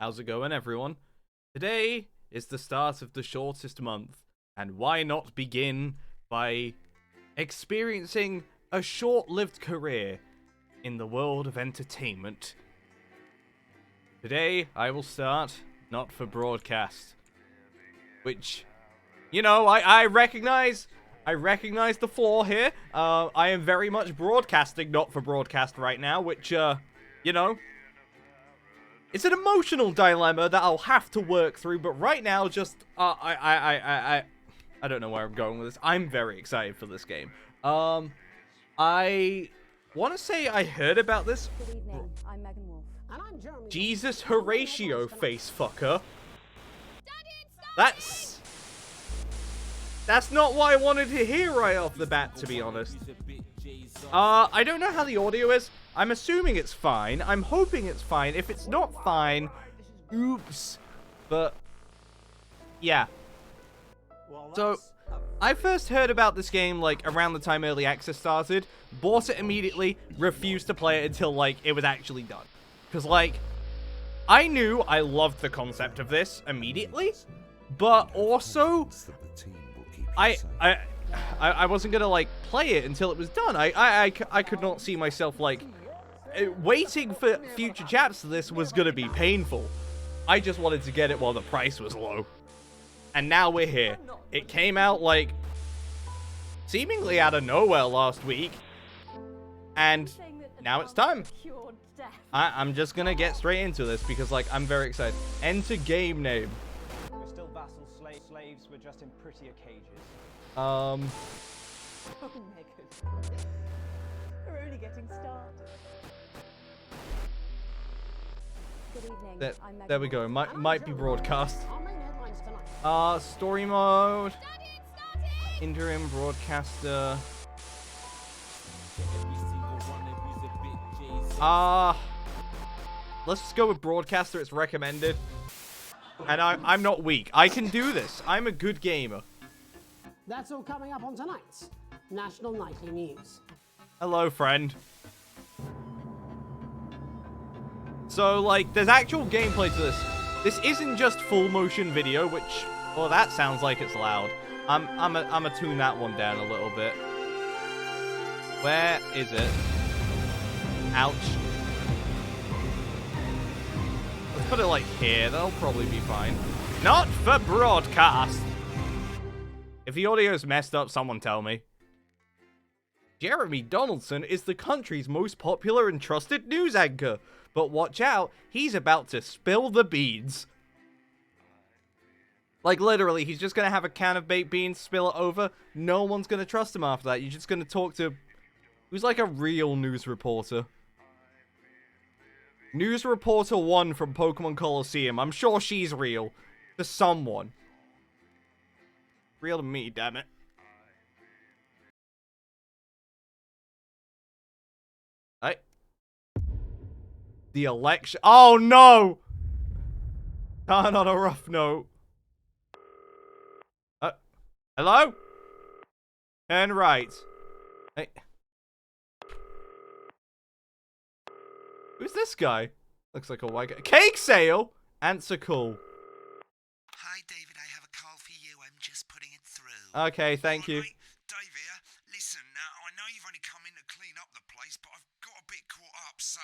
How's it going, everyone? Today is the start of the shortest month, and why not begin by experiencing a short-lived career in the world of entertainment. Today, I will start not for broadcast, which, you know, I recognize the flaw here. I am very much broadcasting not for broadcast right now, which, you know, it's an emotional dilemma that I'll have to work through, but right now, just, I don't know where I'm going with this. I'm very excited for this game. I want to say I heard about this. Good evening, I'm Megan Wolf. And I'm Jeremy. Jesus Horatio face fucker. That's not what I wanted to hear right off the bat, to be honest. I don't know how the audio is. I'm assuming it's fine. I'm hoping it's fine. If it's not fine, oops. But, yeah. So, I first heard about this game, like, around the time Early Access started. Bought it immediately. Refused to play it until, like, it was actually done. Because, like, I knew I loved the concept of this immediately. But also, I wasn't gonna, like, play it until it was done. I could not see myself, like, waiting for future chapters of this was gonna be painful. I just wanted to get it while the price was low. And now we're here. It came out, like, seemingly out of nowhere last week. And now it's time. I'm just gonna get straight into this because, like, I'm very excited. Enter game name. We're still vassals, slaves, we're just in prettier cages. Oh, Megan. We're only getting started. Good evening, I'm Megan. There we go. Might be broadcast. Our main headlines tonight. Story mode. Interim broadcaster. Let's just go with broadcaster. It's recommended. And I'm not weak. I can do this. I'm a good gamer. That's all coming up on tonight's National Nightly News. Hello, friend. So, like, there's actual gameplay to this. This isn't just full motion video, which, well, that sounds like it's loud. I'm gonna tune that one down a little bit. Where is it? Ouch. Let's put it, like, here. That'll probably be fine. Not for broadcast. If the audio's messed up, someone tell me. Jeremy Donaldson is the country's most popular and trusted news anchor. But watch out, he's about to spill the beans. Like, literally, he's just gonna have a can of baked beans, spill it over. No one's gonna trust him after that. You're just gonna talk to who's like a real news reporter. News reporter 1 from Pokemon Coliseum. I'm sure she's real. To someone. Real to me, damn it. Right. The election. Oh no! Turn on a rough note. Hello? Turn right. Hey. Who's this guy? Looks like a white guy. Cake sale? Answer call. Hi, David. I have a call for you. I'm just putting it through. Okay, thank you. Right, Dave here. Listen, I know you've only come in to clean up the place, but I've got a bit caught up, so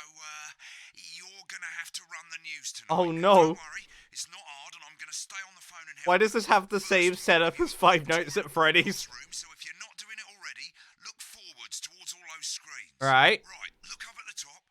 you're gonna have to run the news tonight. Oh no. Don't worry, it's not hard, and I'm gonna stay on the phone and help. Why does this have the same setup as Five Nights at Freddy's? So if you're not doing it already, look forwards towards all those screens. Right. Right, look up at the top.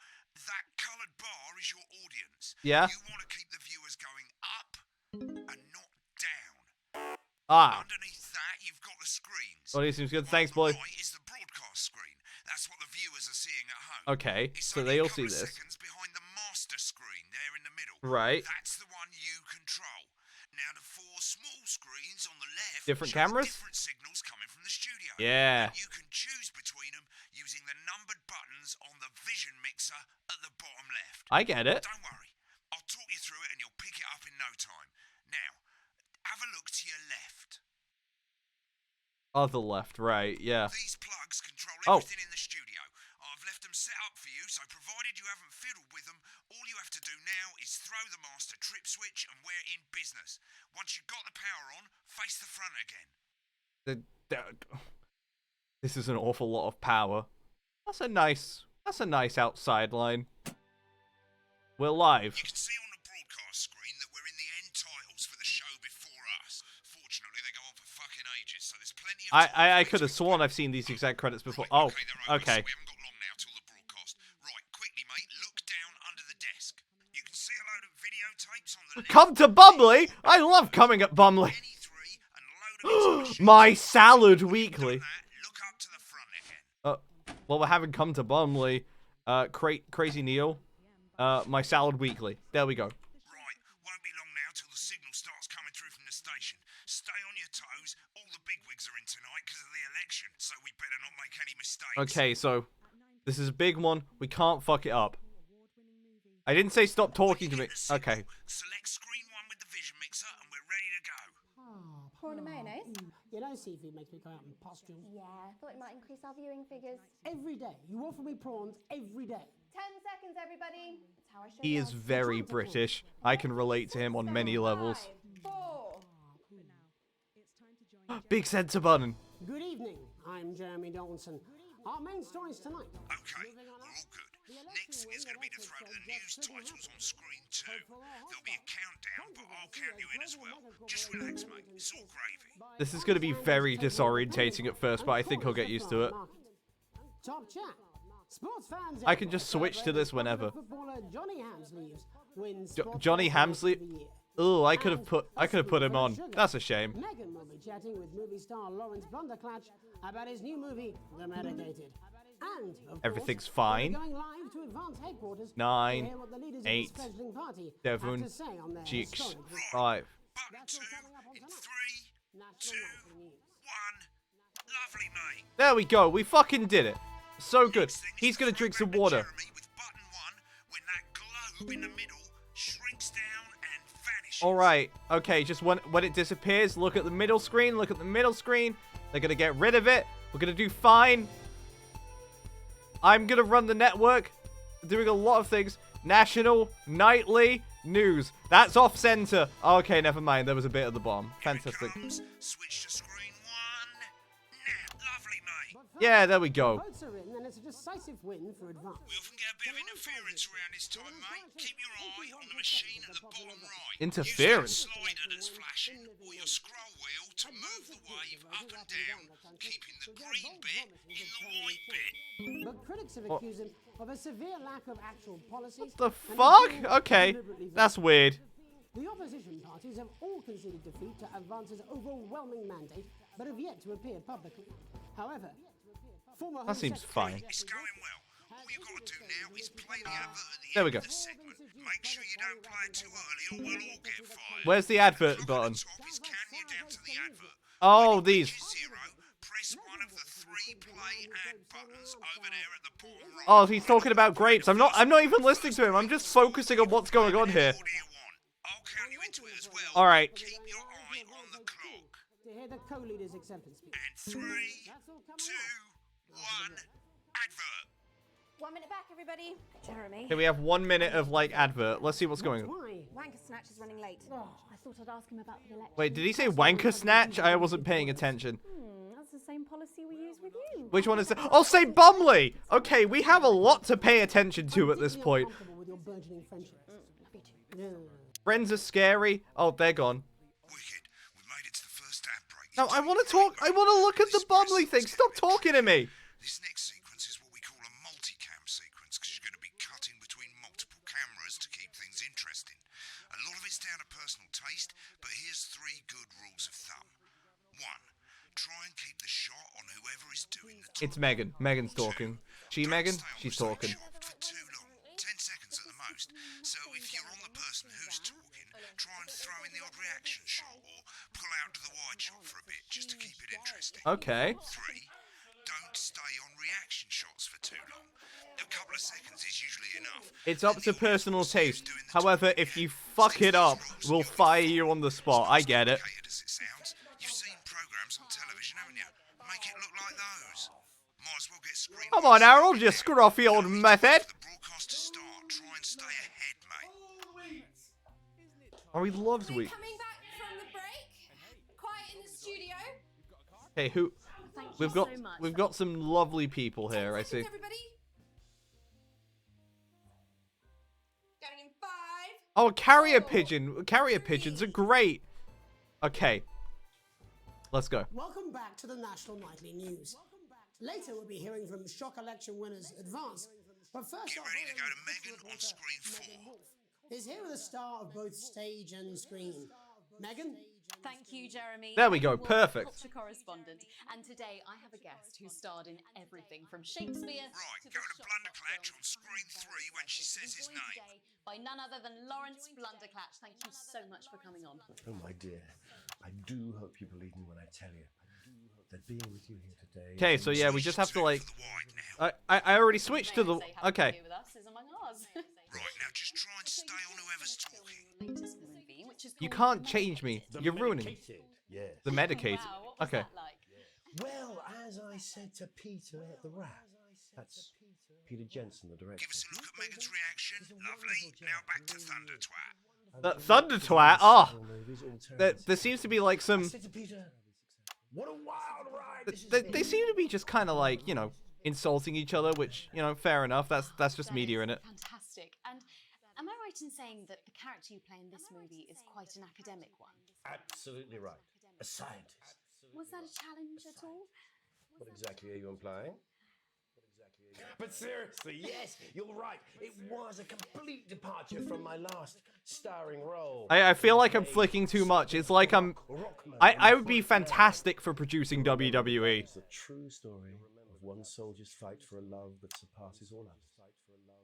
That coloured bar is your audience. Yeah. You want to keep the viewers going up and not down. Ah. Underneath that, you've got the screens. Audio seems good. On Thanks, the boy. right is the broadcast screen. That's what the viewers are seeing at home. Okay, It's so only they a all see couple of this. seconds behind the master screen there in the middle. Right. That's the one you control. Now the 4 small screens on the left Different show cameras? different signals coming from the studio. Yeah. You can choose between them using the numbered buttons on the vision mixer at the bottom left. I get it. Don't worry. I'll talk you through it and you'll pick it up in no time. Now, have a look to your left. Other left, right, yeah. These plugs control Oh. everything in the studio. I've left them set up for you, so provided you haven't fiddled with them, all you have to do now is throw the master trip switch and we're in business. Once you've got the power on, face the front again. This is an awful lot of power. That's a nice outside line. We're live. You can see on the broadcast screen that we're in the end titles for the show before us. Fortunately, they go on for fucking ages, so there's plenty of time. I could have sworn I've seen these exact credits before. Right, Oh, they're over, okay. So we haven't got long now till the broadcast. Right, quickly, mate, look down under the desk. You can see a load of videotapes on the left. Come to Bumley! I love coming at Bumley. Any three and a load of exhibition. My Salad Weekly. Look up to the front again. Well, we haven't come to Bumley. Crazy Neil. My Salad Weekly. There we go. Right, won't be long now till the signal starts coming through from the station. Stay on your toes. All the bigwigs are in tonight because of the election, so we better not make any mistakes. Okay, so this is a big one. We can't fuck it up. I didn't say stop talking to me. Okay. Select screen 1 with the vision mixer and we're ready to go. Prawn and mayonnaise? You know, seafood makes me go out in pustules. Yeah, thought it might increase our viewing figures. Every day. You offer me prawns every day. 10 seconds, everybody. That's how I show He is very British. I can relate to him on many levels. 5, 4. Big center button. Good evening. I'm Jeremy Donaldson. Our main stories tonight. Okay, we're all good. Next thing is going to be to throw the news titles on screen 2. There'll be a countdown, but I'll count you in as well. Just relax, mate. It's all gravy. This is going to be very disorientating at first, but I think I'll get used to it. Top chat. Sports fans. I can just switch to this whenever. Footballer Johnny Hamsleeves wins Johnny Hamsley. Oh, I could have put him on. That's a shame. Megan will be chatting with movie star Lawrence Blunderclatch about his new movie, The Medicated. And, of course, Everything's fine. we're going live to Advance headquarters 9, to hear what the leaders of 8, this fledgling party 7, have to say on their 6, historic victory. 5. Button 2 in 3, 2, 1. National Nightly News. Lovely, mate. There we go. We fucking did it. So good. Next thing is He's to gonna drink some photograph water. Jeremy with button 1 when that globe in the middle shrinks down and vanishes. All right. Okay. Just when it disappears, look at the middle screen. Look at the middle screen. They're gonna get rid of it. We're gonna do fine. I'm gonna run the network, doing a lot of things. National Nightly News. That's off center. Okay, never mind. There was a bit at the bottom. Fantastic. Switch to screen 1. Now, lovely, mate. Yeah, there we go. Votes are in, and it's a decisive win for Advance. We often get a bit of interference around this time, mate. Keep your eye on the machine at the bottom right. Interference? Use that slider that's flashing or your scroll wheel to move the wave up and down, keeping the green bit in the white bit. But critics have accused him of a severe lack of actual policies. The and fuck? being Okay. deliberately That's weird. The opposition parties have all conceded defeat to Advance's overwhelming mandate, but have yet to appear publicly. However, former Home That seems Secretary- fine. It's going well. All you've got to do now is play the advert at the There we end go. of the segment. Make sure you don't play it too early or we'll all get fired. Where's the advert Clock button? at the top is counting you down to the advert. Oh, When it these. reaches 0, press one of the 3 play ad buttons over there at the bottom right. Oh, he's talking about grapes. I'm not even listening to him. I'm just focusing on what's going on here. What do you want? I'll count you into it as well. All right. Keep your eye on the clock. to hear the co-leader's acceptance speech. And 3, 2, 1, advert. 1 minute back, everybody. Jeremy. Okay, we have 1 minute of like advert. Let's see what's going on. Why? Wanker Snatch is running late. I thought I'd ask him about the election. Wait, did he say wanker snatch? I wasn't paying attention. That's the same policy we use with you. Which one is it? Oh, say Bumley! Okay, we have a lot to pay attention to at this point. Uncomfortable with your burgeoning friendship. Yeah. Friends are scary. Oh, they're gone. Wicked. We've made it to the first ad break. No, I want to talk. I want to look at the Bumley thing. Stop talking to me. This next sequence is what we call a multicam sequence because you're going to be cutting between multiple cameras to keep things interesting. A lot of it's down to personal taste, but here's 3 good rules of thumb. 1. Try and keep the shot on whoever is doing the talking. It's Megan. Megan's talking. She Megan? She's talking. For too long. 10 seconds at the most. So if you're on the person who's talking, try and throw in the odd reaction shot or pull out to the wide shot for a bit just to keep it interesting. Okay. 3. Don't stay on reaction shots for too long. A couple of seconds is usually enough. It's up to personal taste. However, if you fuck it up, we'll fire you on the spot. I get it. Complicated as it sounds, you've seen programs on television, haven't you? Make it look like those. Might as well get screen. Come on, Harold, you scruffy old method. The broadcast to start. and stay ahead, mate. Oh, he loves Are wheat. coming back from the break? Quiet in the studio. Hey, who? Thank you We've got so much. we've got some lovely people here. I see. Everybody. Going in 5. Oh, carrier pigeon. Carrier pigeons are great. Okay. Let's go. Welcome back to the National Nightly News. Later, we'll be hearing from shock election winners Advance. But first, Get ready to go to Megan on screen 4. is here with a star of both stage and screen. Megan? Thank you, Jeremy. There we go, I'm your perfect. Culture correspondent, and today I have a guest who starred in everything from Shakespeare Right, to go the to Shop Blunderclatch Film. on screen 3 when she says his Joined name. today by none other than Lawrence Blunderclatch. Thank you so much for coming on. Oh, my dear, I do hope you believe me when I tell you that being with you here today. Okay, so yeah, we just have to like. For the wide now. I already switched to the. Say happy Okay. New Year with us is among ours. Right, now just try and stay on whoever's talking. Latest movie, which is You called can't change me. The You're ruining me. medicated, yes. The medicated. Wow, what was Okay. that like? Well, as I said to Peter at the Rat, that's Peter Jensen, the director. Give us a look at Megan's reaction. Lovely. Now back to Thunder Twat. The Thunder Twat. Oh, Movies, all there turns. seems to be like I some. said to Peter, what a wild ride this has They been." seem to be just kind of like, you know, insulting each other, which, you know, fair enough. That's just That media is in it. Fantastic. And am I right in saying that the character you play in this movie is quite an academic one? Absolutely right. A scientist. Was that a challenge at all? What exactly are you implying? But seriously, yes, you're right. It was a complete departure from my last starring role. I feel like I'm flicking too much. It's like I would be fantastic for producing WWE. It's a true story of one soldier's fight for a love that surpasses all others.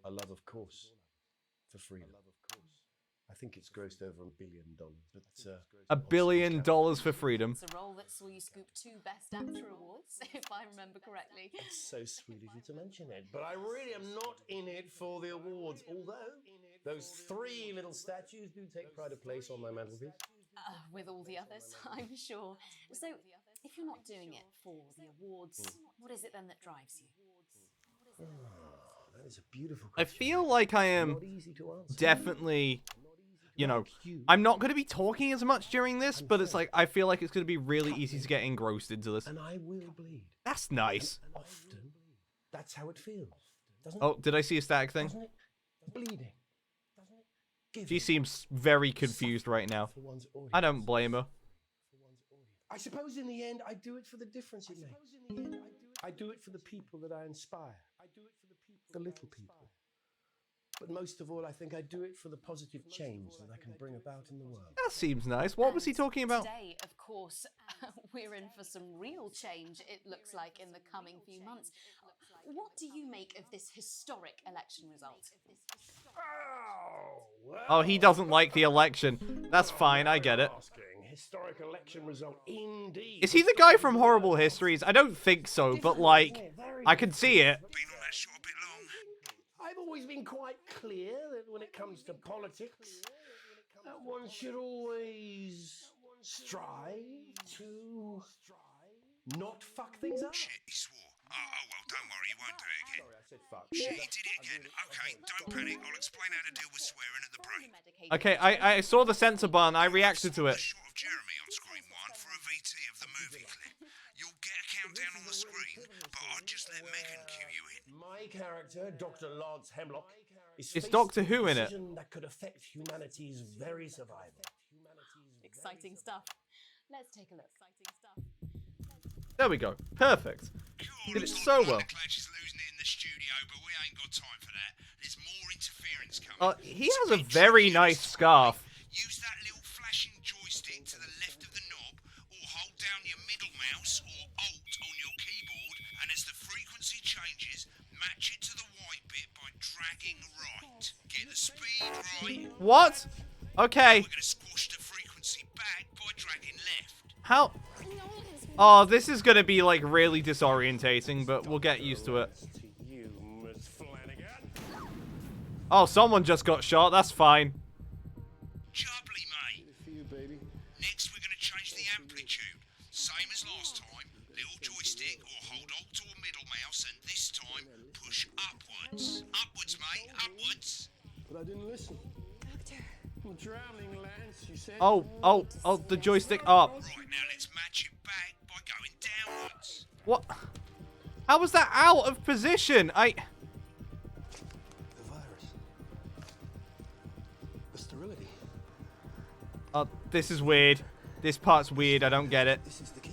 A love, of course, for freedom. I think it's grossed over $1 billion, but $1 billion for freedom. It's a role that saw you scoop 2 Best Actor awards, if I remember correctly. it's so sweet of you to mention it. But I really am not in it for the awards, although those 3 little statues do take pride of place on my mantelpiece. With all the others, I'm sure. So, if you're not doing it for the awards, what is it then that drives you? That is a beautiful I question. feel like I am Not easy to answer. definitely, you know, I'm not going to be talking as much during this, but it's like I feel like it's going to be really easy to get engrossed into this. And I will bleed. That's nice. And often, that's how it feels, doesn't Oh, did I see a static it? thing? Doesn't it? Bleeding. Doesn't it? Giving. She seems very confused right now. For one's audience. I don't blame her. I suppose in the end, I do it for the difference it makes. I do it for the people that I inspire. I do it for the little people. But most of all, I think I do it for the positive change that I can bring about in the world. That seems nice. What was he talking about? Today, of course, we're in for some real change, it looks like, in the coming few months. What do you make of this historic election result? Oh, he doesn't like the election. That's fine, I get it. Asking. Historic election result, indeed. Is he the guy from Horrible Histories? I don't think so, but like, I can see it. Been on that shot a bit long. I've always been quite clear that when it comes to politics, one should always strive to not fuck things up. Shit, he swore. Oh, well, don't worry, he won't do it again. Sorry, I said fuck. Shit, he did it again. Okay, don't panic. I'll explain how to deal with swearing at the break. Okay, I saw the censor button. I reacted to it. A shot of Jeremy on screen 1 for a VT of the movie clip. You'll get a countdown on the screen, but I'll just let Megan cue you in. My character, Dr. Lance Hemlock, is Is faced Doctor with Who a in it? decision that could affect humanity's very survival. Exciting stuff. Let's take a look. There we go. Perfect. Cool, Did it looks so like well. Blunderclatch is losing it in the studio, but we ain't got time for that. There's more interference coming. He has a very nice scarf. Use that little flashing joystick to the left of the knob, or hold down your middle mouse or Alt on your keyboard, and as the frequency changes, match it to the white bit by dragging right. Get the speed right. What? Okay. We're gonna squash the frequency back by dragging left. How? Oh, this is gonna be like really disorientating, but we'll get used to it. To you, Miss Flanagan. Oh, someone just got shot. That's fine. Jubbly, mate. For you, baby. Next, we're gonna change the amplitude. Same as last time. Little joystick or hold Alt or middle mouse, and this time push upwards. Upwards, mate. Upwards. but I didn't listen. I'm drowning, Lance, you said. Oh, the joystick up. Right, now let's match it back by going downwards. What? How was that out of position? The virus. The sterility. Oh, this is weird. This part's weird. I don't get it. This is the key.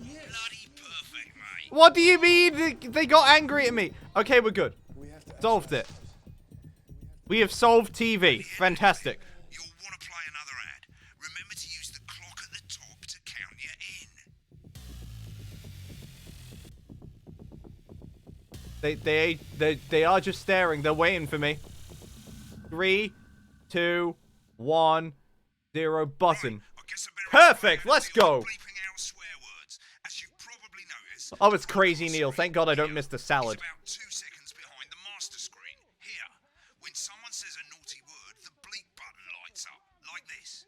Bloody perfect, mate. What do you mean? They got angry at me. Okay, we're good. We have to Solved it. We have solved TV. Fantastic. You'll want to play another ad. Remember to use the clock at the top to count you in. They are just staring. They're waiting for me. 3, 2, 1, 0. Button. I guess I better Perfect. explain Let's how to go. bleeping out swear words. As you've probably noticed, Oh, it's crazy, Neil. Thank God I don't miss the salad. it's about 2 seconds behind the master screen. Here, when someone says a naughty word, the bleep button lights up, like this.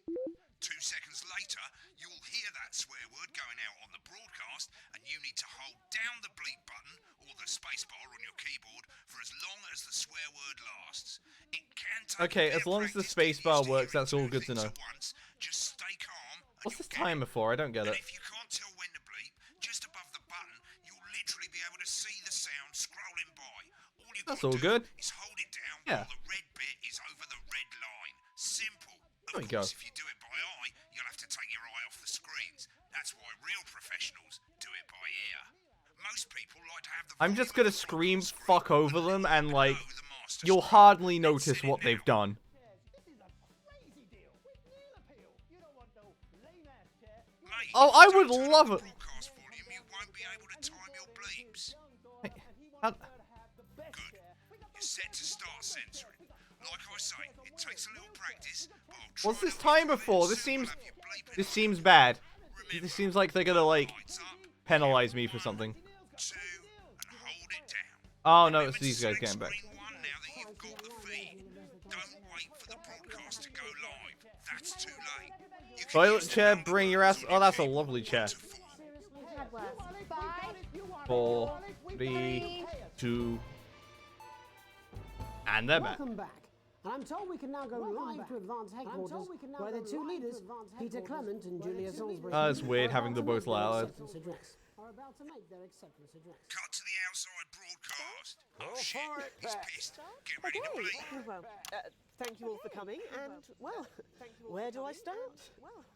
2 seconds later, you'll hear that swear word going out on the broadcast, and you need to hold down the bleep button or the spacebar on your keyboard for as long as the swear word lasts. It can take Okay, as long as the spacebar works, that's all good to know. once. Just stay calm. And What's this you'll get it. timer for? I don't get And it. if you can't tell when to bleep, just above the button, you'll literally be able to see the sound scrolling by. All you've That's got all to good. do is hold it down Yeah. while the red bit is over the red line. Simple. There we Of course, go. if you do it by eye, you'll have to take your eye off the screens. That's why real professionals do it by ear. Most people like to have the I'm just gonna scream fuck over them and like the master you'll screen. hardly notice what they've done. Mate, Oh, if I you would don't turn love up it. the broadcast volume, you won't be able to time your bleeps. How- Good. You're set to start censoring. Like I say, it takes a little practice, but I'll try What's this to make timer it for? soon This seems I'll have you bleeping this on seems it. bad. Remember, This seems like they're gonna like lights up, penalize me for something. 2, and hold it down. Oh no, Remember it's to these guys select getting back. screen 1 now that you've got the feed. Don't wait for the broadcast to go live. That's too late. You can Toilet use the chair, number bring your buttons ass. on Oh, your that's a keyboard lovely chair. to form. 4, 3, 2, and they're back. Welcome back. And I'm told we can now go live to Advance Headquarters, where the two leaders, Peter Clement and Julia Salisbury, It's weird having them both loud. are about to make their acceptance address. Cut to the outside broadcast. Oh shit, he's pissed. Get ready to bleep. Well, thank you all for coming, and, well, where do I start?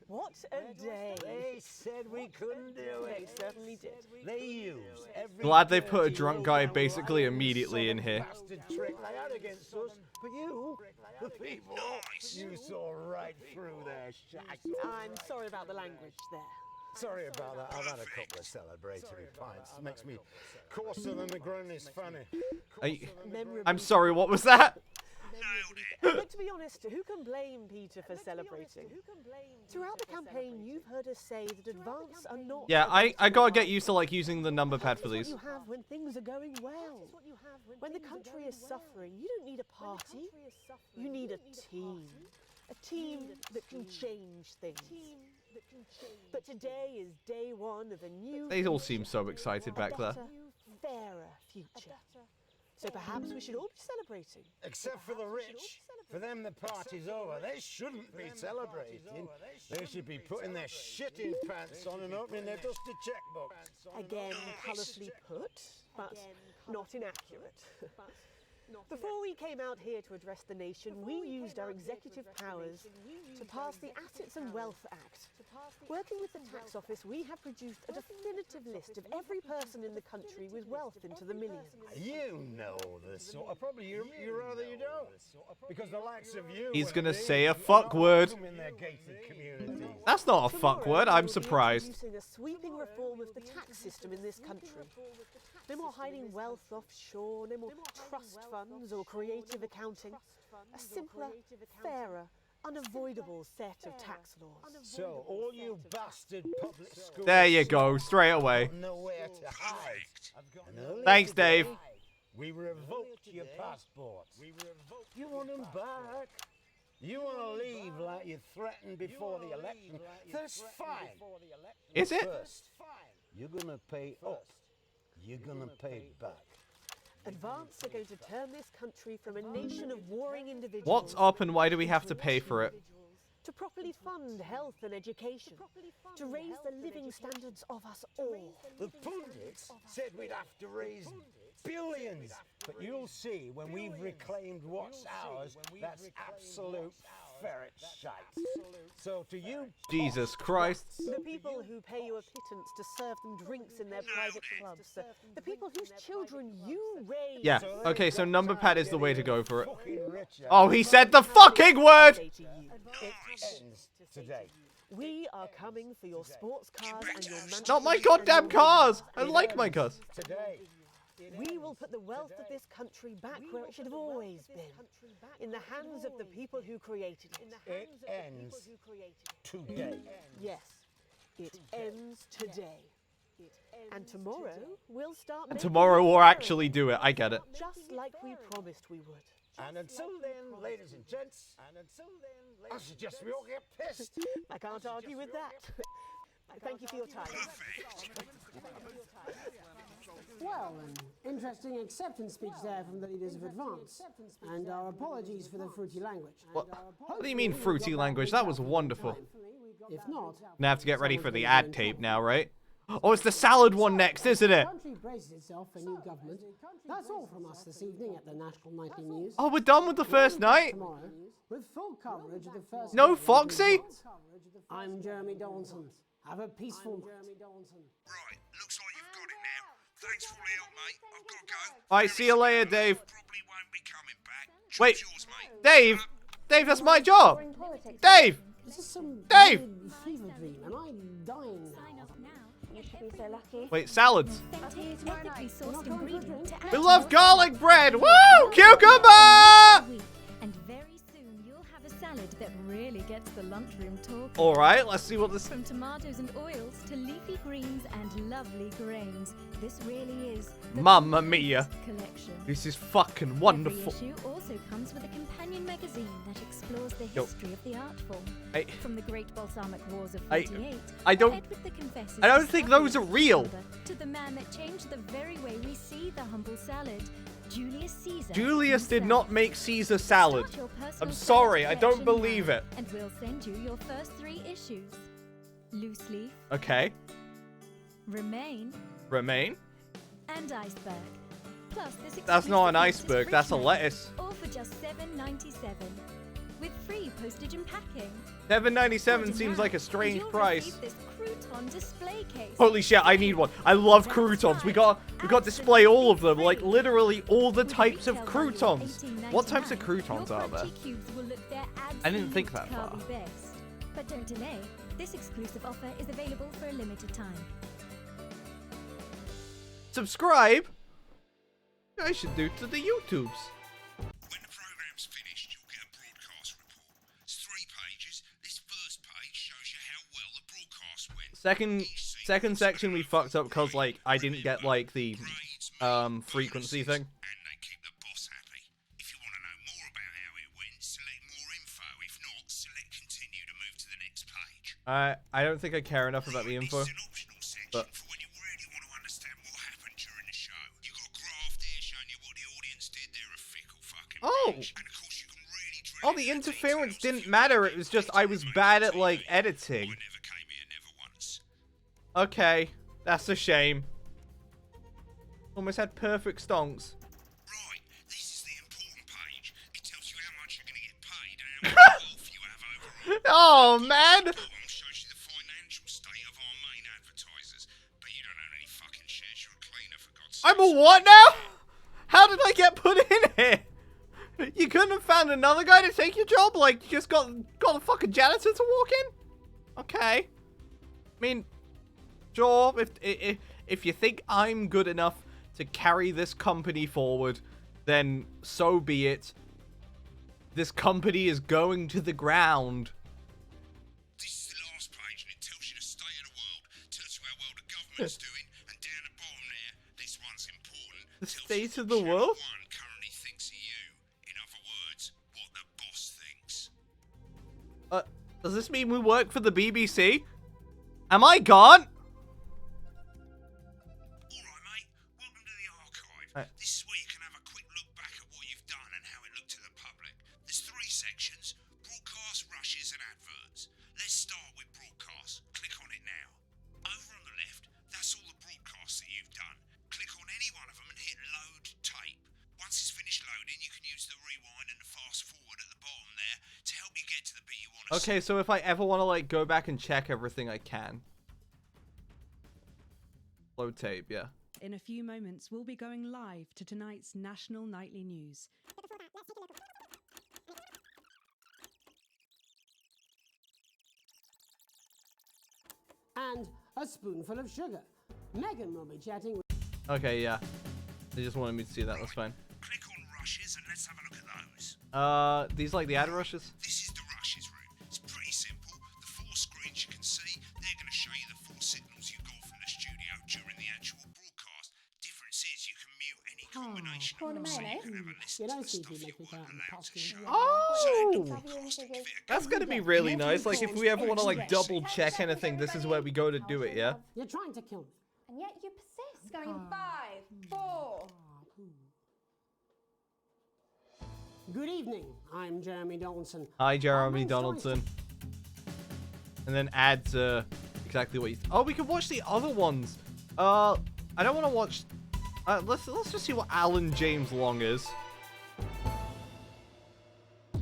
What a day. They said we couldn't do They it. certainly did. They used every Glad they put a dirty drunk guy low-down basically lying immediately in son of a here. bastard trick they had against us, but you, the people, Nice. you saw right through their shite. I'm sorry about the language there. Sorry about that. I've had a couple of celebratory pints. Makes me coarser than the Granny's fanny. I'm sorry, what was that? Nailed it. But to be honest, who can blame Peter for celebrating? Throughout the campaign, you've heard us say that Advance are not... Yeah, I gotta get used to like using the number pad for This these. is what you have when things are going well. When the country is suffering, you don't need a party. You need a team. A team that can change things. But today is day one of a new... They all seem so excited back there. better, fairer future. So perhaps we should all be celebrating. Except for the rich. For them, the party's over. They shouldn't be celebrating. They should be putting their shitting pants on and opening their dusty checkbook. Again, colourfully put, but not inaccurate. Before we came out here to address the nation, we used our executive powers to pass the Assets and Wealth Act. Working with the tax office, we have produced a definitive list of every person in the country with wealth into the millions. You know this sort of... Probably you rather you don't. Because the likes of you... He's and gonna me say a are fuck not word. welcome in their gated communities. That's not a fuck word, I'm We'll be surprised. introducing a sweeping reform of the tax system in this country. No more hiding wealth offshore, no more trust funds or creative accounting. A simpler, fairer, unavoidable set of tax laws. So, all you bastard public schools... There you go, straight away. got nowhere to hide. And earlier Thanks, today, Dave. We revoked your passports. You want them back? You want to leave like you threatened before the election? That's fine. Is it? First, you're going to pay us. You're going to pay back. Advance are going to turn this country from a nation of warring individuals. What's up and why do we have to pay for it? To properly fund health and education, to raise the living standards of us all. The pundits said we'd have to raise billions, but you'll see when we've reclaimed what's ours, that's absolute ferret shite. So to you, Jesus Christ. The people who pay you a pittance to serve them drinks in their private clubs. The people whose children you raise. Yeah, okay, so number pad is the way to go for it. fucking richer. Oh, he said the fucking word! It ends today. We are coming for your sports cars and your mansions. Not my and goddamn your cars! I homes. like my cars. Today. We will put the wealth of this country back where it should have always been, in the hands of the people who created it. It ends today. Yes, it ends today. And tomorrow, we'll start And making tomorrow it we'll fair actually do it. I get it. just like we promised we would. And until then, ladies and gents, I suggest we all get pissed. I can't argue with that. Thank you for your time. Well, an interesting acceptance speech there from the leaders of Advance. And our apologies for the fruity language. What do you mean fruity language? That was wonderful. If not, Now I have to get ready for the ad tape now, right? Oh, it's the salad one next, isn't it? the country braces itself for new government. That's all from us this evening at the National Nightly News. Oh, we're done with the first night? Tomorrow, with full coverage of the first. No day of Foxy? Advance. I'm Jeremy Donaldson. Have a peaceful night. Right, looks like you've got it now. Thanks for all the help, mate. I've got to go. Alright, see you later, Dave. Probably won't be coming back. Wait, Yours, mate. Dave! Dave, that's my job! Dave! This is some Dave! weird fever dream. Am I dying now? You should be so lucky. Wait, salads. Ethically sourced ingredient to We add love to garlic bread! Woo! Cucumber! And very soon you'll have a salad that really gets the lunchroom talking. Alright, let's see what this... From tomatoes and oils to leafy greens and lovely grains, this really is the Mamma mia. collection. This is fucking wonderful. Every issue also comes with a companion magazine that explores the Yo. history of the art form. I- From the Great Balsamic Wars of I- 48, I don't- Edward the Confessor's I don't think those are real. to the man that changed the very way we see the humble salad, Julius Caesar. Julius did himself. not make Caesar salad. Start your personal I'm sorry, I salad don't collection believe now, it. And we'll send you your first 3 issues. Loose leaf, Okay. Remain, Remain. and Iceberg. Plus this That's not an exclusive iceberg, that's a fridge lettuce. magnet, all for just $7.97, with free postage and packing. $7.97 Order seems now, like a and strange you'll price. receive this crouton display case. Holy shit, I need one. I love croutons. We got display all of them, like literally all the With a types of retail value of croutons. What types of $18.99, croutons your are there? crunchy cubes will look their I didn't think absolute that far. curvy best. But don't delay. This exclusive offer is available for a limited time. Subscribe? I should do to the YouTubes. When the program's finished, you'll get a broadcast report. It's 3 pages. This first page shows you how well the broadcast went. Second section we fucked up because like I didn't get like the frequency thing. And they keep the boss happy. If you want to know more about how it went, select more info. If not, select continue to move to the next page. I don't think I care enough about the info. This is an optional section But- for when you really want to understand what happened during the show. You got a graph there showing you what the audience did. They're a fickle fucking Oh. bunch. And of course you can really drill Oh, the into interference details if didn't you matter. want. It was just I was bad at like I editing. never came here, never once. Okay, that's a shame. Almost had perfect stonks. Right, this is the important page. It tells you how much you're going to get paid and how much wealth you have overall. Oh man! The bottom shows you the financial state of our main advertisers. But you don't own any fucking shares. You're a cleaner, for God's sake. I'm a what now? How did I get put in here? You couldn't have found another guy to take your job? Like, you just got a fucking janitor to walk in? Okay. I mean, sure, if you think I'm good enough to carry this company forward, then so be it. This company is going to the ground. This is the last page, and it tells you the state of the world, tells you how well the government's doing, and down the bottom there, this one's important. The tells you state of what the Channel world? 1 currently thinks of you. In other words, what the boss thinks. Does this mean we work for the BBC? Am I gone? Alright, mate, welcome to the archive. Right. This is where you can get to the bit you want to Okay, so if I ever want to, like, go back and check everything, I can. Load tape, yeah. In a few moments, we'll be going live to tonight's national nightly news. And a spoonful of sugar. Megan will be chatting with... Okay, yeah. They just wanted me to see that. That's fine. Click on rushes and let's have a look at those. These like the ad rushes? This is the rushes room. It's pretty simple. The 4 screens you can see, they're going to show you the 4 signals you got from the studio during the actual broadcast. Difference is you can mute any combination of them, so you can have a listen to the stuff you weren't allowed to show. Oh! That's gonna be really nice. Like, if we ever want to, like, double check anything, this is where we go to do it, yeah? You're trying to kill me. And yet you persist, going 5, 4. Good evening. I'm Jeremy Donaldson. Hi, Jeremy Donaldson. And then ads exactly what you... Oh, we can watch the other ones. I don't want to watch... let's just see what Alan James Long is.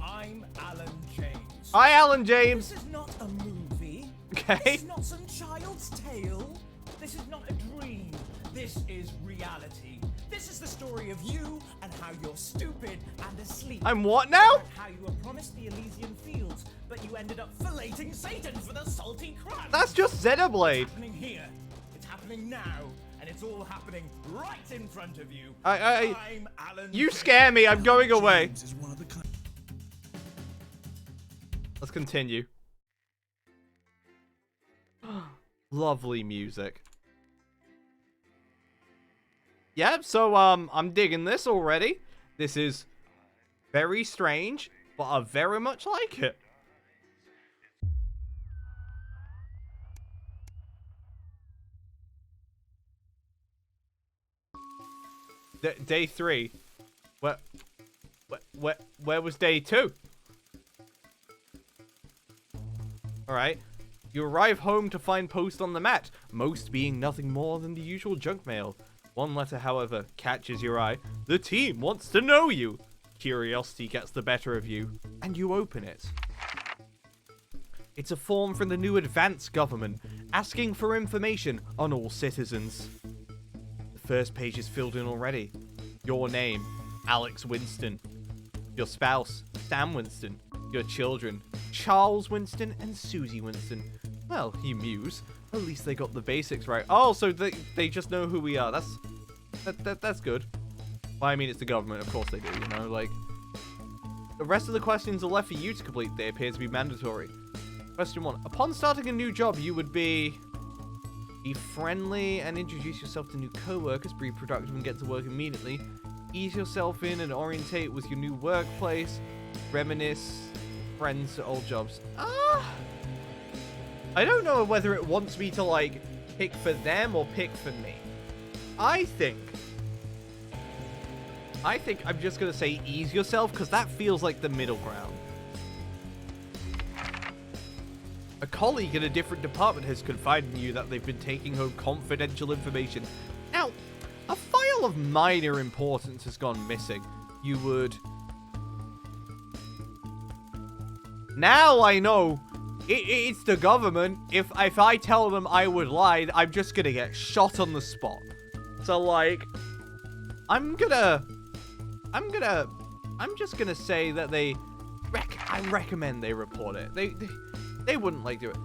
I'm Alan James. Hi, Alan James. This is not a movie. Okay. This is not some child's tale. This is not a dream. This is reality. This is the story of you and how you're stupid and asleep. I'm what now? And how you were promised the Elysian Fields, but you ended up filleting Satan for the salty crunch. That's just Xenoblade. It's happening here. It's happening now. And it's all happening right in front of you. I'm Alan You James. scare me. I'm going away. Let's continue. Lovely music. Yep, so, I'm digging this already. This is very strange, but I very much like it. Day 3. Where was day 2? Alright. You arrive home to find post on the mat, most being nothing more than the usual junk mail. One letter, however, catches your eye. The team wants to know you. Curiosity gets the better of you, and you open it. It's a form from the new advanced government, asking for information on all citizens. The first page is filled in already. Your name, Alex Winston. Your spouse, Sam Winston. Your children, Charles Winston and Susie Winston. Well, you muse. At least they got the basics right. Oh, so they just know who we are. That's good. Well, I mean, it's the government. Of course they do, you know? Like, the rest of the questions are left for you to complete. They appear to be mandatory. Question 1. Upon starting a new job, you would be friendly and introduce yourself to new co-workers. Be productive and get to work immediately. Ease yourself in and orientate with your new workplace. Reminisce friends to old jobs. I don't know whether it wants me to, like, pick for them or pick for me. I think I'm just gonna say ease yourself, because that feels like the middle ground. A colleague in a different department has confided in you that they've been taking home confidential information. Now, a file of minor importance has gone missing. You would... Now I know it's the government. If I tell them I would lie, I'm just gonna get shot on the spot. So, like, I'm just gonna say that I recommend they report it. They wouldn't, like, do it.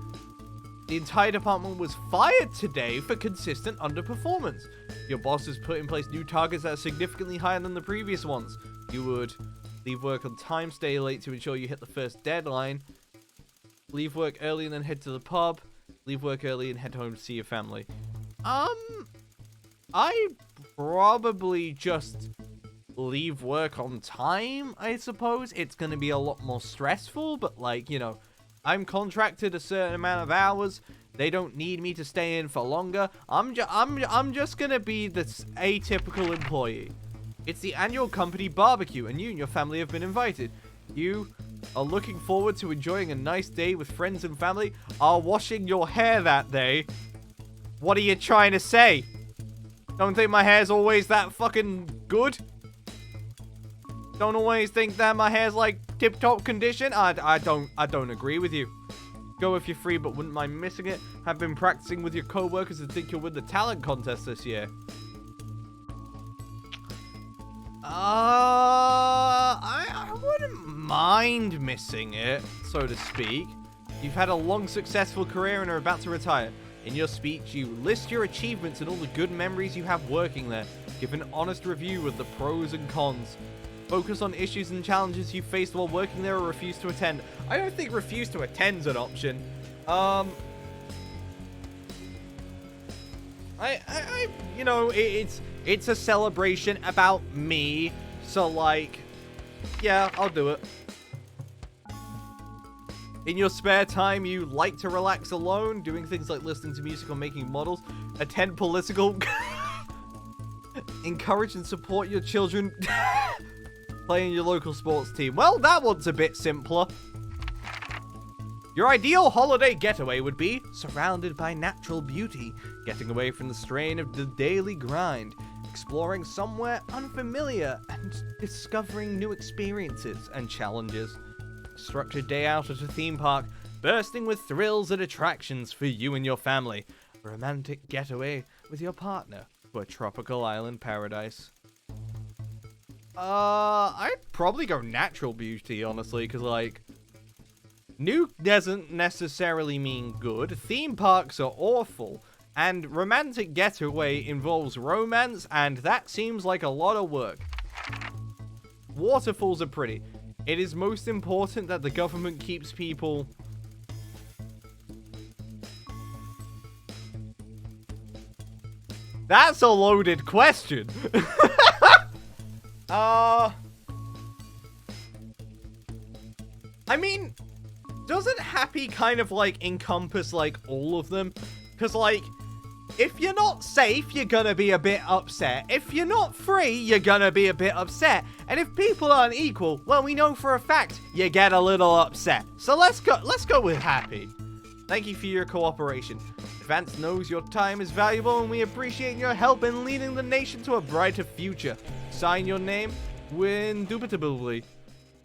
The entire department was fired today for consistent underperformance. Your boss has put in place new targets that are significantly higher than the previous ones. You would leave work on time, stay late to ensure you hit the first deadline. Leave work early and then head to the pub. Leave work early and head home to see your family. I probably just leave work on time, I suppose. It's going to be a lot more stressful, but, like, you know, I'm contracted a certain amount of hours. They don't need me to stay in for longer. I'm just going to be this atypical employee. It's the annual company barbecue, and you and your family have been invited. You are looking forward to enjoying a nice day with friends and family, are washing your hair that day. What are you trying to say? Don't think my hair's always that fucking good? don't always think that my hair's like tip-top condition. I don't agree with you. Go if you're free, but wouldn't mind missing it. Have been practicing with your co-workers and think you'll win the talent contest this year. I wouldn't mind missing it, so to speak. You've had a long, successful career and are about to retire. In your speech, you list your achievements and all the good memories you have working there. Give an honest review of the pros and cons. Focus on issues and challenges you faced while working there or refuse to attend. I don't think refuse to attend's an option. You know, it's a celebration about me, so like, yeah, I'll do it. In your spare time, you like to relax alone, doing things like listening to music or making models, attend political, encourage and support your children, play in your local sports team. Well, that one's a bit simpler. Your ideal holiday getaway would be surrounded by natural beauty, getting away from the strain of the daily grind, exploring somewhere unfamiliar, and discovering new experiences and challenges. A structured day out at a theme park, bursting with thrills and attractions for you and your family. A romantic getaway with your partner to a tropical island paradise. I'd probably go natural beauty, honestly, because, like, new doesn't necessarily mean good. Theme parks are awful. And romantic getaway involves romance, and that seems like a lot of work. Waterfalls are pretty. It is most important that the government keeps people... That's a loaded question. I mean, doesn't happy kind of, like, encompass, like, all of them? Because, like, if you're not safe, you're gonna be a bit upset. If you're not free, you're gonna be a bit upset. And if people aren't equal, well, we know for a fact you get a little upset. So let's go with happy. Thank you for your cooperation. Advance knows your time is valuable, and we appreciate your help in leading the nation to a brighter future. Sign your name, indubitably.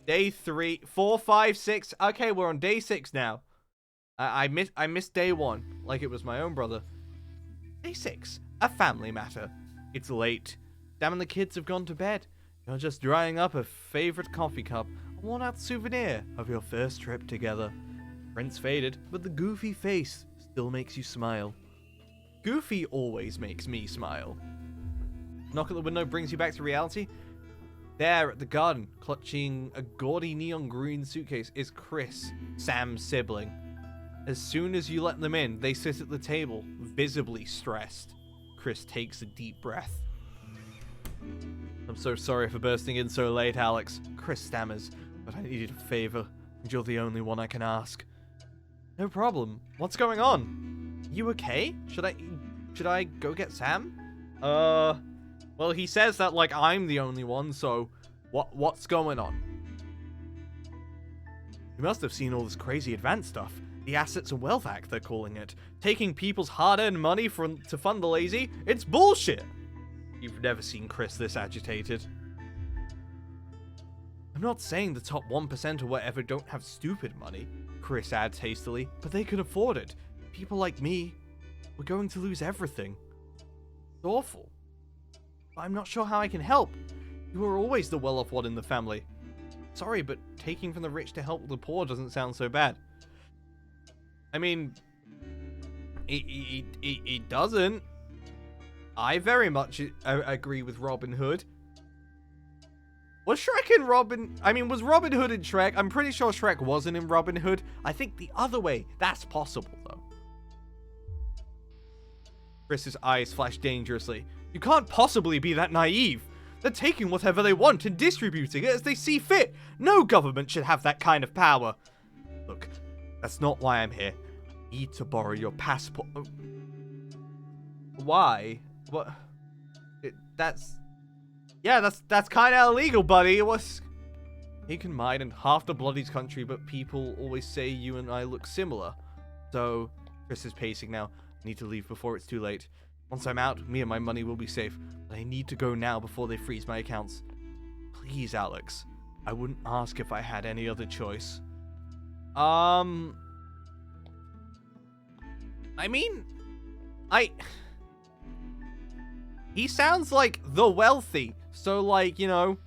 Day 3, 4, 5, 6. Okay, we're on day 6 now. I missed day 1, like it was my own brother. Day 6, a family matter. It's late. Sam and the kids have gone to bed. You're just drying up a favorite coffee cup, a worn-out souvenir of your first trip together. Prints faded, but the goofy face still makes you smile. Goofy always makes me smile. Knock at the window brings you back to reality. There at the garden, clutching a gaudy neon green suitcase, is Chris, Sam's sibling. As soon as you let them in, they sit at the table, visibly stressed. Chris takes a deep breath. I'm so sorry for bursting in so late, Alex. Chris stammers, but I needed a favor, and you're the only one I can ask. No problem. What's going on? You okay? Should I go get Sam? Well, he says that like I'm the only one, so what's going on? You must have seen all this crazy advanced stuff. The Assets and Wealth Act, they're calling it. Taking people's hard-earned money to fund the lazy? It's bullshit! You've never seen Chris this agitated. I'm not saying the top 1% or whatever don't have stupid money, Chris adds hastily, but they can afford it. People like me, we're going to lose everything. It's awful. I'm not sure how I can help. You were always the well-off one in the family. Sorry, but taking from the rich to help the poor doesn't sound so bad. I mean, it doesn't. I very much agree with Robin Hood. Was Shrek in Robin... I mean, was Robin Hood in Shrek? I'm pretty sure Shrek wasn't in Robin Hood. I think the other way. That's possible, though. Chris's eyes flash dangerously. You can't possibly be that naive. They're taking whatever they want and distributing it as they see fit. No government should have that kind of power. Look, that's not why I'm here. I need to borrow your passport. Why? What? That's kind of illegal, buddy. It was... He can mine in half the bloody country, but people always say you and I look similar. So, Chris is pacing now. I need to leave before it's too late. Once I'm out, me and my money will be safe. But I need to go now before they freeze my accounts. Please, Alex. I wouldn't ask if I had any other choice. I mean, he sounds like the wealthy. So, like, you know,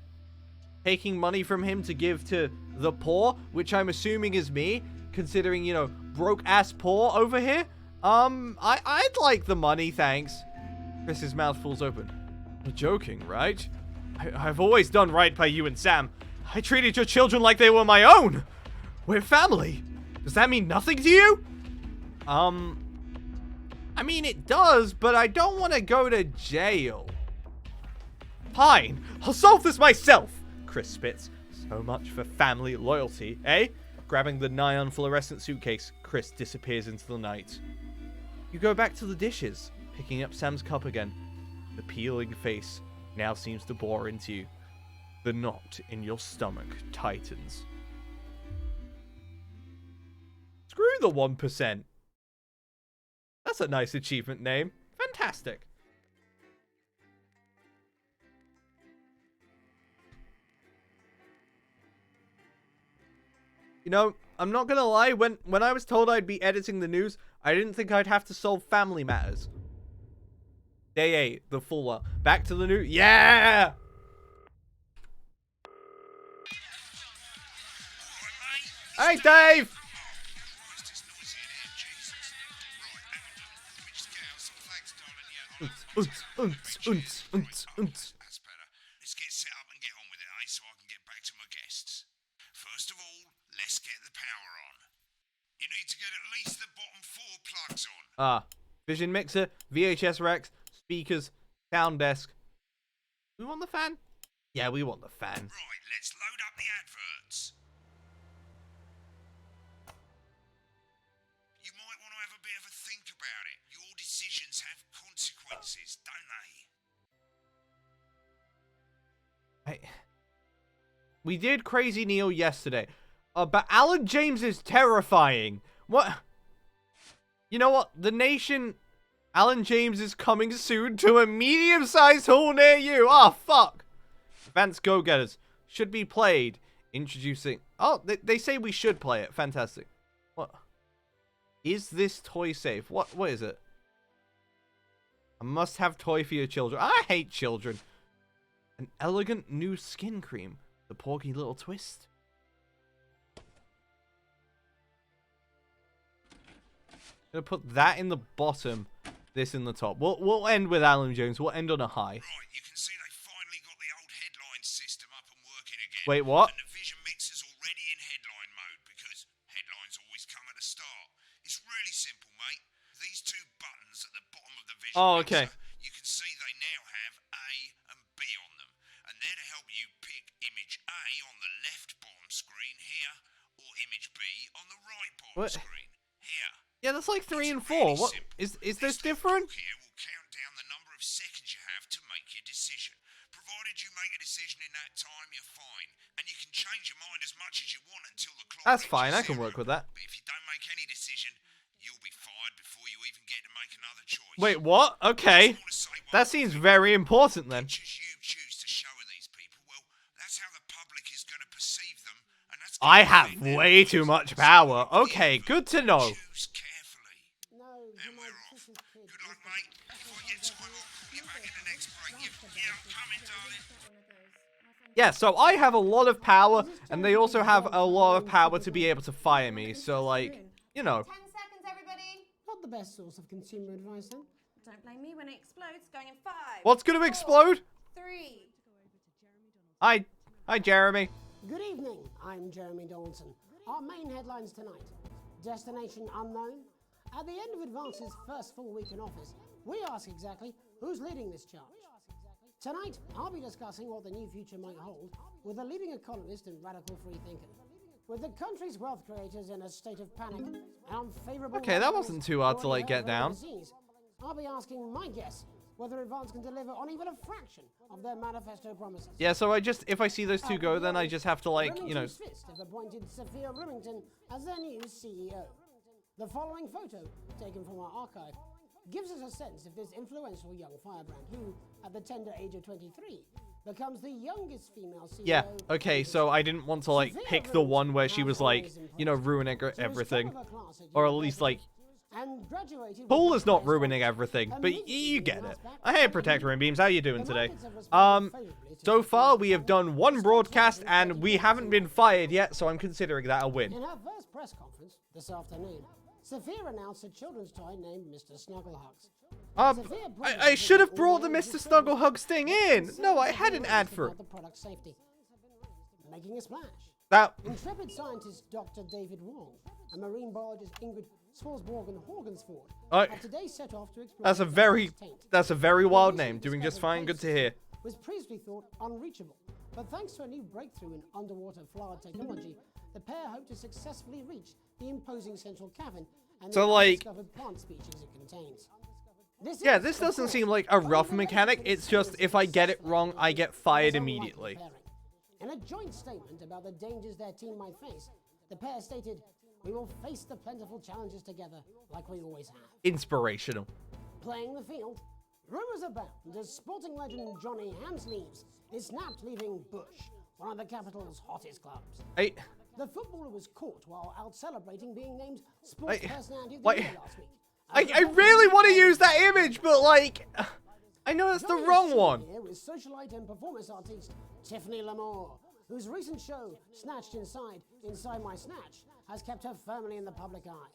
taking money from him to give to the poor, which I'm assuming is me, considering, you know, broke-ass poor over here. I'd like the money, thanks. Chris's mouth falls open. You're joking, right? I've always done right by you and Sam. I treated your children like they were my own. We're family. Does that mean nothing to you? I mean, it does, but I don't want to go to jail. Fine, I'll solve this myself, Chris spits. So much for family loyalty, eh? Grabbing the nigh fluorescent suitcase, Chris disappears into the night. You go back to the dishes, picking up Sam's cup again. The peeling face now seems to bore into you. The knot in your stomach tightens. Screw the 1%. That's a nice achievement name. Fantastic. You know, I'm not gonna lie, when I was told I'd be editing the news, I didn't think I'd have to solve family matters. Day 8, the Fuller. Back to the news. Yeah! Hey, Dave! That's better. Let's get set up and get on with it, eh? So I can get back to my guests. First of all, let's get the power on. You need to get at least the bottom 4 plugs on. Vision mixer, VHS racks, speakers, sound desk. We want the fan? Yeah, we want the fan. Right, let's load up the adverts. You might want to have a bit of a think about it. Your decisions have consequences, don't they? We did Crazy Neil yesterday. But Alan James is terrifying. What? You know what? The Nation... Alan James is coming soon to a medium-sized hall near you. Oh, fuck. Advanced Go-Getters. Should be played. Introducing... Oh, they say we should play it. Fantastic. What? Is this toy safe? What is it? A must-have toy for your children. I hate children. An elegant new skin cream. The porky little twist. Gonna put that in the bottom, this in the top. We'll end with Alan Jones. We'll end on a high. Right, you can see they finally got the old headline system up and working again. Wait, what? And the Vision Mixer's already in headline mode because headlines always come at the start. It's really simple, mate. These 2 buttons at the bottom of the Vision okay. Mixer, you can see they now have A and B on them. And they're to help you pick image A on the left bottom screen here, or image B on the right bottom screen here. Yeah, that's like 3 and 4. What is this different? Here will count down the number of seconds you have to make your decision. Provided you make a decision in that time, you're fine. And you can change your mind as much as you want until the clock That's reaches fine. I can 0. work with that. But if you don't make any decision, you'll be fired before you even get to make another choice. Wait, what? Okay. That seems very important then. You choose to show these people, well, that's how the public is going to perceive them, and that's I have way too much power. Okay, good to know. choose carefully. And we're off. Good luck, mate. If I get time, I'll call you back in the next break. Yeah, I'm coming, darling. Yeah, so I have a lot of power, and they also have a lot of power to be able to fire me. So, like, you know. 10 seconds, everybody. Not the best source of consumer advice, then. Don't blame me when it explodes. Going in 5. What's going to explode? 3. Hi, Jeremy. Good evening. I'm Jeremy Donaldson. Our main headlines tonight. Destination unknown. At the end of Advance's first full week in office, we ask exactly who's leading this charge. Tonight, I'll be discussing what the new future might hold with a leading economist and radical free thinker. With the country's wealth creators in a state of panic and unfavorable... Okay, that wasn't too hard to, like, get down. Overseas, I'll be asking my guess whether Advance can deliver on even a fraction of their manifesto promises. Yeah, so if I see those 2 go, then I just have to, like, you know... Remington's Fist have appointed Sophia Remington as their new CEO. The following photo, taken from our archive, gives us a sense of this influential young firebrand who, at the tender age of 23, becomes the youngest female CEO. Yeah, okay, so I didn't want to, like, pick the one where she was, like, you know, ruining everything. Or at least, like, Paula's not ruining everything, but you get it. Hey, Protector and Beams, how you doing today? So far, we have done one broadcast, and we haven't been fired yet, so I'm considering that a win. In her first press conference this afternoon, Sophia announced a children's toy named Mr. Snugglehugs. I should have brought the Mr. Snugglehugs thing in. No, I had an ad for it. The product safety. Making a splash. That... Intrepid scientist Dr. David Wong and marine biologist Ingrid Swarsborg-Horgensford have today set off to explore... That's a very wild name. Doing just fine. Good to hear. Was previously thought unreachable, but thanks to a new breakthrough in underwater flower technology, the pair hope to successfully reach the imposing central cavern and the undiscovered plant species it contains. This doesn't seem like a rough mechanic. It's just if I get it wrong, I get fired immediately. In a joint statement about the dangers their team might face, the pair stated, "We will face the plentiful challenges together like we always have." Inspirational. Playing the field, rumors abound as sporting legend Johnny Hamsleeves is snapped leaving Bush, one of the capital's hottest clubs. The footballer was caught while out celebrating being named Sports Personality of the Year last week. I really want to use that image, but like, I know that's the wrong one. Here with socialite and performance artiste Tiffany Lamore, whose recent show, Snatched Inside My Snatch, has kept her firmly in the public eye.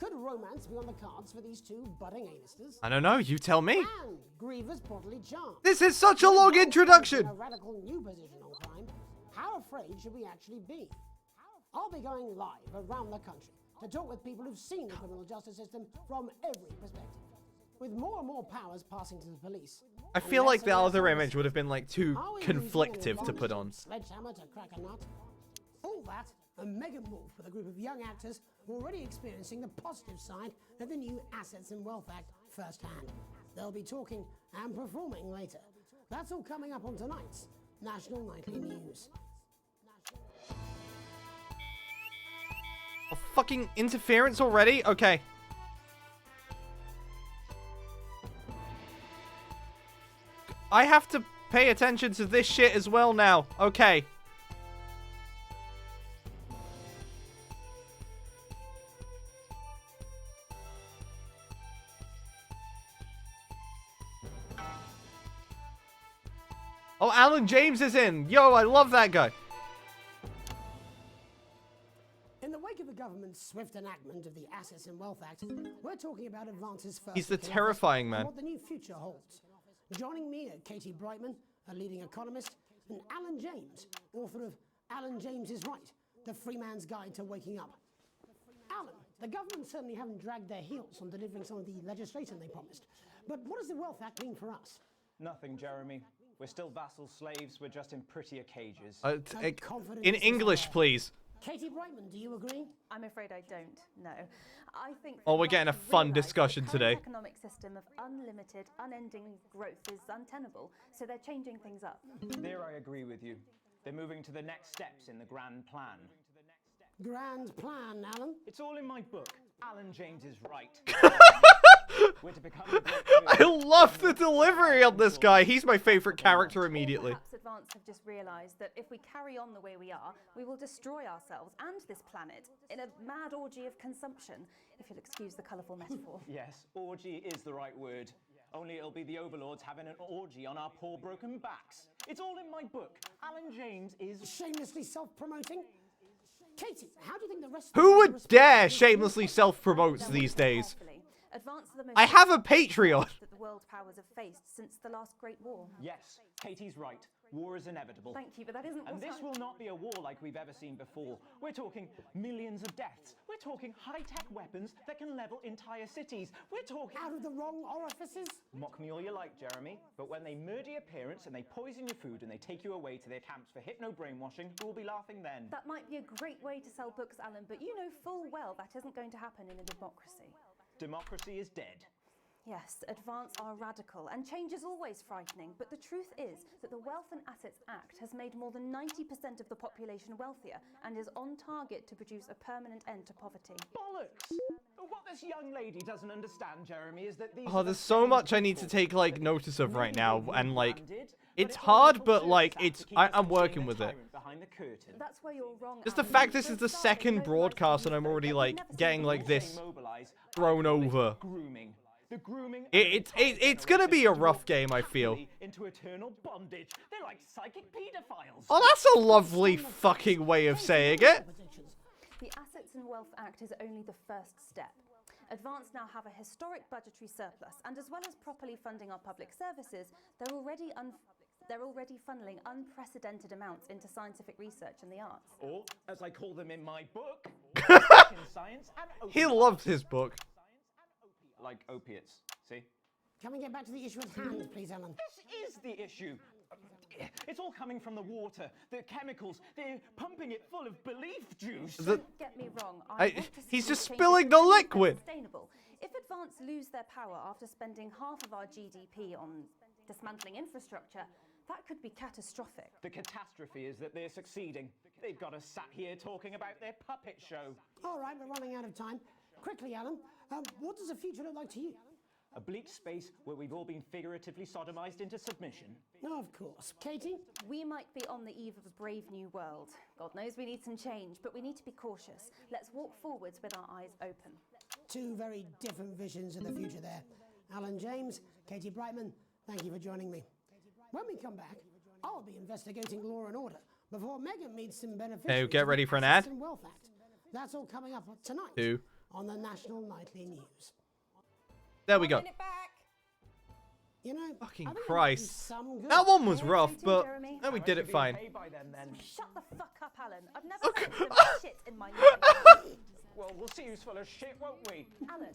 Could romance be on the cards for these two budding A-listers? I don't know, you tell me. And Griever's bodily charm. This is such a long introduction. A radical new position on crime. How afraid should we actually be? I'll be going live around the country to talk with people who've seen the criminal justice system from every perspective. With more and more powers passing to the police. I feel like the other image would have been like too conflictive to put on. Sledgehammer to crack a nut. All that and mega move with a group of young actors already experiencing the positive side of the new Assets and Wealth Act firsthand. They'll be talking and performing later. That's all coming up on tonight's National Nightly News. Oh, fucking interference already? Okay. I have to pay attention to this shit as well now. Okay. Oh, Alan James is in. Yo, I love that guy. In the wake of the government's swift enactment of the Assets and Wealth Act, we're talking about advances first. He's the terrifying man. What the new future holds. Joining me are Katie Brightman, a leading economist, and Alan James, author of Alan James is Right, The Free Man's Guide to Waking Up. Alan, the government certainly haven't dragged their heels on delivering some of the legislation they promised. But what does the Wealth Act mean for us? Nothing, Jeremy. We're still vassal slaves, we're just in prettier cages. In English, please. Katie Brightman, do you agree? I'm afraid I don't, no. I think oh, we're getting a fun discussion today. The economic system of unlimited, unending growth is untenable, so they're changing things up. There I agree with you. They're moving to the next steps in the grand plan. Grand plan, Alan? It's all in my book. Alan James is Right. We're to become I love the delivery on this guy. He's my favorite character immediately. Perhaps Advance have just realized that if we carry on the way we are, we will destroy ourselves and this planet in a mad orgy of consumption, if you'll excuse the colourful metaphor. Yes, orgy is the right word. Only it'll be the overlords having an orgy on our poor broken backs. It's all in my book. Alan James is... Shamelessly self-promoting? Katie, how do you think the rest Who would dare shamelessly self-promote these days? I have a Patreon. That the world powers have faced since the last Great War. Yes, Katie's right. War is inevitable. Thank you, but that isn't what And this will not be a war like we've ever seen before. We're talking millions of deaths. We're talking high-tech weapons that can level entire cities. We're talking... Out of the wrong orifices? Mock me all you like, Jeremy, but when they murder your parents and they poison your food and they take you away to their camps for hypno-brainwashing, we'll be laughing then. That might be a great way to sell books, Alan, but you know full well that isn't going to happen in a democracy. Democracy is dead. Yes, Advance are radical, and change is always frightening, but the truth is that the Wealth and Assets Act has made more than 90% of the population wealthier and is on target to produce a permanent end to poverty. Bollocks! What this young lady doesn't understand, Jeremy, is that these... Oh, there's so much I need to take, like, notice of right now, and, like, It's hard, but like I'm working with it. That's where you're wrong. Just the fact this is the second broadcast and I'm already like getting like this thrown over. It's gonna be a rough game, I feel. Into eternal bondage. They're like psychic pedophiles. Oh, that's a lovely fucking way of saying it. The Assets and Wealth Act is only the first step. Advance now have a historic budgetary surplus, and as well as properly funding our public services, they're already funneling unprecedented amounts into scientific research and the arts. Or, as I call them in my book, science and He loves his book. like opiates. See? Can we get back to the issue at hand, please, Ellen? This is the issue. It's all coming from the water, the chemicals. They're pumping it full of belief juice. Don't get me wrong. He's just spilling the liquid. Sustainable. If Advance lose their power after spending half of our GDP on dismantling infrastructure, that could be catastrophic. The catastrophe is that they're succeeding. They've got us sat here talking about their puppet show. All right, we're running out of time. Quickly, Alan, what does the future look like to you? A bleak space where we've all been figuratively sodomized into submission. Of course. Katie? We might be on the eve of a brave new world. God knows we need some change, but we need to be cautious. Let's walk forwards with our eyes open. Two very different visions of the future there. Alan James, Katie Brightman, thank you for joining me. When we come back, I'll be investigating law and order before Megan meets some beneficiaries. Hey, get ready for an ad. And Wealth Act. That's all coming up tonight on the National Nightly News. There we go. You know, Fucking Christ. That one was rough, but no, we did it fine. Shut the fuck up, Alan. I've never heard of shit in my life. Well, we'll see who's full of shit, won't we? Alan,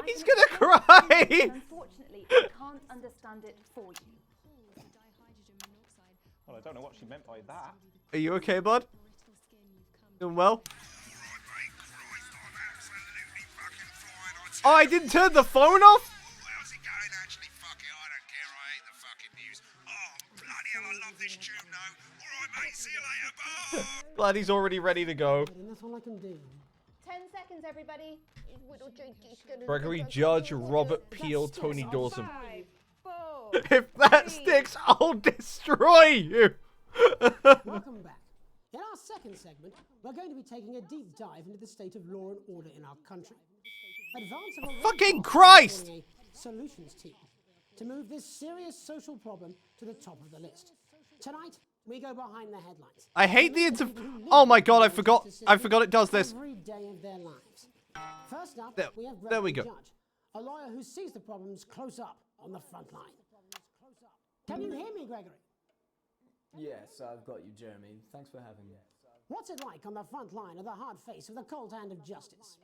he's gonna cry. Unfortunately, I can't understand it for you. Well, I don't know what she meant by that. Are you okay, bud? Doing well? Oh, I didn't turn the phone off? How's it going, actually? Fuck it, I don't care. I hate the fucking news. Oh, bloody hell, I love this tune, though. All right, mate, see you later. Bye. Glad he's already ready to go. And that's all I can do. 10 seconds, everybody. Gregory Judge, Robert Peel, Tony Dawson. 5, 4. If that sticks, I'll destroy you. Welcome back. In our second segment, we're going to be taking a deep dive into the state of law and order in our country. Advance of a fucking Christ! a solutions team to move this serious social problem to the top of the list. Tonight, we go behind the headlines. I hate the Oh my god, I forgot it does this. Every day of their lives. First up, we have there we Gregory go. Judge, a lawyer who sees the problems close up on the front line. Can you hear me, Gregory? Yes, I've got you, Jeremy. Thanks for having me. What's it like on the front line of the hard face of the cold hand of justice?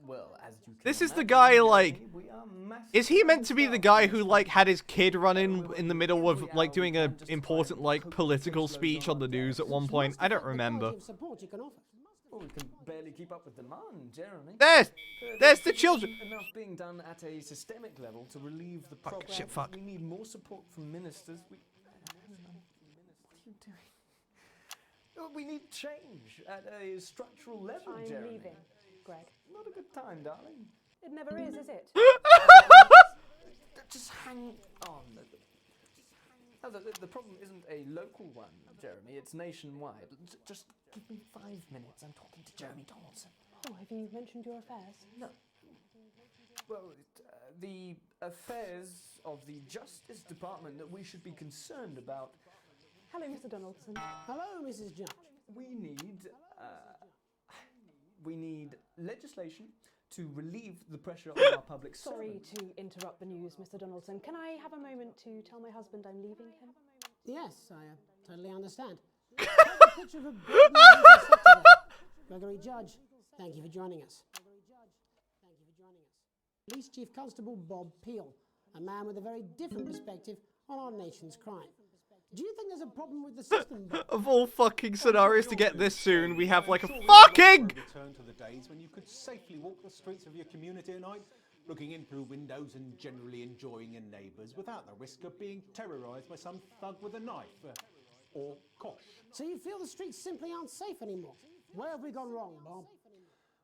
Well, as you can This is the imagine, guy, Jeremy, like... we are Is he meant to be the guy who, like, had his kid run in the middle of, like, doing a important, like, political speech on the news at one point? I don't remember. Support you can offer. Well, we can barely keep up with demand, Jeremy. There's the children. Enough being done at a systemic level to relieve the Fuck, problem. shit, fuck. We need more support from ministers. What are you doing? We need change at a structural level, I'm Jeremy. leaving, Greg. Not a good time, darling. It never is it? Just hang on. No, the problem isn't a local one, Jeremy. It's nationwide. Just give me 5 minutes. I'm talking to Jeremy Donaldson. Oh, have you mentioned your affairs? No. Well, the affairs of the Justice Department that we should be concerned about. Hello, Mr. Donaldson. Hello, Mrs. Judge. We need legislation to relieve the pressure on our public Sorry servants. to interrupt the news, Mr. Donaldson. Can I have a moment to tell my husband I'm leaving him? Yes, I totally understand. Take a picture of a broad and sector there. Gregory Judge, thank you for joining us. Police Chief Constable Bob Peel, a man with a very different perspective on our nation's crime. Do you think there's a problem with the system, Bob? Of all fucking scenarios to get this soon, we have like a fucking... Return to the days when you could safely walk the streets of your community at night, looking in through windows and generally enjoying your neighbours without the risk of being terrorised by some thug with a knife. Or kosh. So you feel the streets simply aren't safe anymore? Where have we gone wrong, Bob?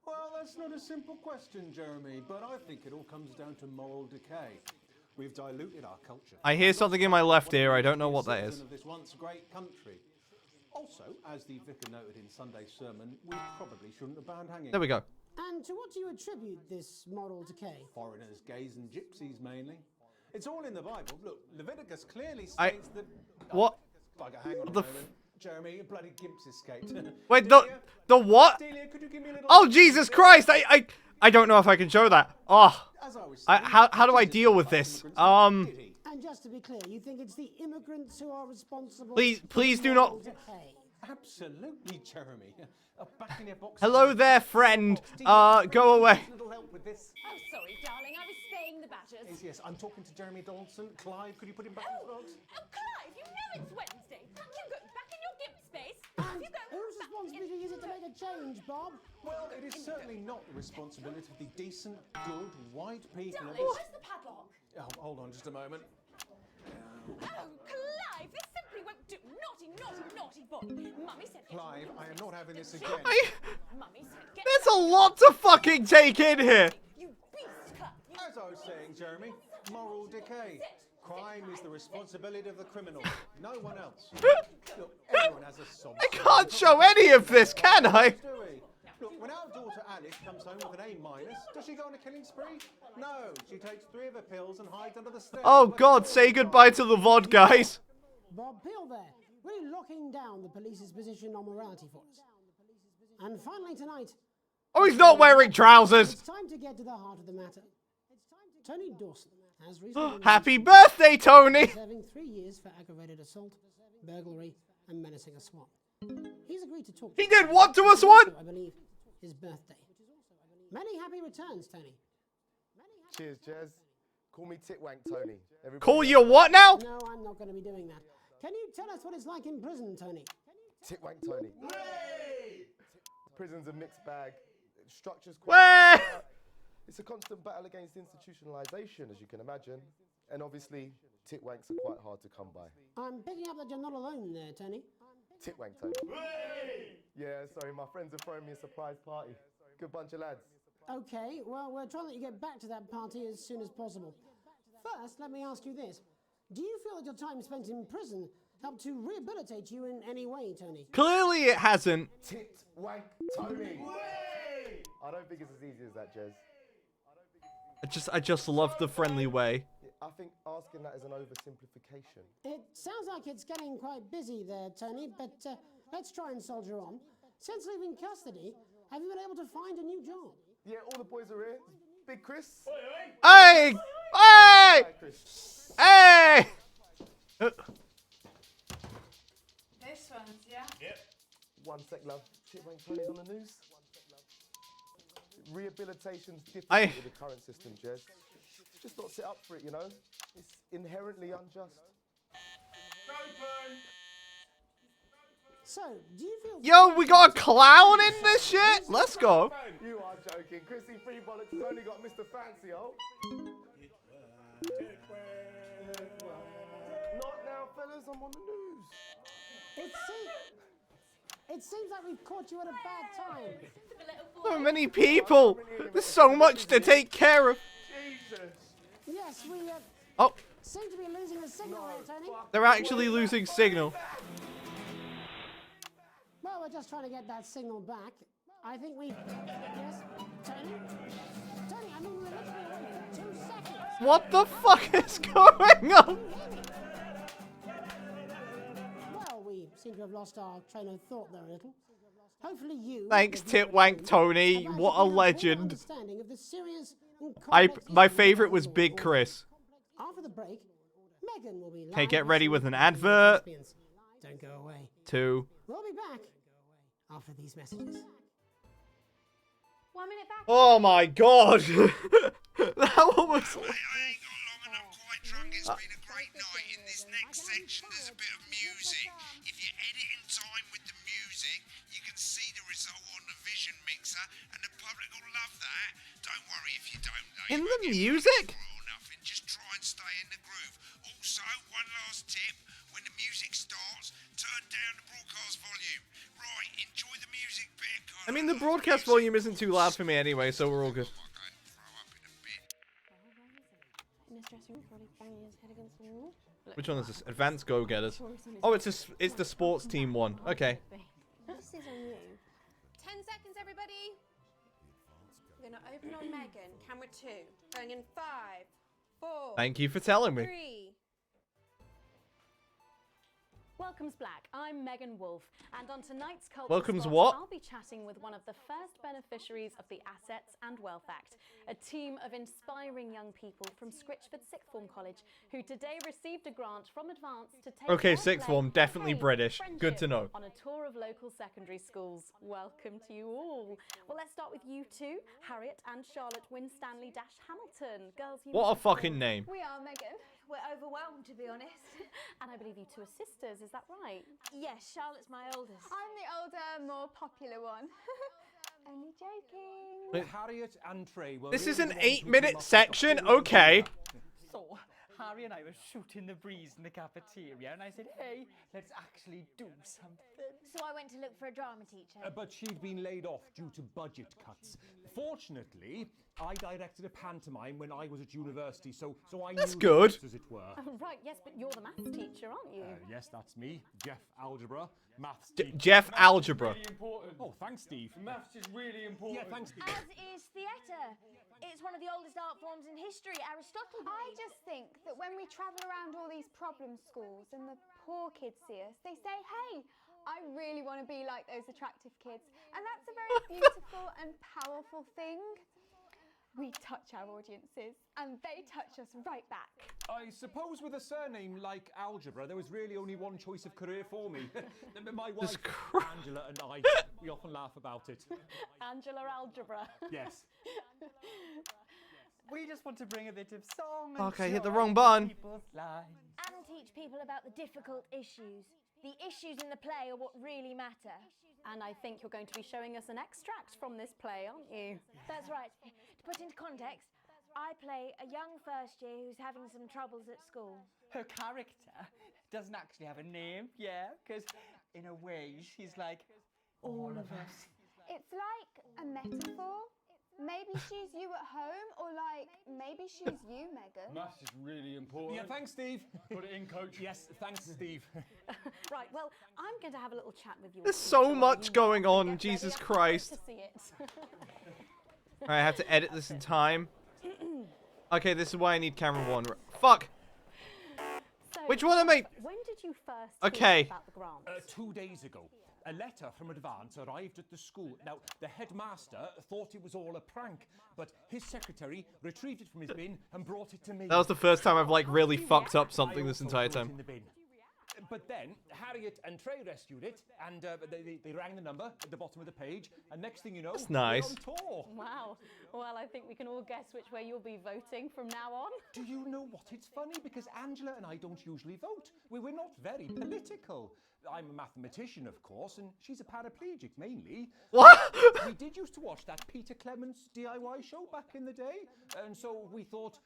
Well, that's not a simple question, Jeremy, but I think it all comes down to moral decay. We've diluted our culture. I hear something in my left ear. I don't know what that is. Of this once great country. Also, as the vicar noted in Sunday's sermon, we probably shouldn't have banned hanging. There we go. And to what do you attribute this moral decay? Foreigners, gays, and gypsies mainly. It's all in the Bible. Look, Leviticus clearly states that. What? Bugger, hang on a The moment. Jeremy, your bloody gimps escaped. Wait, the what? Delia, could you give me a little Oh, Jesus Christ! I don't know if I can show that. Oh, As I was saying, how do I deal with this? And just to be clear, you think it's the immigrants who are responsible? Please do not. Absolutely, Jeremy. Back in your box. Hello there, friend. Go away. Little help with this. Oh, sorry, darling. I was staying the Badgers. Yes, I'm talking to Jeremy Donaldson. Clive, could you put him back in the box? Oh, Clive, you know it's Wednesday. You go back in your gimp space. You go Whose responsibility is it to make a change, Bob? Well, it is certainly not the responsibility of the decent, good, white people. Darling, where's the padlock? Oh, hold on just a moment. Oh, Clive, this simply won't do. Naughty, naughty, naughty boy. Mummy said... Clive, I am not having this again. Mummy said... Get There's a lot to fucking take in here. You beast, Clive. As I was saying, Jeremy, moral decay. Crime is the responsibility of the criminal, no one else. Look, everyone has a sob. I can't show any of this, can I? Do we? Look, when our daughter Alice comes home with an A-, does she go on a killing spree? No, she takes 3 of her pills and hides under the stairs. Oh God, say goodbye to the VOD, guys. Bob Peel there, really locking down the police's position on morality for us. And finally tonight... Oh, he's not wearing trousers. It's time to get to the heart of the matter. Tony Dawson has recently... Happy birthday, Tony. ...serving 3 years for aggravated assault, burglary, and menacing a swan. He's agreed to talk... He did what to a swan? I believe his birthday. Many happy returns, Tony. Cheers, Jez. Call me Titwank, Tony. Everybody Call you what now? No, I'm not going to be doing that. Can you tell us what it's like in prison, Tony? Titwank, Tony. Prison's a mixed bag. Structure's Way! quite... It's a constant battle against institutionalization, as you can imagine. And obviously, titwanks are quite hard to come by. I'm picking up that you're not alone there, Tony. Titwank, Tony. Yeah, sorry, my friends are throwing me a surprise party. Good bunch of lads. Okay, well, we're trying to let you get back to that party as soon as possible. First, let me ask you this. Do you feel that your time spent in prison helped to rehabilitate you in any way, Tony? Clearly it hasn't. Titwank, Tony. I don't think it's as easy as that, Jez. I just love the friendly way. I think asking that is an oversimplification. It sounds like it's getting quite busy there, Tony, but let's try and soldier on. Since leaving custody, have you been able to find a new job? Yeah, all the boys are here. Big Chris. Hey! Hey! Hey! This one's, yeah? Yep. One sec, love. Titwank Tony's on the news. Rehabilitation's difficult with the current system, Jez. Just not set up for it, you know? It's inherently unjust. So, do you feel... Yo, we got a clown in this shit? Let's go. You are joking. Chrissy Free Bollocks has only got Mr. Fancy, oh. Not now, fellas. I'm on the news. It seems like we've caught you at a bad time. So many people. There's so much to take care of. Jesus. Yes, we seem to be losing the signal here, Tony. They're actually losing signal. Well, we're just trying to get that signal back. I think we... Yes, Tony? Tony, I mean, we're literally away for 2 seconds. What the fuck is going on? Well, we seem to have lost our train of thought there a little. Hopefully you... Thanks, Titwank Tony. What a legend. ...understanding of the serious and complex My favorite was Big Chris. After the break, Megan will be... Okay, get ready with an advert. Don't go away. 2. We'll be back after these messages. 1 minute back. Oh my god. That one was... I ain't got long and I'm quite drunk. It's been a great night. In this next section, there's a bit of music. If you edit in time with the music, you can see the result on the Vision Mixer, and the public will love that. Don't worry if you don't know. In the music? Or nothing. Just try and stay in the groove. Also, one last tip. When the music starts, turn down the broadcast volume. Right, enjoy the music bit. I mean, the broadcast volume isn't too loud for me anyway, so we're all good. In his dressing room, banging his head against the wall. Which one is this? Advanced Go-Getters. Oh, it's the sports team one. Okay. This is on you. 10 seconds, everybody. We're going to open on Megan. Camera 2. Going in 5, 4. Thank you for telling me. 3. Welcome's Black. I'm Megan Wolfe, and on tonight's Culture Welcome's Spot, what? I'll be chatting with one of the first beneficiaries of the Assets and Wealth Act, a team of inspiring young people from Scritchford Sixth Form College who today received a grant from Advance to take Okay, their sixth play, form, definitely Hey, British. Friendship, Good to know. on a tour of local secondary schools. Welcome to you all. Well, let's start with you two, Harriet and Charlotte Winstanley-Hamilton. Girls, you What a must have fucking fun. name. We are, Megan. We're overwhelmed, to be honest. And I believe you two are sisters, is that right? Yes, Charlotte's my oldest. I'm the older, more popular one. Only joking. Harriet and Trey were This is really an the ones who 8-minute came up with the section? whole Okay. idea. So, Harry and I were shooting the breeze in the cafeteria, and I said, hey, let's actually do something. So I went to look for a drama teacher. But she'd been laid off due to budget cuts. Fortunately, I directed a pantomime when I was at university, so I That's knew good. the ropes, as it were. Oh, right, yes, but you're the maths teacher, aren't you? Yes, that's me, Jeff Algebra, maths J- teacher. Jeff Algebra. Really important. Oh, thanks, Steve. Maths is really important. Yeah, thanks, Steve. As is theatre. It's one of the oldest art forms in history. Aristotle. I just think that when we travel around all these problem schools and the poor kids see us, they say, hey, I really want to be like those attractive kids. And that's a very beautiful and powerful thing. We touch our audiences and they touch us right back. I suppose with a surname like Algebra, there was really only one choice of career for me. My wife, Angela, and I, we often laugh about it. Angela Algebra. Yes. We just want to bring a bit of song Fuck, and I hit the joy wrong into button. people's lives. And teach people about the difficult issues. The issues in the play are what really matter. And I think you're going to be showing us an extract from this play, aren't you? That's right. To put into context, I play a young first year who's having some troubles at school. Her character doesn't actually have a name, yeah, because in a way she's like all of us. It's like a metaphor. Maybe she's you at home, or like maybe she's you, Megan. Maths is really important. Yeah, thanks, Steve. Put it in, coach. Yes, thanks, Steve. Right, well, I'm going to have a little chat with you. There's so much going on, Jesus Christ. To see it. Alright, I have to edit this in time. Okay, this is why I need camera 1. Fuck! So, Which one am I? When did you first Okay. hear about the grant? 2 days ago. A letter from Advance arrived at the school. Now, the headmaster thought it was all a prank, but his secretary retrieved it from his bin and brought it to me. That was the first time I've like really fucked up something this entire threw it time. in the bin. But then Harriet and Trey rescued it, and they rang the number at the bottom of the page, and next thing you know, That's nice. we're on tour. Wow. Well, I think we can all guess which way you'll be voting from now on. Do you know what? It's funny because Angela and I don't usually vote. We're not very political. I'm a mathematician, of course, and she's a paraplegic mainly. What? We did used to watch that Peter Clements DIY show back in the day, and so we thought,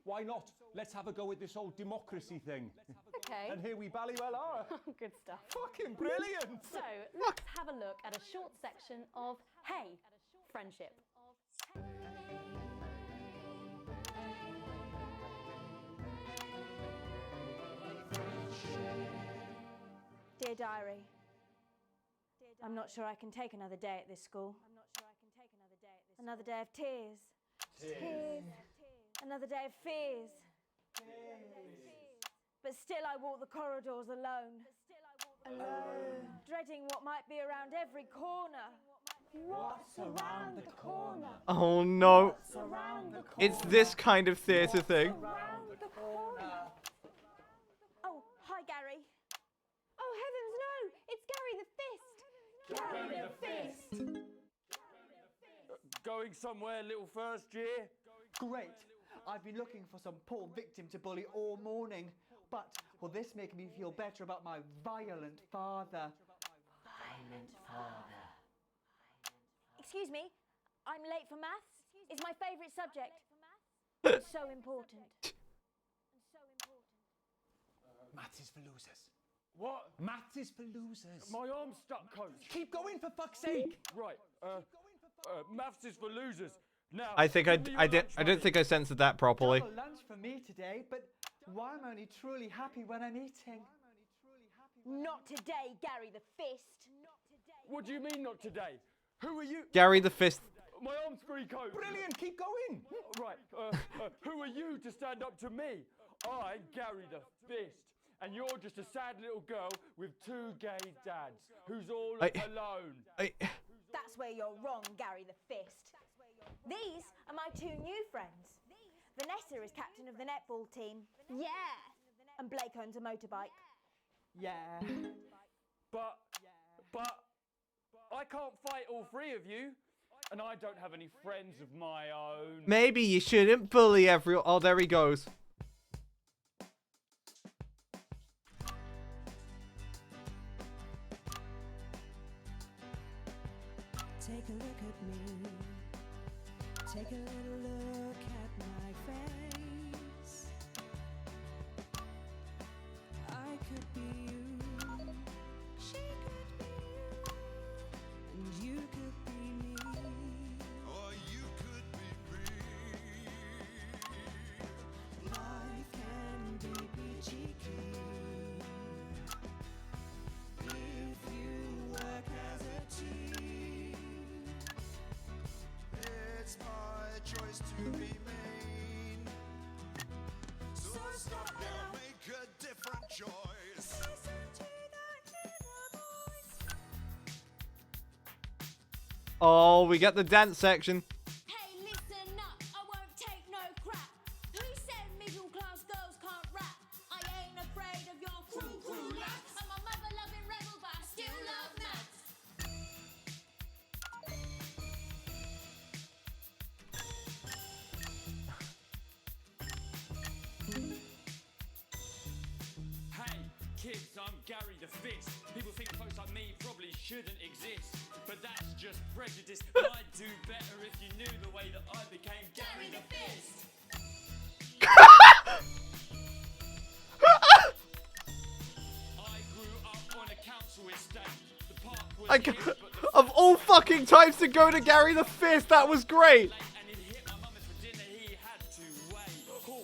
why not? Let's have a go at this whole democracy thing. Okay. And here we bally well are. Good stuff. Fucking brilliant. So, let's have a look at a short section of Hey, Friendship. Dear Diary, I'm not sure I can take another day at this school. Another day of tears. Tears. Another day of fears. But still I walk the corridors alone. Alone. Dreading what might be around every corner. What's around the corner? Oh no. What's around the corner? It's this kind of theatre thing. Around the corner. Oh, hi Gary. Oh heavens no! It's Gary the Fist! Gary the Fist! Going somewhere, little first year? Great. I've been looking for some poor victim to bully all morning, but will this make me feel better about my violent father? Violent father. Excuse me, I'm late for maths. It's my favourite subject. It's so important. Maths is for losers. What? Maths is for losers. My arm's stuck, coach. Keep going, for fuck's sake. Right. Maths is for losers. Now. I think give me your lunch I don't money. think I censored that properly. Double lunch for me today, but Why I'm only truly happy when I'm eating. Not today, Gary the Fist. What do you mean not today? Who are you? Gary the Fist. My arm's free coat. Brilliant, keep going. Right, who are you to stand up to me? I'm Gary the Fist. And you're just a sad little girl with 2 gay dads who's all alone. That's where you're wrong, Gary the Fist. These are my 2 new friends. Vanessa is captain of the netball team. Yeah. And Blake owns a motorbike. Yeah. But I can't fight all 3 of you. And I don't have any friends of my own. Maybe you shouldn't bully everyone. Oh, there he goes. Take a look at me. Take a little look at my face. I could be you. She could be you. And you could be me. Or you could be me. Life can be peachy keen if you work as a team. It's my choice to be mean. So stop now, make a different choice. Oh, we get the dance section. Hey, listen up, I won't take no crap. Who said middle class girls can't rap? I ain't afraid of your crew lads. I'm a mother loving rebel, but I still love maths. Hey, kids, I'm Gary the Fist. People think folks like me probably shouldn't exist. But that's just prejudice. I'd do better if you knew the way that I became Gary the Fist. I grew up on a council estate. The park was his, but the Of all fucking times to go to Gary the Fist, that was great. and he'd hit my mum, and for dinner he had to wait.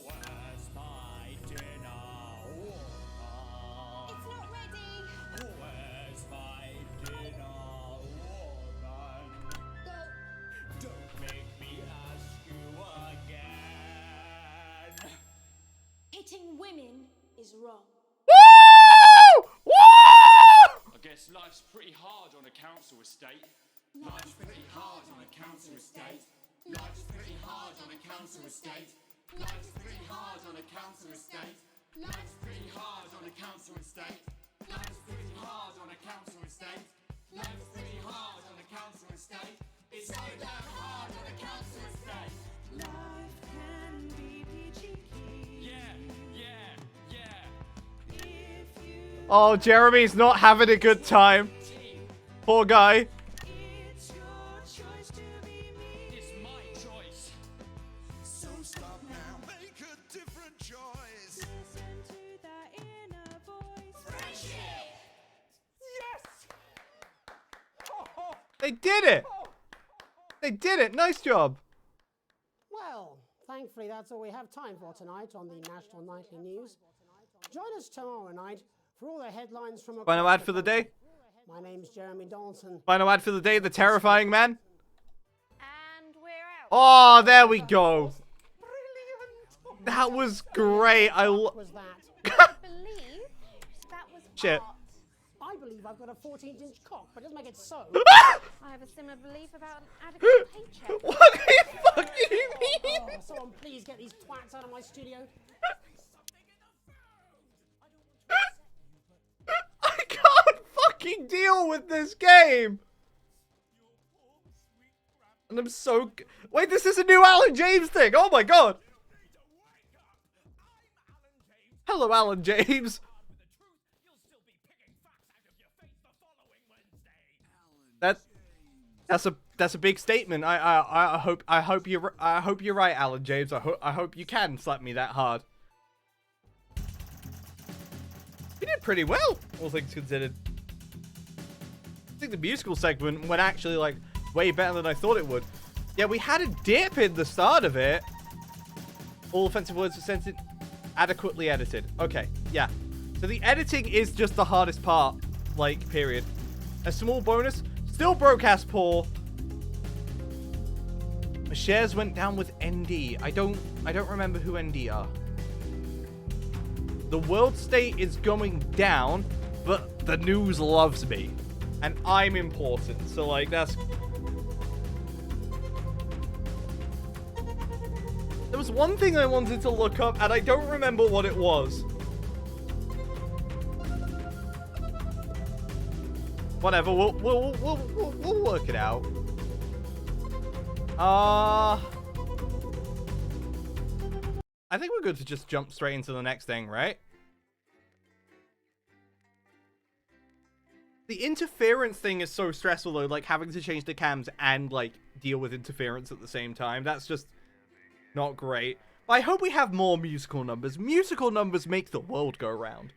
Where's my dinner? It's not ready. Where's my dinner, woman? Don't make me ask you again. Hitting women is wrong. Woo! Woo! I guess life's pretty hard on a council estate. Life's pretty hard on a council estate. Life's pretty hard on a council estate. Life's pretty hard on a council estate. Life's pretty hard on a council estate. Life's pretty hard on a council estate. Life's pretty hard on a council estate. It's so damn hard on a council estate. Life can be peachy keen. Yeah. If you Oh, Jeremy's not having a good time. Poor guy. it's your choice to be me. It's my choice. So stop now, make a different choice. Listen to that inner voice. Friendship! Yes! They did it. They did it. Nice job. Well, thankfully that's all we have time for tonight on the National Nightly News. Join us tomorrow night for all the headlines from across Final ad the for the country. day. My name's Jeremy Donaldson. Final ad for the day. The terrifying man. And we're out. Oh, there we go. That was great. Was that? I believe that was Shit. art. I believe I've got a 14-inch cock, but it doesn't make it so. I have a similar belief about an adequate paycheck. What the fuck do you mean? Oh, someone please get these twats out of my studio. I can't fucking deal with this game. And I'm so... Wait, this is a new Alan James thing. Oh my god. Hello, Alan James. That's a big statement. I hope you're right, Alan James. I hope you can slap me that hard. You did pretty well, all things considered. I think the musical segment went actually like way better than I thought it would. Yeah, we had a dip in the start of it. All offensive words were censored. Adequately edited. Okay, yeah. So the editing is just the hardest part, like, period. A small bonus, still broke ass poor. My shares went down with ND. I don't remember who ND are. The world state is going down, but the news loves me. And I'm important, so like, that's... There was one thing I wanted to look up, and I don't remember what it was. Whatever, we'll work it out. I think we're good to just jump straight into the next thing, right? The interference thing is so stressful, though, like, having to change the cams and, like, deal with interference at the same time. That's just not great. But I hope we have more musical numbers. Musical numbers make the world go round.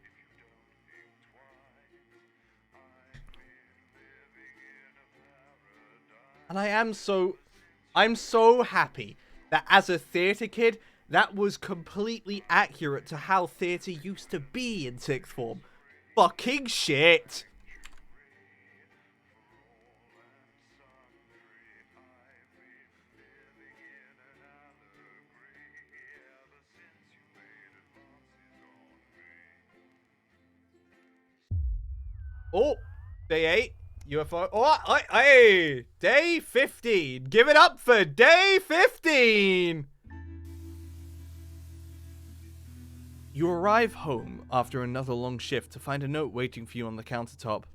And I'm so happy that as a theatre kid, that was completely accurate to how theatre used to be in sixth form. Fucking shit! Oh, day 8, UFO. Oh, hey, day 15. Give it up for day 15. You arrive home after another long shift to find a note waiting for you on the countertop.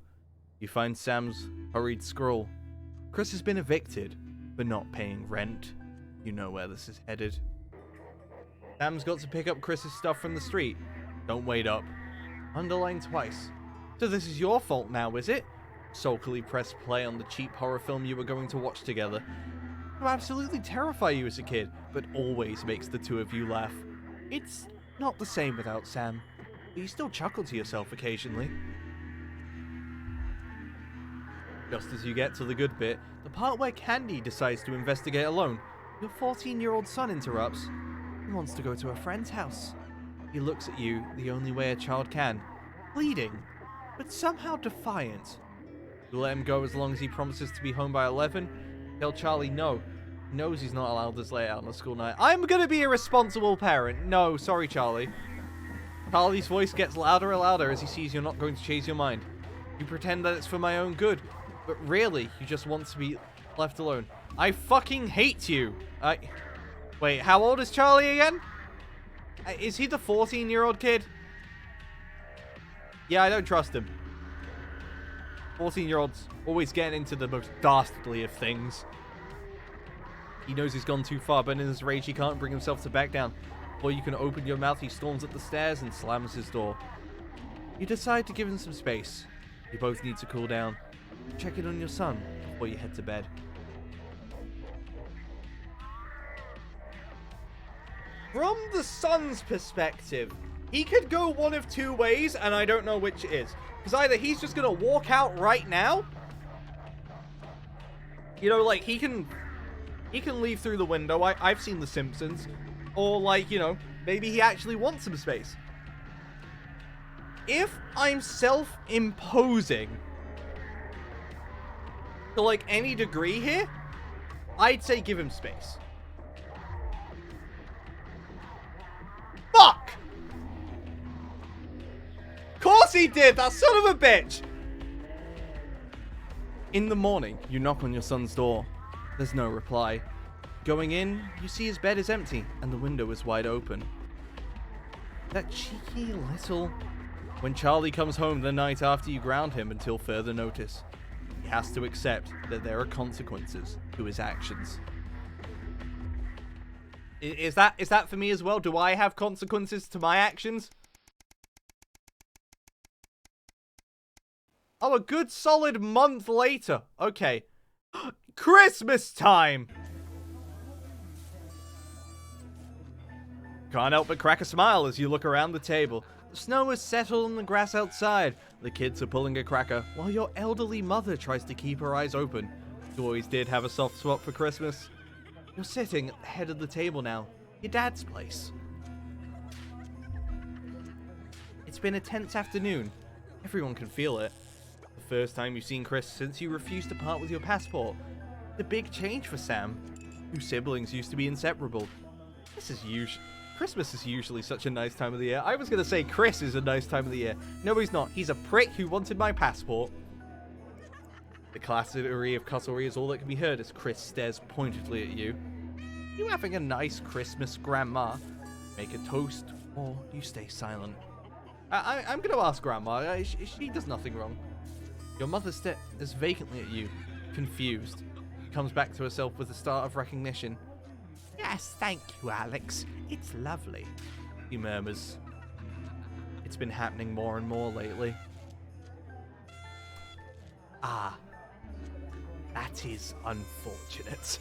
You find Sam's hurried scroll. Chris has been evicted, but not paying rent. You know where this is headed. Sam's got to pick up Chris's stuff from the street. Don't wait up. Underline twice. So this is your fault now, is it? Sulkily press play on the cheap horror film you were going to watch together. Who absolutely terrify you as a kid, but always makes the two of you laugh. It's not the same without Sam, but you still chuckle to yourself occasionally. Just as you get to the good bit, the part where Candy decides to investigate alone, your 14-year-old son interrupts. He wants to go to a friend's house. He looks at you the only way a child can, pleading, but somehow defiant. You let him go as long as he promises to be home by 11. Tell Charlie no. He knows he's not allowed this late out on a school night. I'm gonna be a responsible parent. No, sorry, Charlie. Charlie's voice gets louder and louder as he sees you're not going to change your mind. You pretend that it's for my own good, but really, you just want to be left alone. I fucking hate you. Wait, how old is Charlie again? Is he the 14-year-old kid? Yeah, I don't trust him. 14-year-olds always getting into the most dastardly of things. He knows he's gone too far, but in his rage he can't bring himself to back down. Before you can open your mouth, he storms up the stairs and slams his door. You decide to give him some space. You both need to cool down. Check in on your son before you head to bed. From the son's perspective, he could go one of two ways, and I don't know which it is. Because either he's just going to walk out right now. You know, like, he can leave through the window. I've seen The Simpsons. Or, like, you know, maybe he actually wants some space. If I'm self-imposing to, like, any degree here, I'd say give him space. Fuck! Of course he did, that son of a bitch! In the morning, you knock on your son's door. There's no reply. Going in, you see his bed is empty and the window is wide open. That cheeky little... When Charlie comes home the night after you ground him until further notice, he has to accept that there are consequences to his actions. Is that for me as well? Do I have consequences to my actions? Oh, a good solid month later. Okay. Christmas time! Can't help but crack a smile as you look around the table. The snow has settled on the grass outside. The kids are pulling a cracker, while your elderly mother tries to keep her eyes open. You always did have a soft spot for Christmas. You're sitting at the head of the table now. Your dad's place. It's been a tense afternoon. Everyone can feel it. The first time you've seen Chris since you refused to part with your passport. It's a big change for Sam. Two siblings used to be inseparable. Christmas is usually such a nice time of the year. I was going to say Chris is a nice time of the year. No, he's not. He's a prick who wanted my passport. The classicity of cutlery is all that can be heard as Chris stares pointedly at you. You having a nice Christmas, Grandma? Make a toast, or you stay silent. I'm going to ask Grandma. She does nothing wrong. Your mother stares vacantly at you, confused. She comes back to herself with a start of recognition. Yes, thank you, Alex. It's lovely, he murmurs. It's been happening more and more lately. Ah, that is unfortunate.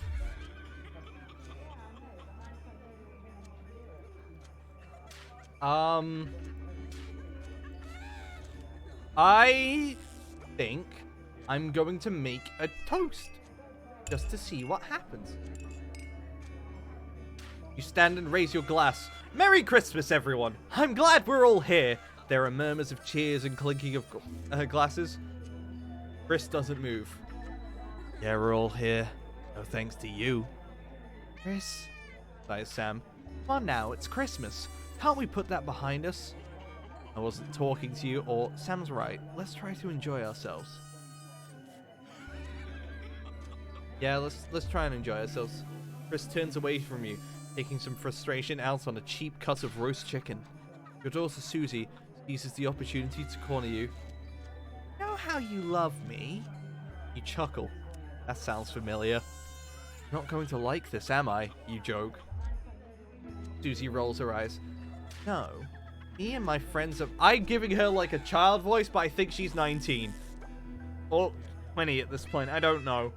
I think I'm going to make a toast just to see what happens. You stand and raise your glass. Merry Christmas, everyone! I'm glad we're all here. There are murmurs of cheers and clinking of glasses. Chris doesn't move. Yeah, we're all here. No thanks to you. Chris, sighs Sam. Come on now, it's Christmas. Can't we put that behind us? I wasn't talking to you, or Sam's right. Let's try to enjoy ourselves. Yeah, let's try and enjoy ourselves. Chris turns away from you, taking some frustration out on a cheap cut of roast chicken. Your daughter Susie seizes the opportunity to corner you. Know how you love me? You chuckle. That sounds familiar. Not going to like this, am I? You joke. Susie rolls her eyes. No. Me and my friends are... I'm giving her like a child voice, but I think she's 19. Or 20 at this point. I don't know.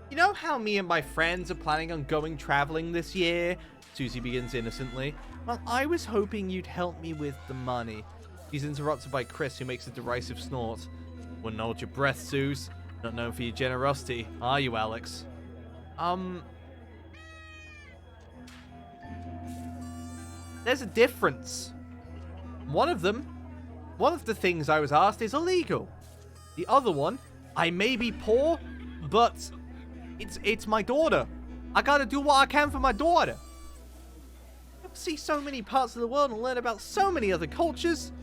You know how me and my friends are planning on going traveling this year? Susie begins innocently. Well, I was hoping you'd help me with the money. She's interrupted by Chris, who makes a derisive snort. Wouldn't hold your breath, Suze. Not known for your generosity, are you, Alex? There's a difference. One of the things I was asked is illegal. The other one, I may be poor, but it's my daughter. I gotta do what I can for my daughter. You'll see so many parts of the world and learn about so many other cultures.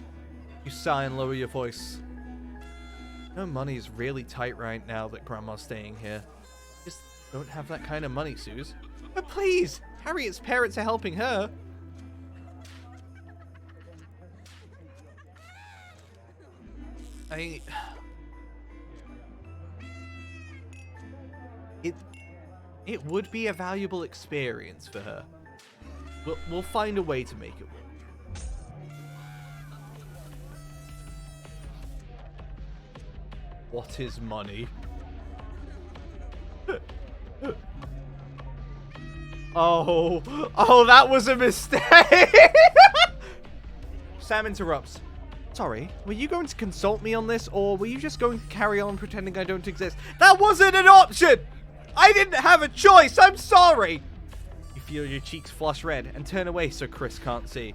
You sigh and lower your voice. No, money is really tight right now that Grandma's staying here. Just don't have that kind of money, Suze. But please, Harriet's parents are helping her. It would be a valuable experience for her. We'll find a way to make it work. What is money? Oh, that was a mistake! Sam interrupts. Sorry, were you going to consult me on this, or were you just going to carry on pretending I don't exist? That wasn't an option! I didn't have a choice! I'm sorry! You feel your cheeks flush red and turn away so Chris can't see.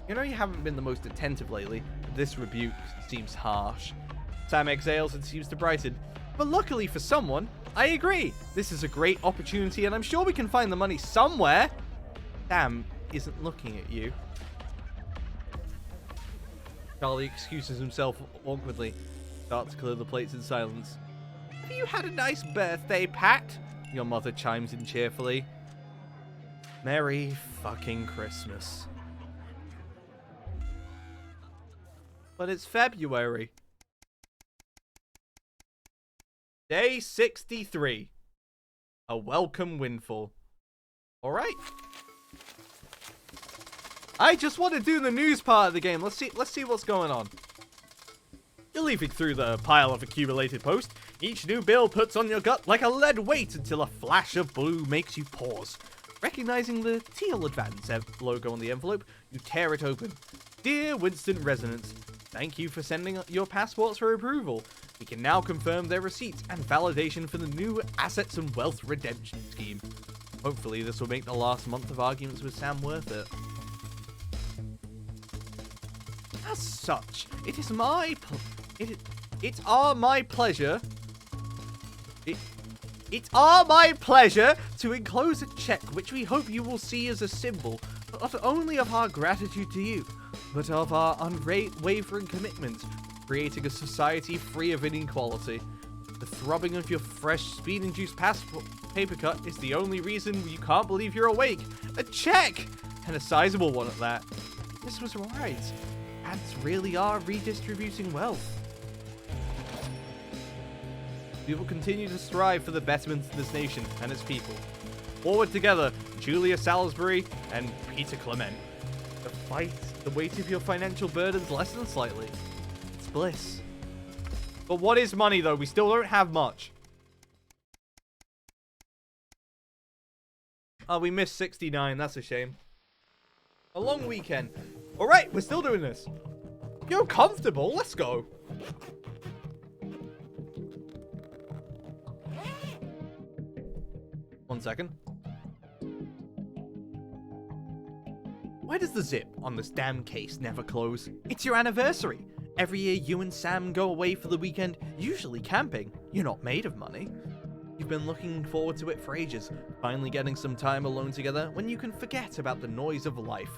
You know you haven't been the most attentive lately, but this rebuke seems harsh. Sam exhales and seems to brighten. But luckily for someone, I agree. This is a great opportunity and I'm sure we can find the money somewhere. Sam isn't looking at you. Charlie excuses himself awkwardly. Starts to clear the plates in silence. Have you had a nice birthday, Pat? Your mother chimes in cheerfully. Merry fucking Christmas. But it's February. Day 63. A welcome windfall. Alright. I just want to do the news part of the game. Let's see what's going on. You're leafing through the pile of accumulated posts. Each new bill puts on your gut like a lead weight until a flash of blue makes you pause. Recognizing the teal advance logo on the envelope, you tear it open. Dear Winston residents, thank you for sending your passports for approval. We can now confirm their receipts and validation for the new Assets and Wealth Redemption Scheme. Hopefully this will make the last month of arguments with Sam worth it. As such, it is my it are my pleasure. It are my pleasure to enclose a check which we hope you will see as a symbol not only of our gratitude to you, but of our unwavering commitment to creating a society free of inequality. The throbbing of your fresh speed-induced paper cut is the only reason you can't believe you're awake. A check! And a sizable one at that. This was right. Ants really are redistributing wealth. We will continue to strive for the betterment of this nation and its people. Forward together, Julia Salisbury and Peter Clement. The weight of your financial burdens lessens slightly. It's bliss. But what is money, though? We still don't have much. Oh, we missed 69. That's a shame. A long weekend. All right, we're still doing this. You're comfortable. Let's go. One second. Why does the zip on this damn case never close? It's your anniversary. Every year you and Sam go away for the weekend, usually camping. You're not made of money. You've been looking forward to it for ages, finally getting some time alone together when you can forget about the noise of life.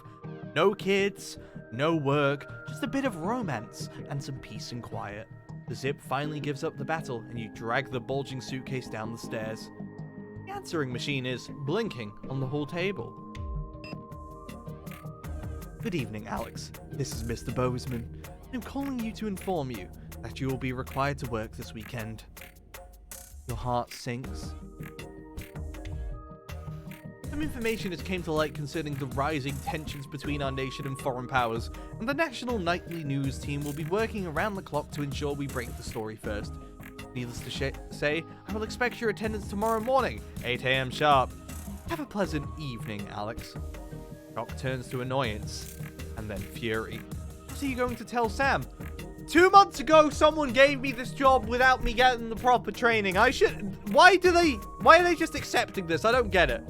No kids, no work, just a bit of romance and some peace and quiet. The zip finally gives up the battle and you drag the bulging suitcase down the stairs. The answering machine is blinking on the whole table. Good evening, Alex. This is Mr. Bozeman. I'm calling you to inform you that you will be required to work this weekend. Your heart sinks. Some information has came to light concerning the rising tensions between our nation and foreign powers, and the national nightly news team will be working around the clock to ensure we break the story first. Needless to say, I will expect your attendance tomorrow morning, 8 AM sharp. Have a pleasant evening, Alex. Shock turns to annoyance, and then fury. What are you going to tell Sam? 2 months ago, someone gave me this job without me getting the proper training. Why are they just accepting this? I don't get it.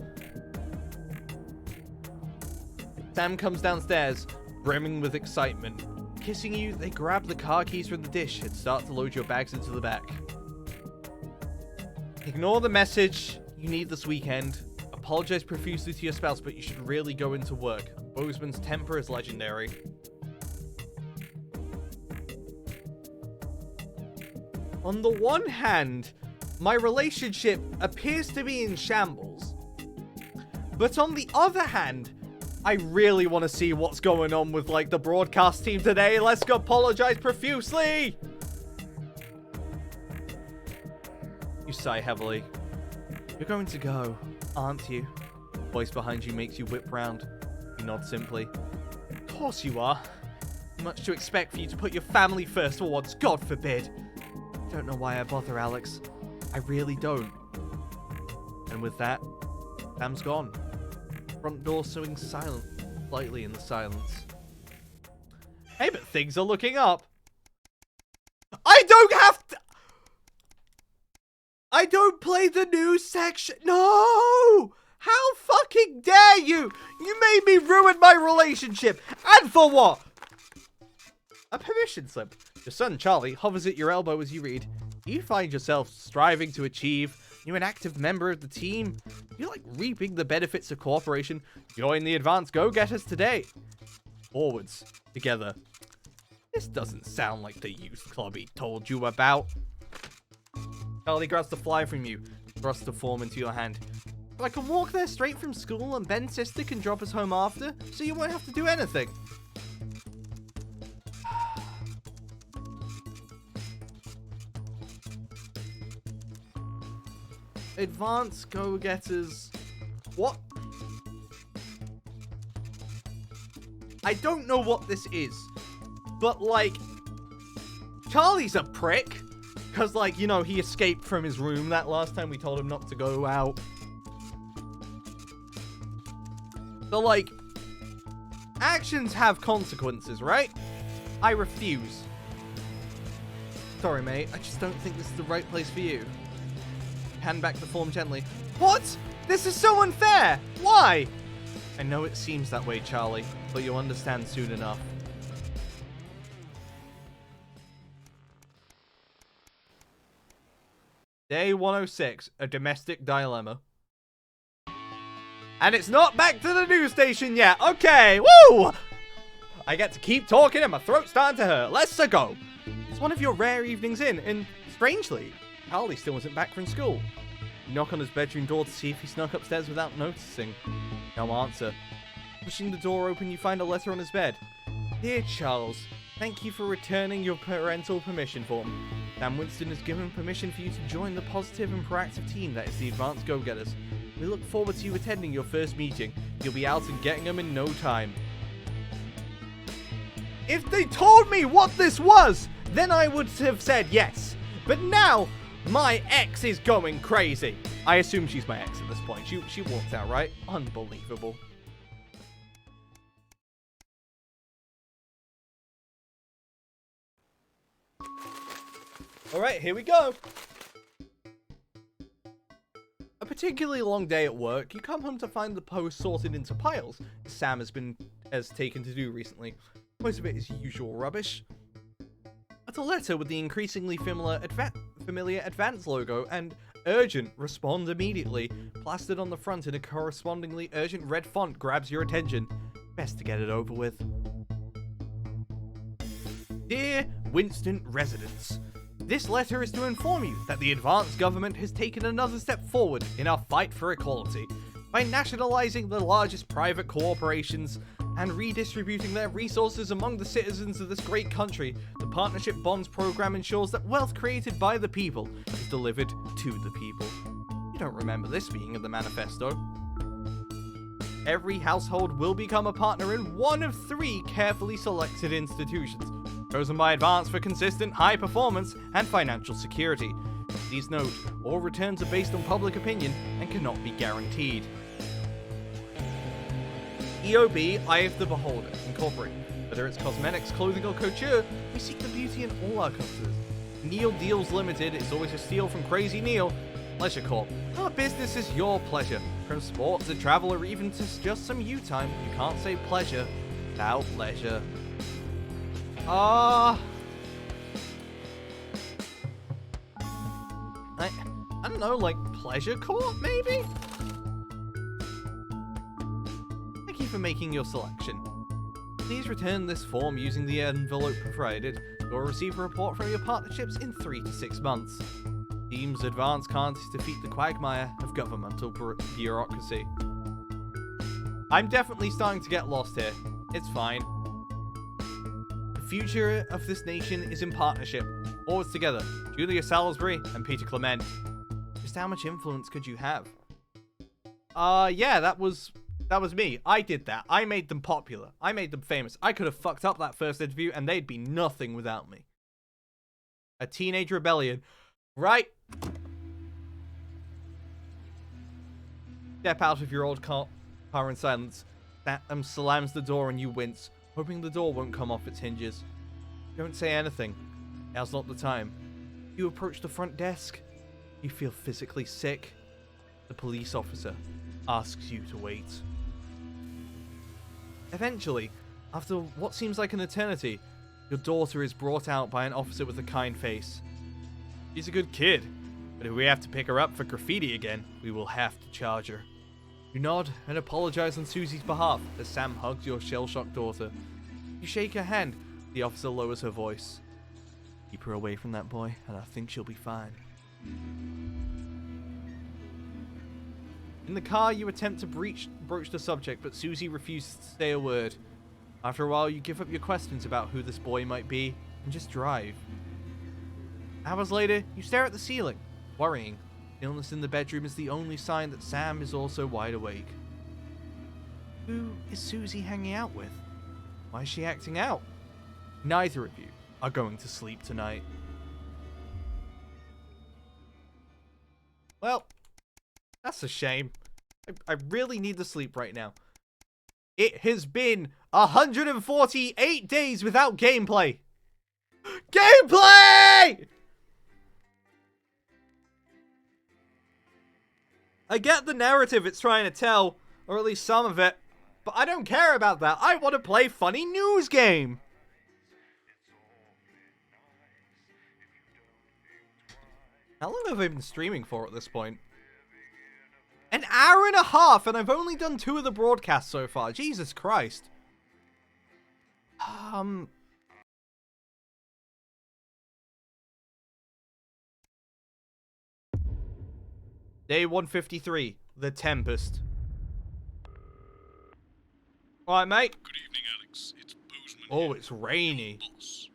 Sam comes downstairs, brimming with excitement. Kissing you, they grab the car keys from the dish and start to load your bags into the back. Ignore the message you need this weekend. Apologize profusely to your spouse, but you should really go into work. Bozeman's temper is legendary. On the one hand, my relationship appears to be in shambles. But on the other hand, I really want to see what's going on with, like, the broadcast team today. Let's go apologize profusely! You sigh heavily. You're going to go, aren't you? Voice behind you makes you whip round. You nod simply. Of course you are. Much to expect for you to put your family first for once, God forbid. I don't know why I bother, Alex. I really don't. And with that, Sam's gone. Front door swings slightly in the silence. Hey, but things are looking up. I don't play the news section. No! How fucking dare you? You made me ruin my relationship. And for what? A permission slip. Your son, Charlie, hovers at your elbow as you read. You find yourself striving to achieve. You're an active member of the team. You like reaping the benefits of cooperation. Join the advanced go-getters today. Forwards. Together. This doesn't sound like the youth club he told you about. Charlie grabs the fly from you. Thrusts the form into your hand. I can walk there straight from school and Ben's sister can drop us home after, so you won't have to do anything. Advanced go-getters. What? I don't know what this is, but, like, Charlie's a prick, because, like, you know, he escaped from his room that last time we told him not to go out. So, like, actions have consequences, right? I refuse. Sorry, mate, I just don't think this is the right place for you. Hand back the form gently. What? This is so unfair! Why? I know it seems that way, Charlie, but you'll understand soon enough. Day 106, a domestic dilemma. And it's not back to the news station yet. Okay, woo! I get to keep talking and my throat's starting to hurt. Let's go. It's one of your rare evenings in, and strangely, Carly still wasn't back from school. You knock on his bedroom door to see if he snuck upstairs without noticing. No answer. Pushing the door open, you find a letter on his bed. Dear Charles, thank you for returning your parental permission form. Sam Winston has given permission for you to join the positive and proactive team that is the Advanced Go-Getters. We look forward to you attending your first meeting. You'll be out and getting them in no time. If they told me what this was, then I would have said yes. But now, my ex is going crazy. I assume she's my ex at this point. She walked out, right? Unbelievable. Alright, here we go. A particularly long day at work, you come home to find the post sorted into piles, as Sam has taken to do recently. Most of it is usual rubbish. But a letter with the increasingly familiar Advance logo and urgent, respond immediately, plastered on the front in a correspondingly urgent red font grabs your attention. Best to get it over with. Dear Winston residents, this letter is to inform you that the advanced government has taken another step forward in our fight for equality by nationalizing the largest private corporations and redistributing their resources among the citizens of this great country. The Partnership Bonds program ensures that wealth created by the people is delivered to the people. You don't remember this being in the manifesto. Every household will become a partner in one of 3 carefully selected institutions, chosen by Advance for consistent high performance and financial security. Please note, all returns are based on public opinion and cannot be guaranteed. EOB, Eye of the Beholder, Incorporated. Whether it's cosmetics, clothing, or couture, we seek the beauty in all our customers. Neil Deals Limited is always a steal from Crazy Neil. Leisure Corp. Our business is your pleasure. From sports to travel or even to just some you time, you can't say pleasure without leisure. I don't know, like Pleasure Corp, maybe? Thank you for making your selection. Please return this form using the envelope provided. You'll receive a report from your partnerships in 3 to 6 months. Team's Advance can't defeat the quagmire of governmental bureaucracy. I'm definitely starting to get lost here. It's fine. The future of this nation is in partnership. Always together. Julia Salisbury and Peter Clement. Just how much influence could you have? Yeah, that was me. I did that. I made them popular. I made them famous. I could have fucked up that first interview and they'd be nothing without me. A teenage rebellion. Right? Step out of your old car in silence. Slams the door and you wince, hoping the door won't come off its hinges. Don't say anything. Now's not the time. You approach the front desk. You feel physically sick. The police officer asks you to wait. Eventually, after what seems like an eternity, your daughter is brought out by an officer with a kind face. She's a good kid, but if we have to pick her up for graffiti again, we will have to charge her. You nod and apologize on Susie's behalf as Sam hugs your shell-shocked daughter. You shake her hand. The officer lowers her voice. Keep her away from that boy, and I think she'll be fine. In the car, you attempt to broach the subject, but Susie refuses to say a word. After a while, you give up your questions about who this boy might be, and just drive. Hours later, you stare at the ceiling, worrying. Illness in the bedroom is the only sign that Sam is also wide awake. Who is Susie hanging out with? Why is she acting out? Neither of you are going to sleep tonight. Well, that's a shame. I really need to sleep right now. It has been 148 days without gameplay. Gameplay! I get the narrative it's trying to tell, or at least some of it, but I don't care about that. I want to play funny news game. How long have I been streaming for at this point? An hour and a half, and I've only done 2 of the broadcasts so far. Jesus Christ. Day 153, The Tempest. Alright, mate. Good evening, Alex. It's Bozeman. Oh, it's rainy. Boss.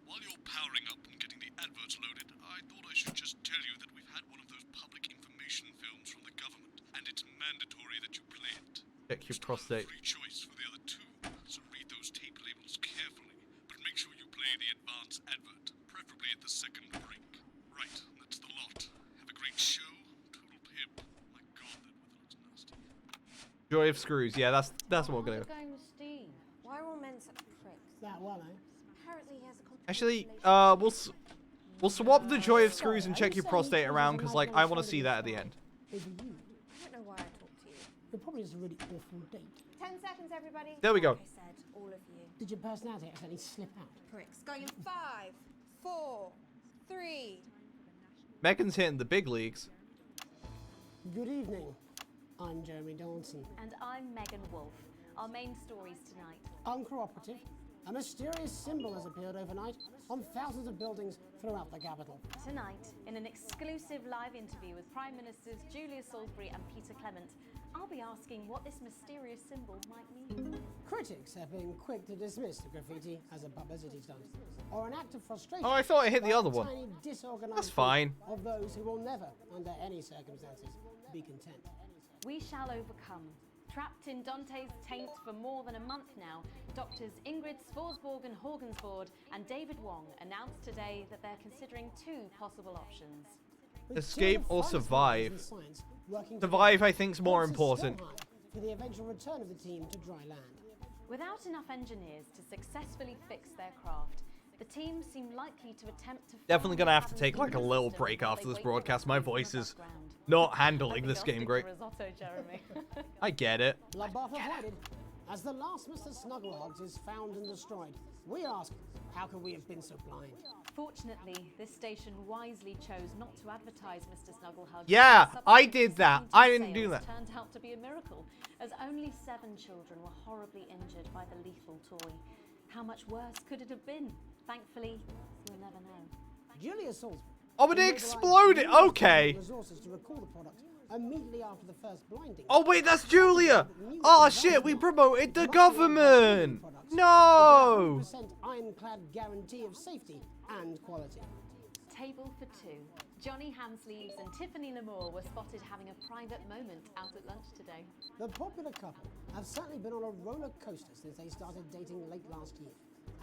While you're powering up and getting the adverts loaded, I thought I should just tell you that we've had one of those public information films from the government, and it's mandatory that you play it. Check your prostate. Free choice for the other 2, so read those tape labels carefully, but make sure you play the advance advert, preferably at the second break. Right, that's the lot. Have a great show. Total pimp. My God, that weather looks nasty. Joy of Screws. Yeah, that's what we're gonna go. Going with Steve. Why are all men such pricks? That well, eh? Apparently he has a Actually, we'll swap the Joy of Screws and check your prostate around, because, like, I want to see that at the end. Maybe you. I don't know why I talked to you. You're probably just a really awful date. 10 seconds, everybody. There we go. Like I said, all of you. Did your personality accidentally slip out? Pricks. Going in 5, 4, 3. Megan's hitting the big leagues. Good evening. I'm Jeremy Dawson. And I'm Megan Wolf. Our main stories tonight. Uncooperative. A mysterious symbol has appeared overnight on thousands of buildings throughout the capital. Tonight, in an exclusive live interview with Prime Ministers Julia Salisbury and Peter Clement, I'll be asking what this mysterious symbol might mean. Critics have been quick to dismiss the graffiti as a publicity stunt or an act of frustration. Oh, I thought I hit the by other a one. tiny, disorganized That's fine. group Of those who will never, under any circumstances, be content. We shall overcome. Trapped in Dante's taint for more than a month now, doctors Ingrid Svorsborg Horgensvoord and David Wong announced today that they're considering 2 possible options. Escape or survive? Science, working Survive, I think, is more hopes are still important. high for the eventual return of the team to dry land. Without enough engineers to successfully fix their craft, the team seem likely to attempt to Definitely gonna have to take, like, a little break after this broadcast. My voice is not handling this game great. Risotto, Jeremy. I get it. Bloodbath avoided. As the last Mr. Snugglehogs is found and destroyed, we ask, how could we have been so blind? Fortunately, this station wisely chose not to advertise Mr. Snugglehugs. Yeah, Subsequent I did that. I didn't do sales that. Turned out to be a miracle, as only 7 children were horribly injured by the lethal toy. How much worse could it have been? Thankfully, we'll never know. Julia Salisbury. Oh, but it exploded. Okay. Resources to recall the product immediately after the first blinding. Oh, wait, that's Julia. Oh, shit, we promoted the government. No. 100% ironclad guarantee of safety and quality. Table for 2. Johnny Hamsleeves and Tiffany Lamour were spotted having a private moment out at lunch today. The popular couple have certainly been on a roller coaster since they started dating late last year.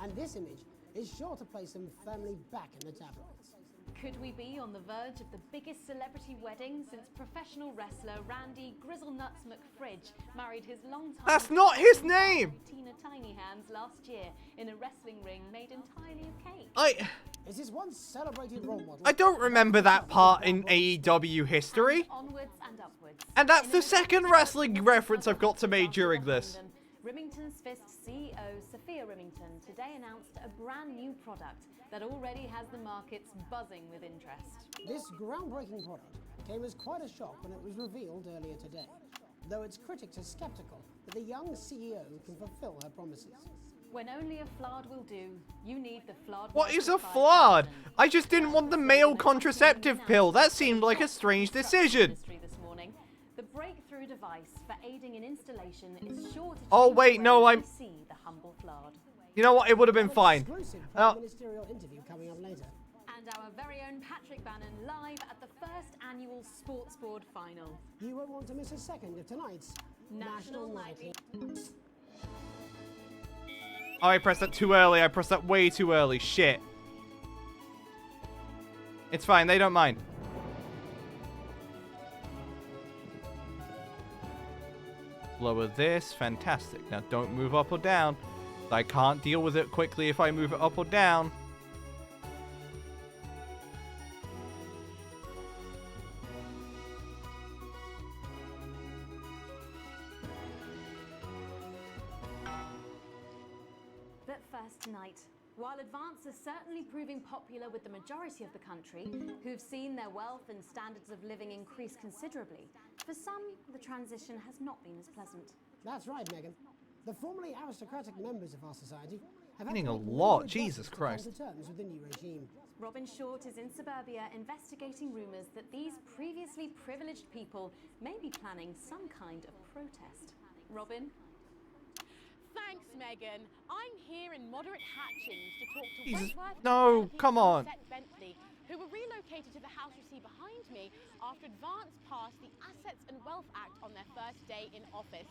And this image is sure to place them firmly back in the tabloids. Could we be on the verge of the biggest celebrity wedding since professional wrestler Randy Grizzlenuts McFridge married his longtime... That's not his name! Tina Tiny Hands last year in a wrestling ring made entirely of cake. Is this once celebrated role model? I don't remember that part in AEW history. Onwards and upwards. And that's the second wrestling reference I've got to make during this. Remington's Fist CEO Sophia Remington today announced a brand new product that already has the markets buzzing with interest. This groundbreaking product came as quite a shock when it was revealed earlier today, though its critics are skeptical that the young CEO can fulfill her promises. When only a flard will do, you need the flard. What is a flard? I just didn't want the male contraceptive pill. That seemed like a strange decision. This morning, the breakthrough device for aiding in installation is sure to Oh, change wait, the no, way I'm... we see the humble flard. You know what? It would have been fine. Exclusive ministerial interview coming up later. And our very own Patrick Bannon live at the first annual Sports Board final. You won't want to miss a second of tonight's National Nightly. Oh, I pressed that too early. I pressed that way too early. Shit. It's fine. They don't mind. Lower this. Fantastic. Now don't move up or down. I can't deal with it quickly if I move it up or down. But first tonight, While Advance is certainly proving popular with the majority of the country, who've seen their wealth and standards of living increase considerably, for some, the transition has not been as pleasant. That's right, Megan. The formerly aristocratic members of our society have Meaning had a to make lot, many Jesus adjustments to Christ. come to terms with the new regime. Robin Short is in suburbia investigating rumours that these previously privileged people may be planning some kind of protest. Robin? Thanks, Megan. I'm here in Moderate Hatchings to talk to Jesus, Wentworth no, and come on. Sunset Bentley, who were relocated to the house you see behind me after Advance passed the Assets and Wealth Act on their first day in office.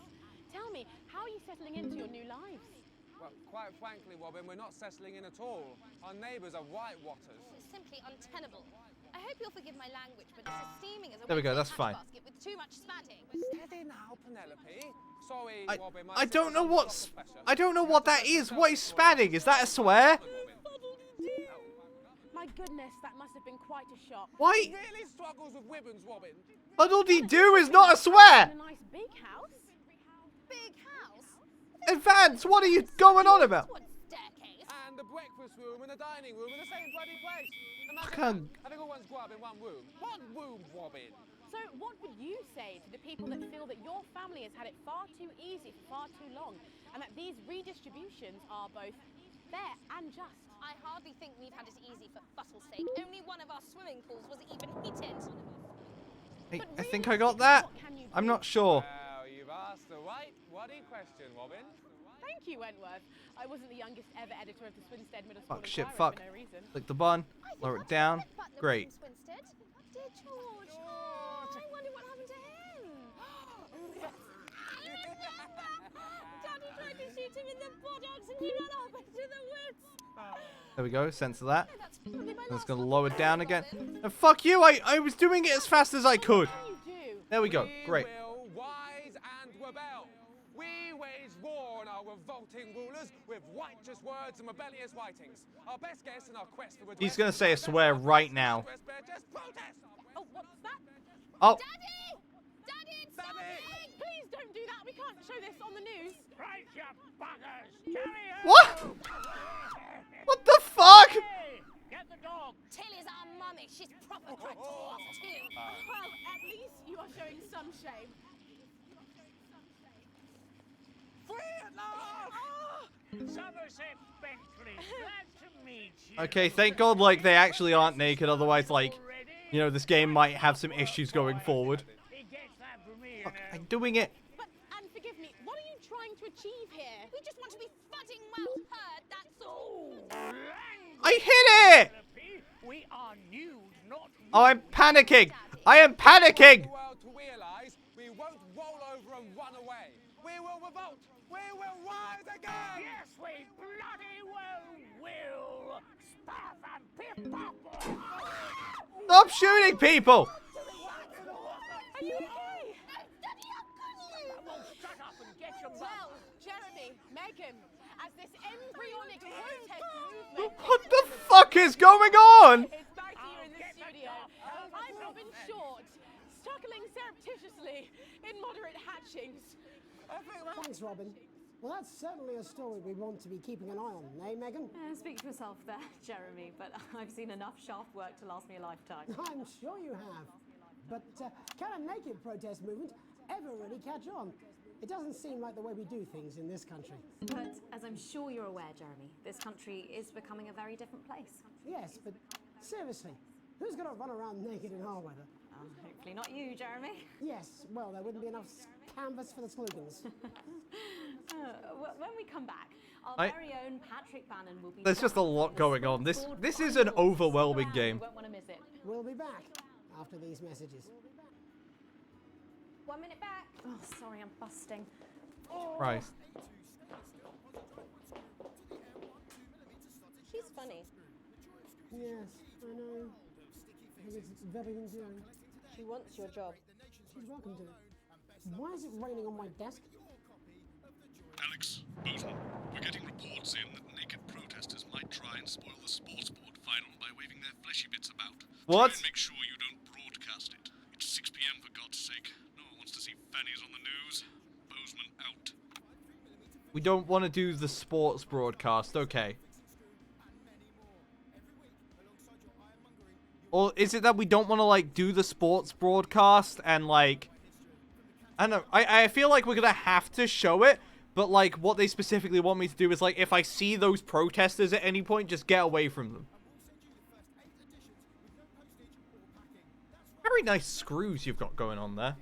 Tell me, how are you settling into your new lives? Well, quite frankly, Robin, we're not settling in at all. Our neighbours are whitewatters. It's simply untenable. I hope you'll forgive my language, but it's as steaming as a There we go, Wednesday that's fine. basket with too much spadding. Steady now, Penelope. Sorry, Robin. I don't know what's... I don't know what that is. What is spadding? Is that a swear? My goodness, that must have been quite a shock. Why? Really struggles with women's, Robin. Huddle-dee-doo is not a swear! A nice big house? Big house? Advance, what are you going on about? Staircase? And the breakfast room and the dining room in the same bloody place. Fucking... I think everyone's grub in one room. One room, Robin. So what would you say to the people that feel that your family has had it far too easy for far too long, and that these redistributions are both fair and just? I hardly think we've had it easy for fussle's sake. Only one of our swimming pools was even heated. I think I got that. I'm not sure. Well, you've asked the right bloody question, Robin. Thank you, Wentworth. I wasn't the youngest ever editor of the Swinstead Middle School Fuck, shit, Inquirer fuck. for no reason. Click the button, lower it down. Great. Dear George. Oh, I wonder what happened to him. Daddy tried to shoot him in the buttocks and he ran off into the woods. There we go, censor that. I'm just gonna lower it down again. And fuck you, I was doing it as fast as I could. There we go, great. We will rise and rebel. We wage war on our revolting rulers with righteous words and rebellious writings. Our best guess in our quest for redress. He's gonna say a swear right now. Just protest. Oh, what's that? Oh. Daddy! Daddy, it's starting! Please don't do that. We can't show this on the news. Right, you buggers! Carry her! What? What the fuck? Get the dog! Tilly's our mummy. She's proper cracked off too. Well, at least you are showing some shame. Free at last! Somerset Bentley, glad to meet you. Okay, thank God, like, they actually aren't naked, otherwise, like, you know, this game might have some issues going forward. Fuck, I'm doing it. But, and forgive me, what are you trying to achieve here? We just want to be fudding well heard, that's all. I hit it! We are nude, not Oh, I'm panicking! I am panicking! The world to realise we won't roll over and run away. We will revolt. We will rise again. Yes, we bloody well will. Stuff and piff pop. Stop shooting people! Are you okay? Shut up and get your Well, Jeremy, Megan, as this embryonic protest movement... What the fuck is going on? It's back here in the studio. I'm Robin Short, struggling surreptitiously in Moderate Hatchings. Thanks, Robin. Well, that's certainly a story we want to be keeping an eye on, eh, Megan? Speak for yourself there, Jeremy, but I've seen enough shaft work to last me a lifetime. I'm sure you have. But can a naked protest movement ever really catch on? It doesn't seem like the way we do things in this country. But as I'm sure you're aware, Jeremy, this country is becoming a very different place. Yes, but seriously, who's going to run around naked in our weather? Hopefully not you, Jeremy. Yes, well, there wouldn't be enough canvas for the slogans. When we come back, our very own Patrick Bannon will be... There's just a lot going on. This is an overwhelming game. You won't want to miss it. We'll be back after these messages. 1 minute back. Oh, sorry, I'm busting. Christ. She's funny. Yes, I know. I think it's very endearing. She wants your job. She's welcome to it. Why is it raining on my desk? Alex, Bozeman, we're getting reports in that naked protesters might try and spoil the sports board final by waving their fleshy bits about. What? Try and make sure you don't broadcast it. It's 6 p.m. for God's sake. No one wants to see fannies on the news. Bozeman out. We don't want to do the sports broadcast, okay. Or is it that we don't want to, like, do the sports broadcast and, like... I don't know. I feel like we're gonna have to show it, but, like, what they specifically want me to do is, like, if I see those protesters at any point, just get away from them. Very nice screws you've got going on there.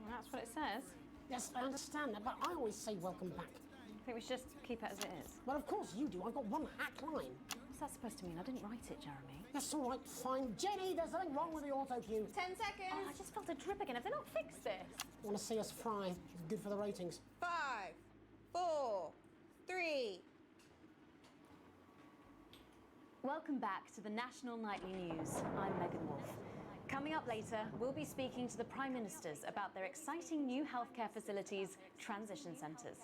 Well, that's what it says. Yes, I understand that, but I always say welcome back. I think we should just keep it as it is. Well, of course you do. I've got one hack line. What's that supposed to mean? I didn't write it, Jeremy. That's all right, fine. Jenny, there's something wrong with the auto cue. 10 seconds. Oh, I just felt a drip again. Have they not fixed this? Want to see us fry? It's good for the ratings. 5, 4, 3. Welcome back to the National Nightly News. I'm Megan Wolf. Coming up later, we'll be speaking to the Prime Ministers about their exciting new healthcare facilities, transition centres.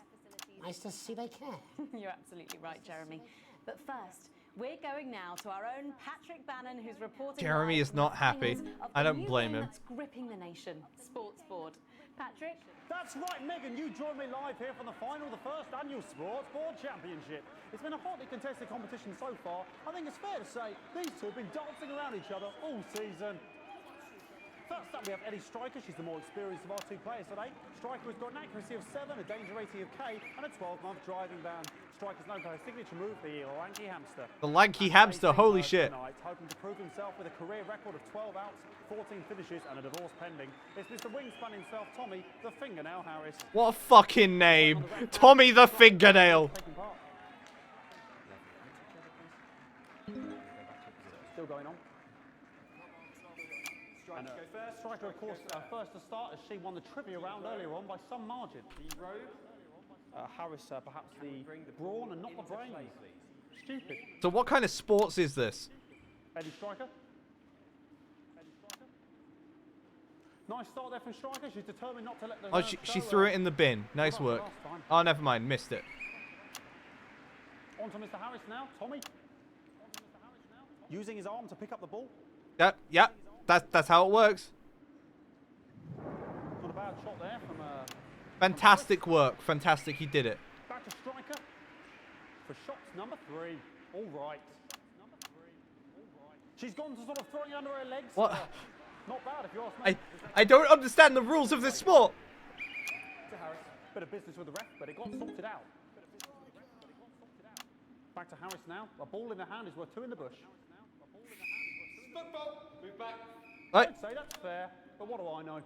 Nice to see they care. You're absolutely right, Jeremy. But first, we're going now to our own Patrick Bannon, who's reporting. Jeremy is not happy. I don't blame him. That's gripping the nation, sports board. Patrick? That's right, Megan. You join me live here for the final of the first annual Sports Board Championship. It's been a hotly contested competition so far. I think it's fair to say these two have been dancing around each other all season. First up, we have Eddie Striker. She's the more experienced of our two players today. Striker has got an accuracy of 7, a danger rating of K, and a 12-month driving ban. Striker's known for her signature move, the lanky hamster. The lanky hamster, holy shit. Tonight, hoping to prove himself with a career record of 12 outs, 14 finishes, and a divorce pending. It's Mr. Wingspan himself, Tommy the Fingernail Harris. What a fucking name. Tommy the Fingernail. Still going on. And, Striker, of course, first to start as she won the trivia round earlier on by some margin. Harris, perhaps the brawn and not the brain. Stupid. So what kind of sports is this? Eddie Striker. Nice start there from Striker. She's determined not to let the. Oh, she threw it in the bin. Nice work. Oh, never mind. Missed it. On to Mr. Harris now. Tommy. Using his arm to pick up the ball. Yeah. That's how it works. Not a bad shot there from. Fantastic work. Fantastic. He did it. Back to Striker for shots number 3. All right. She's gone to sort of throwing under her legs. What? Not bad if you ask me. I don't understand the rules of this sport. To Harris. Bit of business with the ref, but it got sorted out. Back to Harris now. A ball in the hand is worth 2 in the bush. Football. Move back. I'd say that's fair, but what do I know?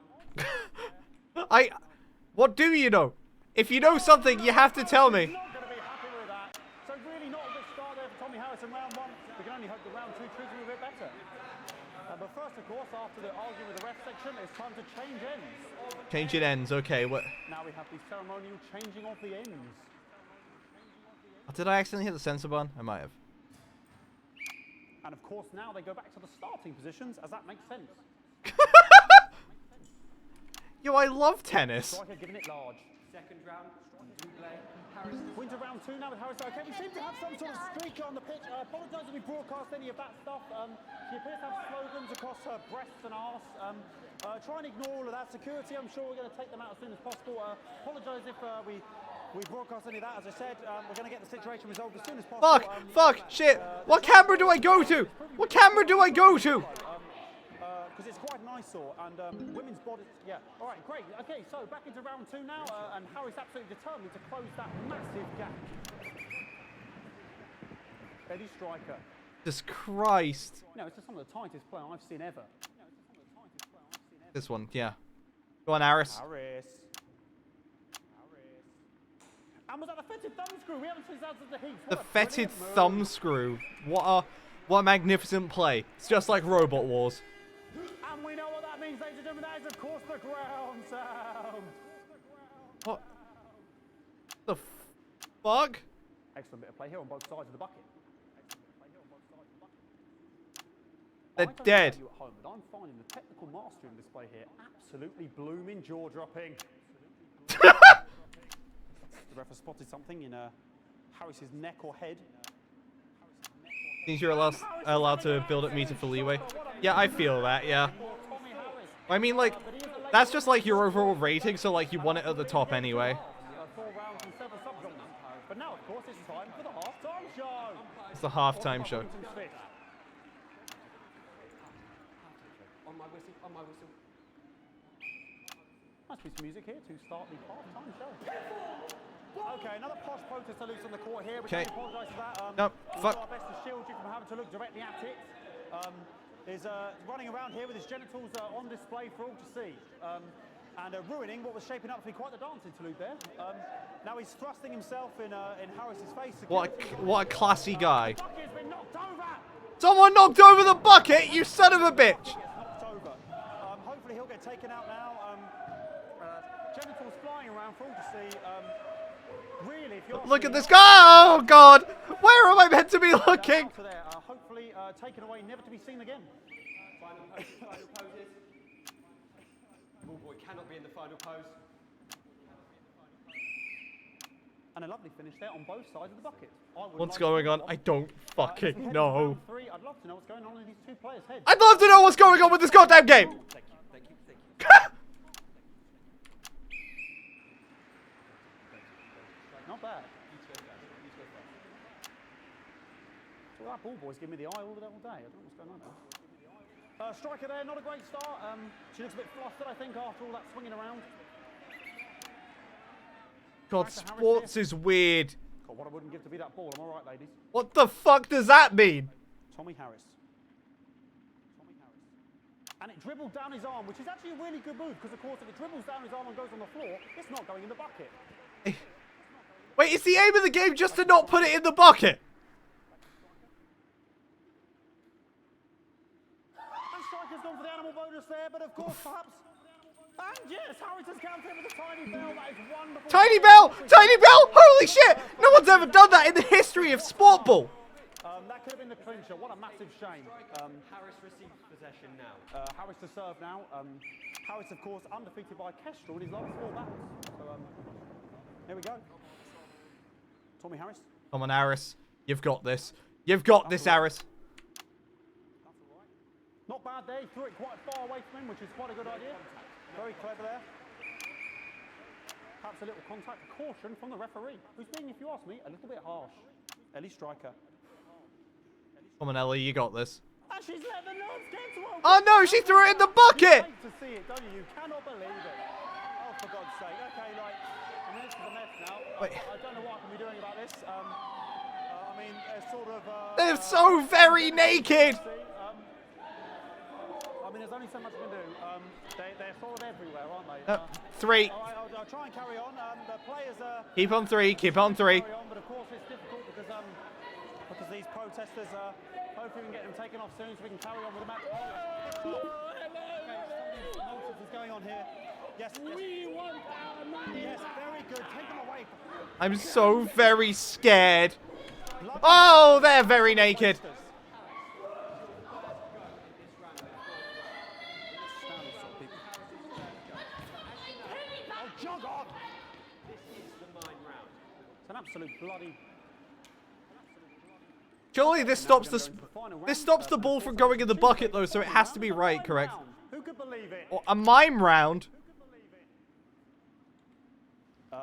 What do you know? If you know something, you have to tell me. Not going to be happy with that. So really not a good start there for Tommy Harris in round 1. We can only hope that round 2 treats him a bit better. But first, of course, after the argument with the ref section, it's time to change ends. Change it ends. Okay. What? Now we have the ceremonial changing of the ends. Did I accidentally hit the censor button? I might have. And of course, now they go back to the starting positions, as that makes sense. Yo, I love tennis. Striker giving it large. Second round, Harris. Winter round 2 now with Harris. Okay, we seem to have some sort of streak on the pitch. I apologise if we broadcast any of that stuff. She appears to have slogans across her breasts and arse. Try and ignore all of that. Security, I'm sure we're going to take them out as soon as possible. Apologise if we broadcast any of that. As I said, we're going to get the situation resolved as soon as possible. Fuck, shit. What camera do I go to? What camera do I go to? Because it's quite an eyesore, and women's bodies, yeah. All right, great. Okay, so back into round 2 now, and Harris absolutely determined to close that massive gap. Eddie Striker. Jesus Christ. No, it's just some of the tightest play I've seen ever. This one, yeah. Go on, Harris. And was that the fetid thumb screw? We haven't seen that since the heat. The fetid thumb screw. What a magnificent play. It's just like Robot Wars. And we know what that means, ladies and gentlemen. That is, of course, the ground sound. What the fuck? Excellent bit of play here on both sides of the bucket. They're dead. You at home, but I'm finding the technical mastery in display here absolutely blooming jaw-dropping. The ref has spotted something in Harris's neck or head. Means you're allowed to build up meter for leeway. Yeah, I feel that, yeah. I mean, like, that's just like your overall rating, so like you want it at the top anyway. 4 rounds and 7 subs on that. But But now, of course, it's time for the half-time show. It's the halftime show. On my whistle, on my whistle. Nice piece of music here to start the half-time show. Okay, another posh protester loose on the court here. We can apologise for that. Nope, we'll fuck. do our best to shield you from having to look directly at it. Is running around here with his genitals on display for all to see. And ruining what was shaping up to be quite the dance interlude there. Now he's thrusting himself in Harris's face. What a classy guy. The bucket has been knocked over. Someone knocked over the bucket, you son of a bitch! Knocked over. Hopefully he'll get taken out now. Genitals flying around for all to see. Really, if you're Look at this guy! Oh god! Where am I meant to be looking? Hopefully taken away, never to be seen again. Final poses. Ball boy cannot be in the final pose. And a lovely finish there on both sides of the bucket. What's going on? I don't fucking know. I'd love to know what's going on in these two players' heads. I'd love to know what's going on with this goddamn game! Thank you. Not bad. Well, that ball boy's giving me the eye all day. I don't know what's going on there. Striker there, not a great start. She looks a bit flustered, I think, after all that swinging around. God, sports is weird. God, what I wouldn't give to be that ball. Am I right, ladies? What the fuck does that mean? Tommy Harris. And it dribbled down his arm, which is actually a really good move, because, of course, if it dribbles down his arm and goes on the floor, it's not going in the bucket. Wait, is the aim of the game just to not put it in the bucket? And Striker's gone for the animal bonus there, but of course, perhaps... And yes, Harris has counted with a tiny bell. That is wonderful. Tiny bell! Tiny bell! Holy shit! No one's ever done that in the history of sport ball. That could have been the clincher. What a massive shame. Harris receives possession now. Harris to serve now. Harris, of course, undefeated by Kestrel in his last 4 battles. So, here we go. Tommy Harris. Come on, Harris. You've got this. You've got this, Harris. That's all right. Not bad there. He threw it quite far away from him, which is quite a good idea. Very clever there. Perhaps a little contact. Caution from the referee, who's being, if you ask me, a little bit harsh. Ellie Striker. Come on, Ellie. You got this. And she's let the nerves get to her. Oh, no. She threw it in the bucket. You hate to see it, don't you? You cannot believe it. Oh, for God's sake. Okay, like, I mean, this is a mess now. I don't know what I can be doing about this. I mean, sort of... They're so very naked. I mean, there's only so much I can do. They're sort of everywhere, aren't they? 3. All right, I'll try and carry on. The players are... Keep on 3. Keep on 3. Carry on, but of course it's difficult because these protesters hopefully we can get them taken off soon so we can carry on with the match. Okay, nonsense is going on here. Yes. We want our money. Yes, very good. Take them away. I'm so very scared. Oh, they're very naked. Jog on! This is the mine round. It's an absolute bloody... Surely this stops the ball from going in the bucket though, so it has to be right, correct? Who could believe it? Or a mime round.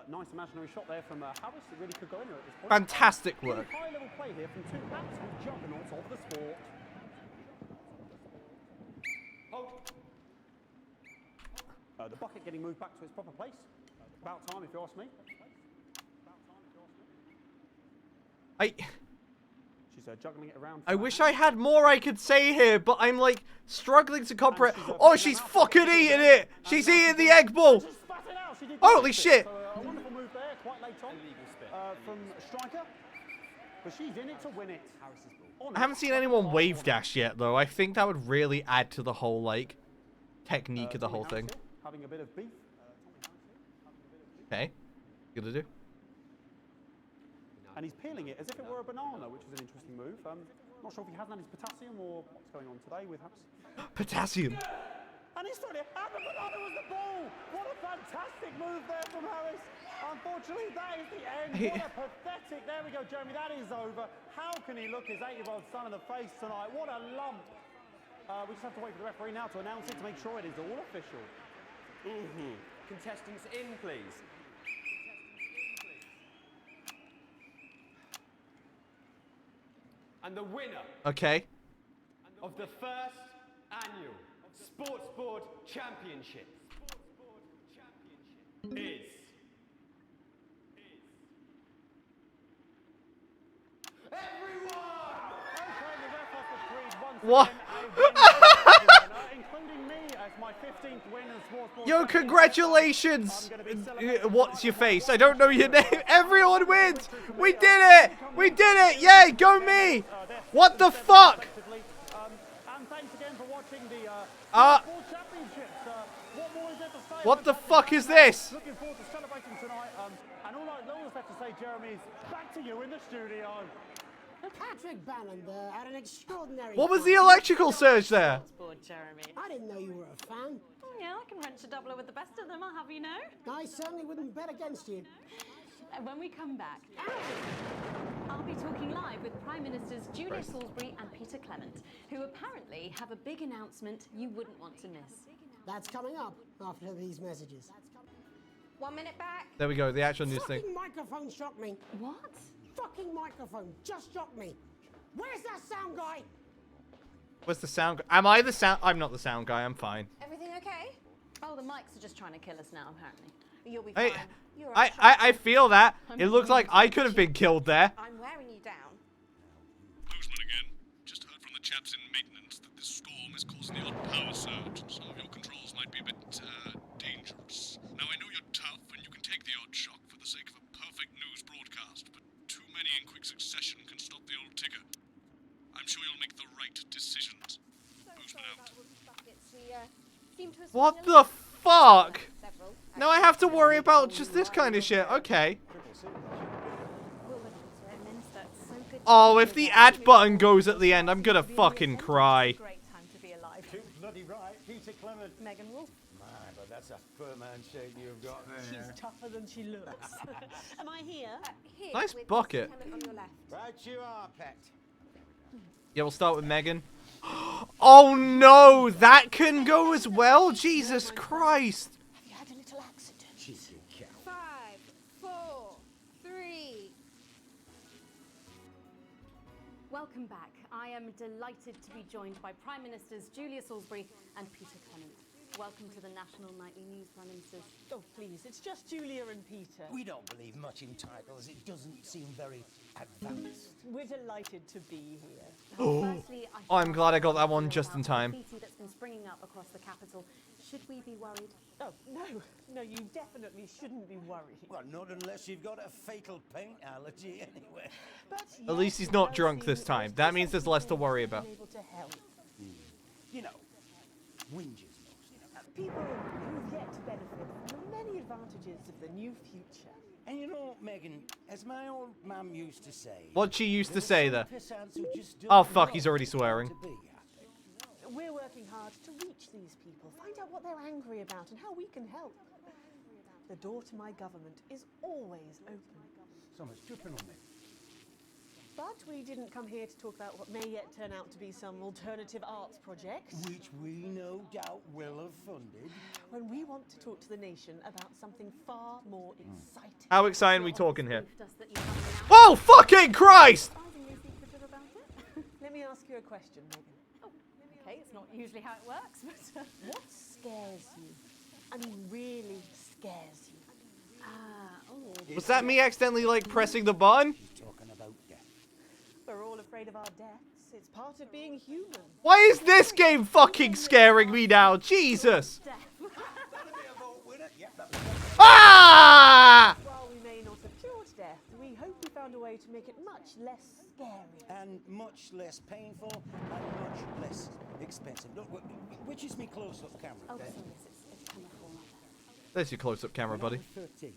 Nice imaginary shot there from Harris. It really could go anywhere at this point. Fantastic work. High level play here from 2 absolute juggernauts of the sport. The bucket getting moved back to its proper place. About time, if you ask me. She's juggling it around. I wish I had more I could say here, but I'm like struggling to comprehend. Oh, she's fucking eating it! She's eating the egg ball! Holy shit! A wonderful move there, quite late on. From Striker. But she's in it to win it. I haven't seen anyone wave dash yet, though. I think that would really add to the whole, like, technique of the whole thing. Having a bit of beef. Okay. Good to do. And he's peeling it as if it were a banana, which is an interesting move. Not sure if he hasn't had his potassium or what's going on today with Harris. Potassium. And he's throwing it. And the banana was the ball. What a fantastic move there from Harris. Unfortunately, that is the end. What a pathetic. There we go, Jeremy. That is over. How can he look his 8-year-old son in the face tonight? What a lump. We just have to wait for the referee now to announce it to make sure it is all official. Contestants in, please. And the winner Okay. of the first annual Sports Board Championship is What? Including me as my 15th win in Sports Board Yo, Championship. congratulations! What's your face? I don't know your name. Everyone wins! We did it! We did it! Yay, go me! What the fuck? And thanks again for watching the Uh, Sports Board Championships. What more is there to say? What the fuck is this? Looking forward to celebrating tonight. And all that's left to say, Jeremy, is back to you in the studio. Patrick Bannon there had an extraordinary... What was the electrical surge there? Board, Jeremy. I didn't know you were a fan. Oh, yeah, I can wrench a doubler with the best of them, I'll have you know. I certainly wouldn't bet against you. And when we come back, I'll be talking live with Prime Ministers Julia Salisbury and Peter Clement, who apparently have a big announcement you wouldn't want to miss. That's coming up after these messages. 1 minute back. There we go, the actual news thing. Fucking microphone shocked me. What? Fucking microphone just shocked me. Where's that sound guy? Where's the sound guy? Am I the sound? I'm not the sound guy, I'm fine. Everything okay? Oh, the mics are just trying to kill us now, apparently. You'll be fine. Hey, You're I feel that. It looks like I could have been killed there. I'm wearing you down. Postman again. Just heard from the chaps in maintenance that this storm is causing the odd power surge, and some of your controls might be a bit, dangerous. Now, I know you're tough, and you can take the odd shock for the sake of a perfect news broadcast, but too many in quick succession can stop the old ticker. I'm sure you'll make the right decisions. Postman out. What the fuck? Now I have to worry about just this kind of shit. Okay. Oh, if the add button goes at the end, I'm gonna fucking cry. Great time to be alive. Too bloody right, Peter Clement. Megan Wolf. Man, but that's a firm handshake you've got there. She's tougher than she looks. Am I here? Nice bucket. Right you are, pet. Yeah, we'll start with Megan. Oh no, that can go as well? Jesus Christ. Have you had a little accident? Cheeky cow. 5, 4, 3. Welcome back. I am delighted to be joined by Prime Ministers Julia Salisbury and Peter Clement. Welcome to the National Nightly News, Prime Ministers. Oh, please, it's just Julia and Peter. We don't believe much in titles. It doesn't seem very advanced. We're delighted to be here. Firstly, Oh, I'm glad I got that one just in time. graffiti that's been springing up across the capital. Should we be worried? Oh, no, you definitely shouldn't be worried. Well, not unless you've got a fatal paint allergy anyway. But At least he's not drunk this time. That means there's less to worry about. able to help. You know, whinges. People who've yet to benefit from the many advantages of the new future. And you know, Megan, as my old mum used to say... What she used to say there. pissants who just don't Oh fuck, he's know already how swearing. to be. We're working hard to reach these people, find out what they're angry about and how we can help. The door to my government is always open. Someone's tripping on me. But we didn't come here to talk about what may yet turn out to be some alternative arts project. Which we no doubt will have funded. When we want to talk to the nation about something far more exciting. How exciting are we talking here? Oh fucking Christ! Let me ask you a question, Megan. Oh, okay, it's not usually how it works, but... What scares you? I mean, really scares you? Was that me accidentally like pressing the button? Talking about death. We're all afraid of our deaths. It's part of being human. Why is this game fucking scaring me now? Jesus! Ah! While we may not have cured death, we hope we found a way to make it much less scary. And much less painful and much less expensive. Look, which is me close-up camera, okay? Oh, sorry, yes, it's camera 4 like that. There's your close-up camera, buddy. When I was 13,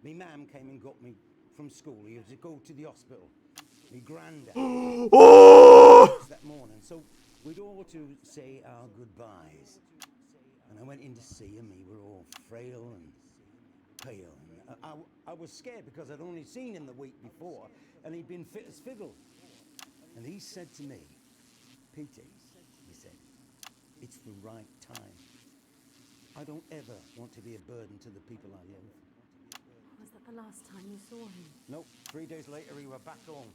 me mum came and got me from school. He had to go to the hospital. Me granddad that morning. So we'd all to say our goodbyes. And I went in to see him. He were all frail and pale. And I was scared because I'd only seen him the week before, and he'd been fit as fiddle. And he said to me, Peter, he said, it's the right time. I don't ever want to be a burden to the people I love. Was that the last time you saw him? Nope, 3 days later he were back home.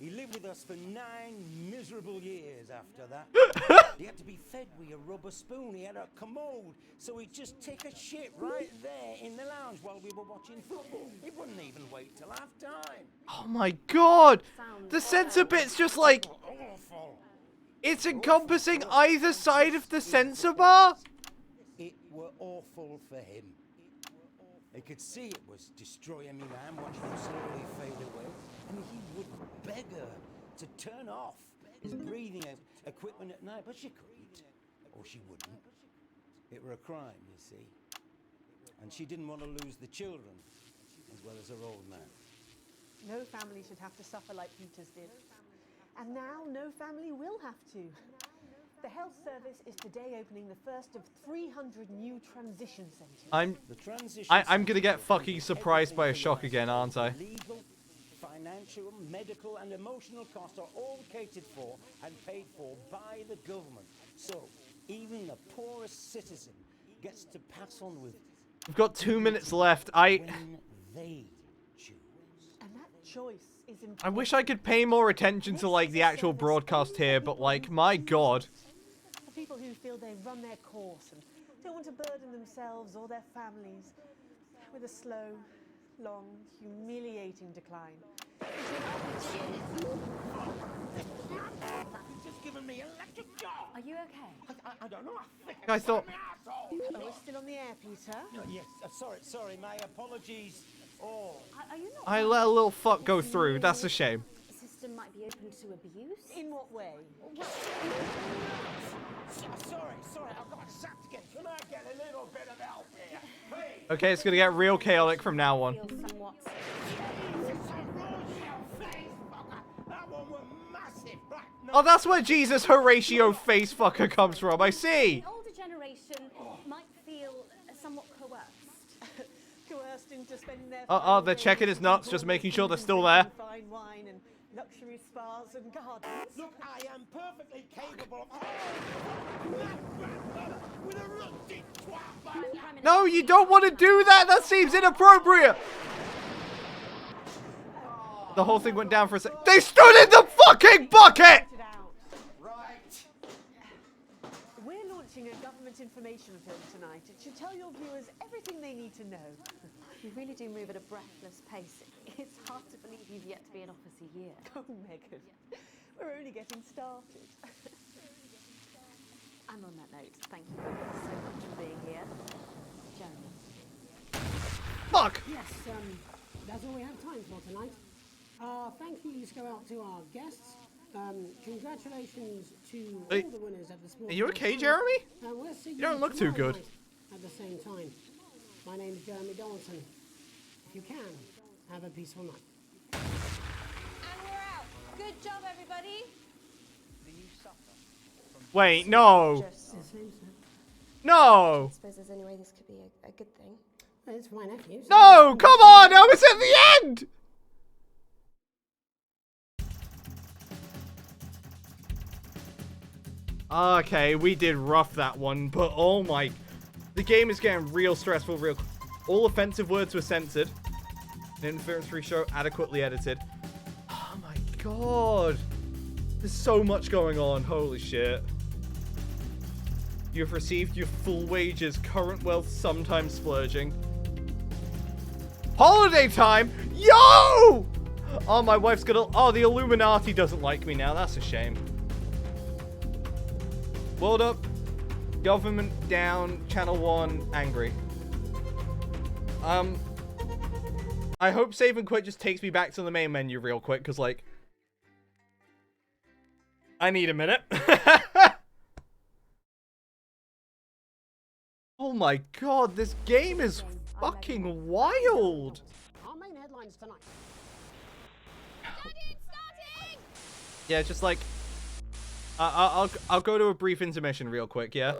He lived with us for 9 miserable years after that. He had to be fed with a rubber spoon. He had a commode, so he'd just take a shit right there in the lounge while we were watching football. He wouldn't even wait till half-time. Oh my god! The censor bit's just like... Awful. It's encompassing either side of the censor bar? It were awful for him. He could see it was destroying me man, watching him slowly fade away. And he would beg her to turn off his breathing equipment at night, but she couldn't. Or she wouldn't. It were a crime, you see. And she didn't want to lose the children, as well as her old man. No family should have to suffer like Peter's did. And now no family will have to. The health service is today opening the first of 300 new transition centres. I'm gonna get fucking surprised by a shock again, aren't I? Legal, financial, medical and emotional costs are all catered for and paid for by the government. So even the poorest citizen gets to pass on with We've got 2 minutes left. when they choose. And that choice is important. I wish I could pay more attention to, like, the actual broadcast here, but, like, my god. For people who feel they've run their course and don't want to burden themselves or their families with a slow, long, humiliating decline. Just given me electric shock. Are you okay? I don't know. I thought... Oh, we're still on the air, Peter. No, yes, sorry, my apologies. Oh. Are you not? I let a little fuck go through. That's a shame. The system might be open to abuse. In what way? Sorry, I've got sacked again. Can I get a little bit of help here? Please. Okay, it's gonna get real chaotic from now on. Somewhat. That one was massive. Right, no. Oh, that's where Jesus Horatio face fucker comes from. I see. The older generation might feel somewhat coerced. Coerced into spending their Oh, they're checking his nuts, just making sure they're still there. fine wine and luxury spas and gardens. Look, I am perfectly capable of... with a rusty twat. No, you don't want to do that. That seems inappropriate. The whole thing went down for a sec. They stood in the fucking bucket! Right. We're launching a government information film tonight. It should tell your viewers everything they need to know. You really do move at a breathless pace. It's hard to believe you've yet to be in office a year. Oh, Megan, we're only getting started. And on that note, thank you so much for being here. Jeremy. Fuck! Yes, that's all we have time for tonight. Thank yous go out to our guests. Congratulations to all the winners at the sports. Are you okay, Jeremy? We'll see You don't look too tomorrow good. night at the same time. My name's Jeremy Donaldson. If you can, have a peaceful night. And we're out. Good job, everybody. Wait, no. Just No. I suppose there's any way this could be a good thing. It's my nephew. No, come on, I was at the end! Okay, we did rough that one, but oh my... The game is getting real stressful real quick. All offensive words were censored. An interference-free show adequately edited. Oh my god. There's so much going on, holy shit. You've received your full wages, current wealth, sometimes splurging. Holiday time? Yo! Oh, my wife's gonna... Oh, the Illuminati doesn't like me now. That's a shame. World up. Government down. Channel 1 angry. I hope Save and Quit just takes me back to the main menu real quick, because, like... I need a minute. Oh my god, this game is fucking wild. Our main headlines tonight. Yeah, just like I'll go to a brief intermission real quick, yeah?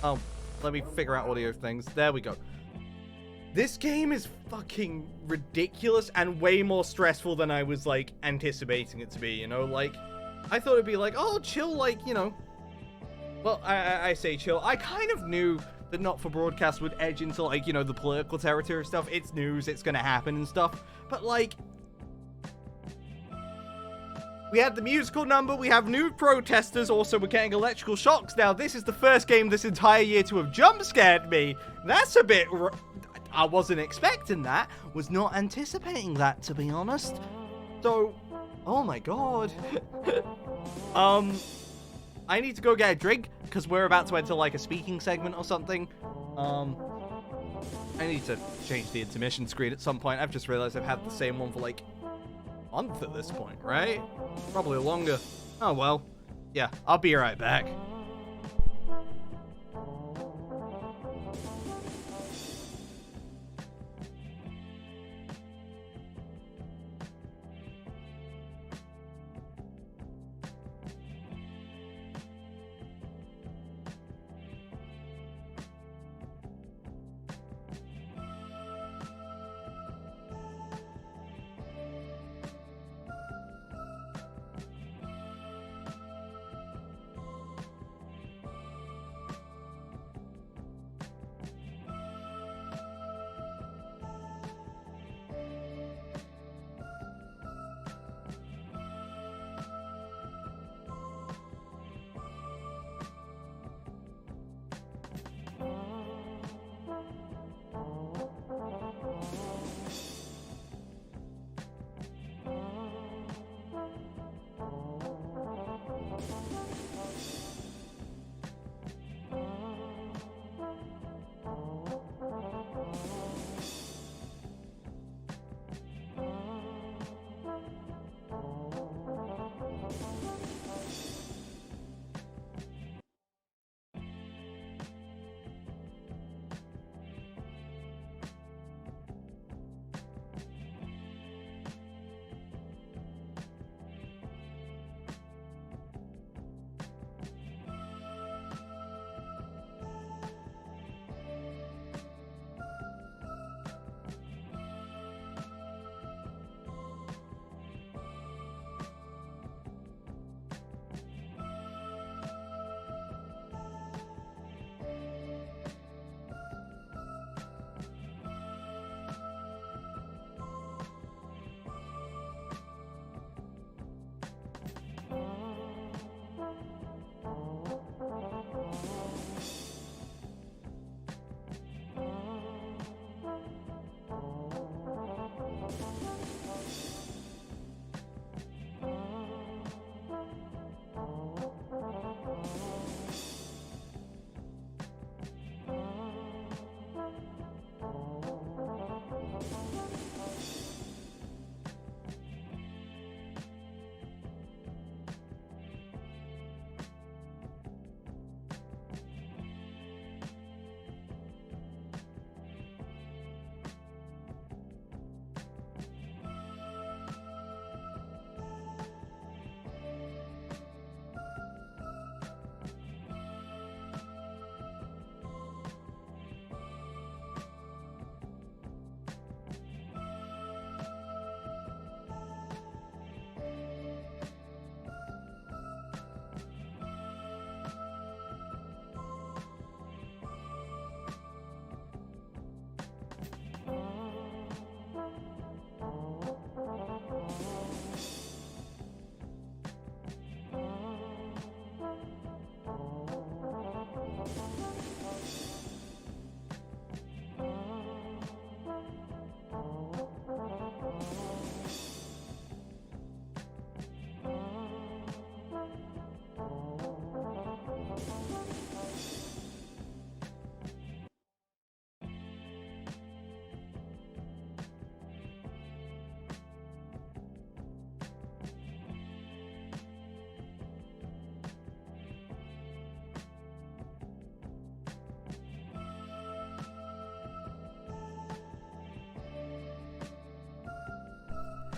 Oh, let me figure out audio things. There we go. This game is fucking ridiculous and way more stressful than I was, like, anticipating it to be, you know? Like, I thought it'd be like, oh, chill, like, you know. Well, I say chill. I kind of knew that not for broadcast would edge into, like, you know, the political territory stuff. It's news, it's gonna happen and stuff. But, like, we had the musical number, we have new protesters, also we're getting electrical shocks now. This is the first game this entire year to have jump scared me. That's a bit... I wasn't expecting that. Was not anticipating that, to be honest. So, oh my god. I need to go get a drink, because we're about to enter, like, a speaking segment or something. I need to change the intermission screen at some point. I've just realized I've had the same one for, like, a month at this point, right? Probably longer. Oh, well. Yeah, I'll be right back.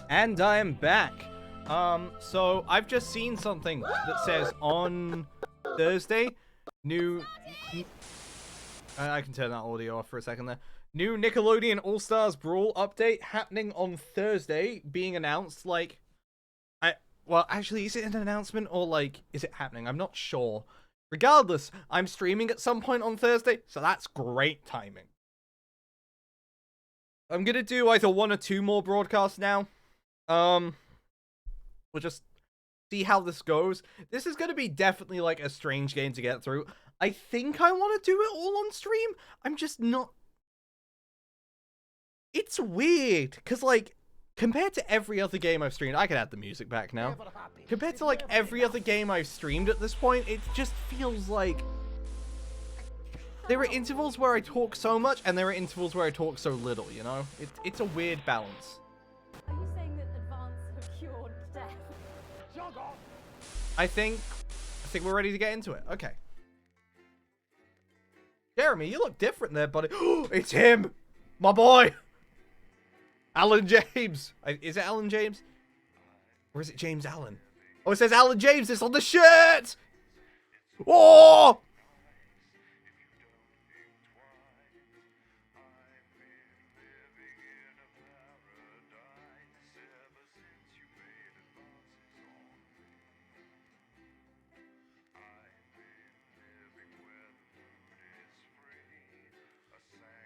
And I am back. So I've just seen something that says on Thursday, new... I can turn that audio off for a second there. New Nickelodeon All-Stars Brawl update happening on Thursday, being announced, like... Well, actually, is it an announcement or, like, is it happening? I'm not sure. Regardless, I'm streaming at some point on Thursday, so that's great timing. I'm gonna do either 1 or 2 more broadcasts now. We'll just see how this goes. This is gonna be definitely like a strange game to get through. I think I want to do it all on stream. I'm just not. It's weird, because like, compared to every other game I've streamed, I can add the music back now. Compared to like every other game I've streamed at this point, it just feels like there are intervals where I talk so much, and there are intervals where I talk so little, you know? It's a weird balance. Are you saying that Advance have cured death? I think we're ready to get into it. Okay. Jeremy, you look different there, buddy. It's him! My boy! Alan James! Is it Alan James? Or is it James Allen? Oh, it says Alan James! It's on the shirt! Oh!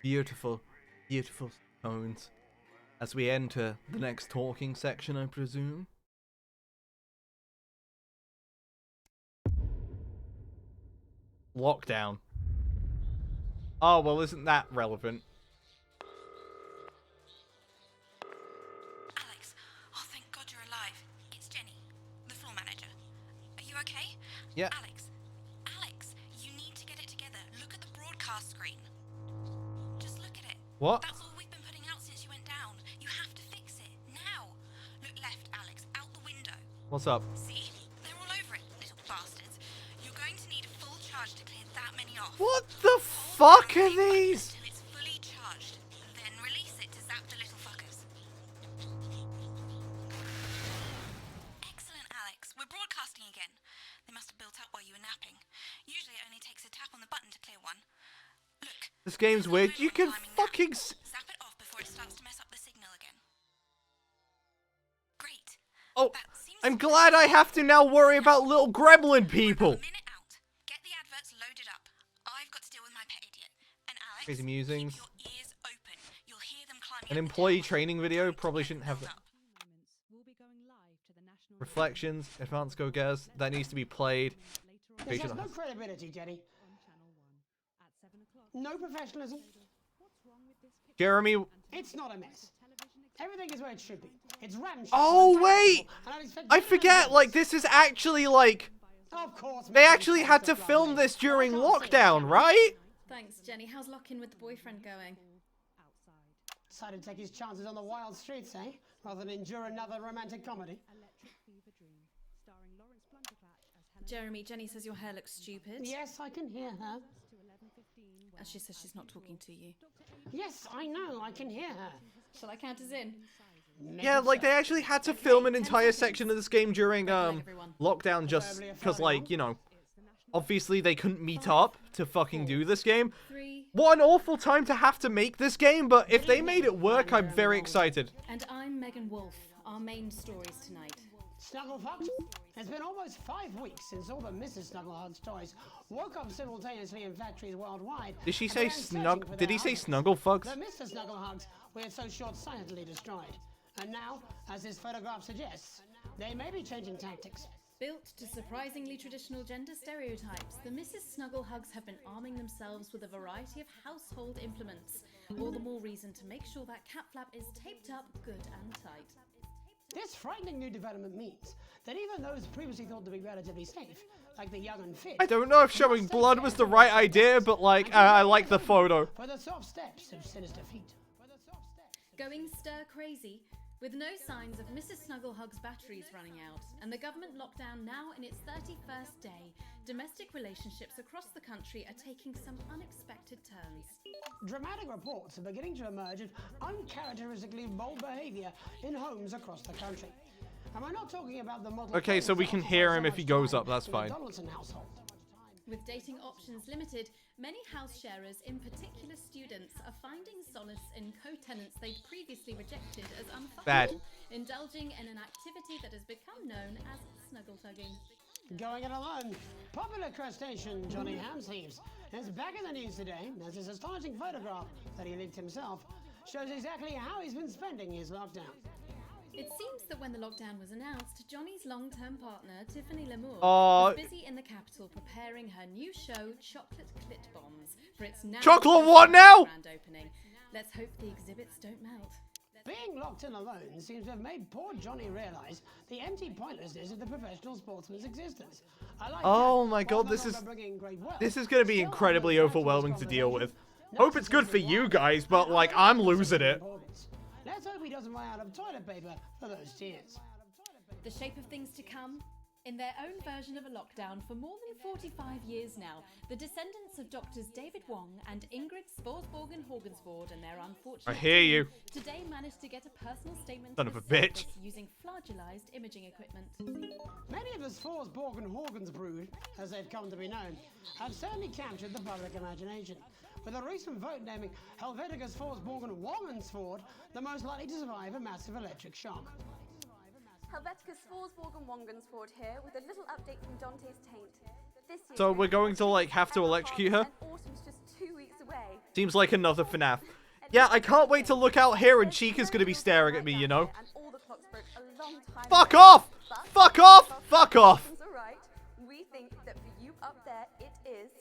Beautiful, beautiful tones. As we enter the next talking section, I presume. Lockdown. Oh, well, isn't that relevant? Alex, oh thank God you're alive. It's Jenny, the floor manager. Are you okay? Yeah. Alex, you need to get it together. Look at the broadcast screen. Just look at it. What? That's all we've been putting out since you went down. You have to fix it, now. Look left, Alex, out the window. What's up? See? They're all over it, little bastards. You're going to need a full charge to clear that many off. What the fuck are these? Until it's fully charged, then release it to zap the little fuckers. Excellent, Alex. We're broadcasting again. They must have built up while you were napping. Usually it only takes a tap on the button to clear one. Look. This game's weird. You can fucking Zap it off before it starts to mess up the signal again. Great. Oh, I'm glad I have to now worry about little gremlin people. Get the adverts loaded up. I've got to deal with my pet idiot. And Alex, Crazy musings. keep your ears open. You'll hear them climbing An employee training video probably shouldn't have that. Reflections, Advanced Go Getters, that needs to be played. This has no credibility, Jenny. No professionalism. Jeremy. It's not a mess. Everything is where it should be. It's ramshackle. Oh and wait! and I'd expect I better than forget, this. like this is actually like Of course. they actually had to film this during lockdown, right? Thanks, Jenny. How's lock-in with the boyfriend going? Decided to take his chances on the wild streets, eh? Rather than endure another romantic comedy. Jeremy, Jenny says your hair looks stupid. Yes, I can hear her. And she says she's not talking to you. Yes, I know, I can hear her. Shall I count us in? Yeah, like they actually had to film an entire section of this game during lockdown just because, like, you know, obviously they couldn't meet up to fucking do this game. What an awful time to have to make this game, but if they made it work, I'm very excited. And I'm Megan Wolf. Our main stories tonight. Snugglefuck, it's been almost 5 weeks since all the Mrs. Snugglehug's toys woke up simultaneously in factories worldwide. Did she say snug? Did he say Snugglefugs? The Mr. Snugglehugs we had so short-sightedly destroyed. And now, as this photograph suggests, they may be changing tactics. Built to surprisingly traditional gender stereotypes, the Mrs. Snugglehugs have been arming themselves with a variety of household implements. All the more reason to make sure that cat flap is taped up good and tight. This frightening new development means that even those previously thought to be relatively safe, like the young and fit... I don't know if showing blood was the right idea, but like, I like the photo. For the soft steps of sinister feet. Going stir crazy, with no signs of Mrs. Snugglehug's batteries running out, and the government lockdown now in its 31st day, domestic relationships across the country are taking some unexpected turns. Dramatic reports are beginning to emerge of uncharacteristically bold behaviour in homes across the country. And we're not talking about the model... Okay, so we can hear him if he goes up, that's fine. With dating options limited, many house sharers, in particular students, are finding solace in co-tenants they'd previously rejected as unfuckable, Bad. indulging in an activity that has become known as snuggle tugging. Going it alone, popular crustacean Johnny Hamsleeves is back in the news today as his astonishing photograph that he leaked himself shows exactly how he's been spending his lockdown. It seems that when the lockdown was announced, Johnny's long-term partner, Tiffany Lamour, Aw. was busy in the capital preparing her new show, Chocolate Clit Bombs, for its now Chocolate what now? grand opening. Let's hope the exhibits don't melt. Being locked in alone seems to have made poor Johnny realise the empty pointlessness of the professional sportsman's existence. Oh my god, this is going to be incredibly overwhelming to deal with. Hope it's good for you guys, but like I'm losing it. Let's hope he doesn't run out of toilet paper for those tears. The shape of things to come. In their own version of a lockdown for more than 45 years now, the descendants of doctors David Wong and Ingrid Sporsborgen-Horgensvoord and their unfortunate I hear you. today managed to get a personal statement Son to of a the bitch. surface using flagellized imaging equipment. Many of the Sporsborgen-Horgensbrood, as they've come to be known, have certainly captured the public imagination, with a recent vote naming Helvetica Sporsborgen-Wongensvoord the most likely to survive a massive electric shock. Helvetica Sporsborgen-Wongensvoord here with a little update from Dante's Taint. This year, So we're going to like have to electrocute her? and autumn's just 2 weeks away. Seems like another FNAF. Yeah, I can't wait to look out here and Chica's gonna be staring at me, you know? And all the clocks broke a long time Fuck ago. off! But Fuck off! Fuck off! it's all right. We think that for you up there, it is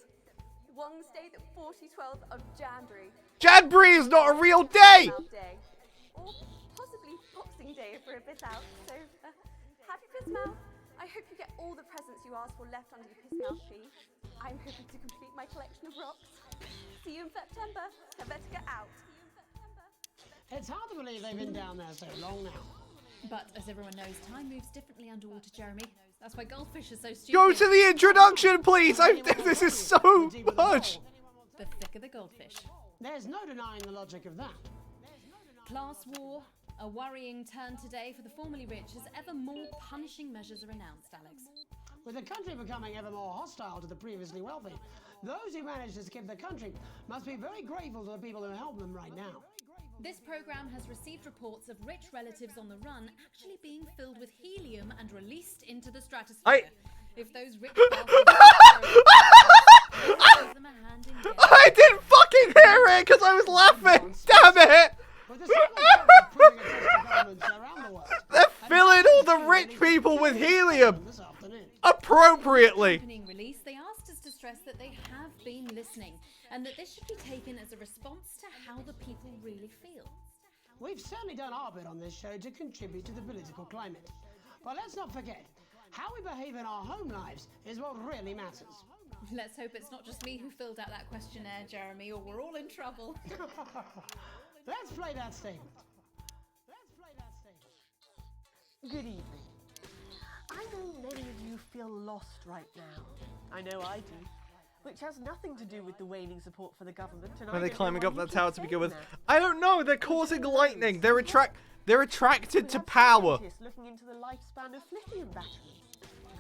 Wednesday, the 4012th of January. Janbury is not a real day! Day. Or possibly Boxing Day if we're a bit out. So, happy Pismal. I hope you get all the presents you asked for left under the Pismal tree. I'm hoping to complete my collection of rocks. See you in September. Helvetica out. It's hard to believe they've been down there so long now. But as everyone knows, time moves differently underwater, Jeremy. That's why goldfish are so stupid. Go to the introduction, please! This is so much! The thicker the goldfish. There's no denying the logic of that. Class war, a worrying turn today for the formerly rich as ever more punishing measures are announced, Alex. With the country becoming ever more hostile to the previously wealthy, those who managed to skip the country must be very grateful to the people who help them right now. This program has received reports of rich relatives on the run actually being filled with helium and released into the stratosphere. If those rich I didn't fucking hear it because I was laughing! Damn it! They're filling all the rich people with helium! Appropriately! Opening release, they asked us to stress that they have been listening and that this should be taken as a response to how the people really feel. We've certainly done our bit on this show to contribute to the political climate. But let's not forget, how we behave in our home lives is what really matters. Let's hope it's not just me who filled out that questionnaire, Jeremy, or we're all in trouble. Let's play that statement. Good evening. I know many of you feel lost right now. I know I do. Which has nothing to do with the waning support for the government. And Are they I don't know climbing why up you that keep tower to begin saying with? that. I don't know, they're causing lightning. They're attracted to power. Scientists looking into the lifespan of lithium batteries.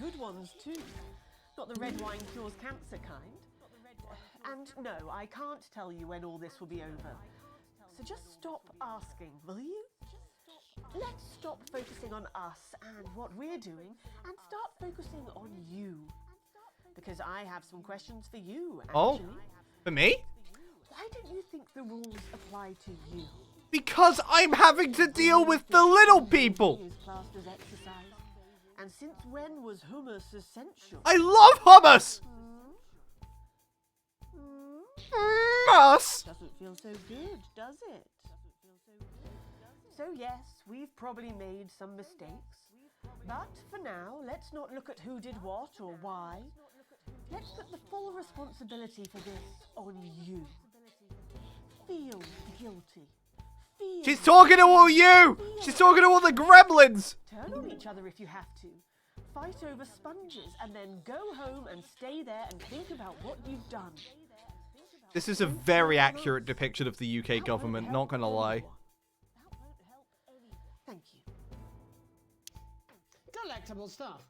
Good ones too. Not the red wine cures cancer kind. And no, I can't tell you when all this will be over. So just stop asking, will you? Let's stop focusing on us and what we're doing and start focusing on you. Because I have some questions for you, actually. Oh, for me? Why don't you think the rules apply to you? Because I'm having to deal with the little people. Is classed as exercise. And since when was hummus essential? I love hummus. Hummus. Doesn't feel so good, does it? So yes, we've probably made some mistakes. But for now, let's not look at who did what or why. Let's put the full responsibility for this on you. Feel guilty. Feel She's talking to all you. She's talking to all the gremlins. Turn on each other if you have to. Fight over sponges and then go home and stay there and think about what you've done. This is a very accurate depiction of the UK government, not gonna lie. Thank you. Delectable stuff.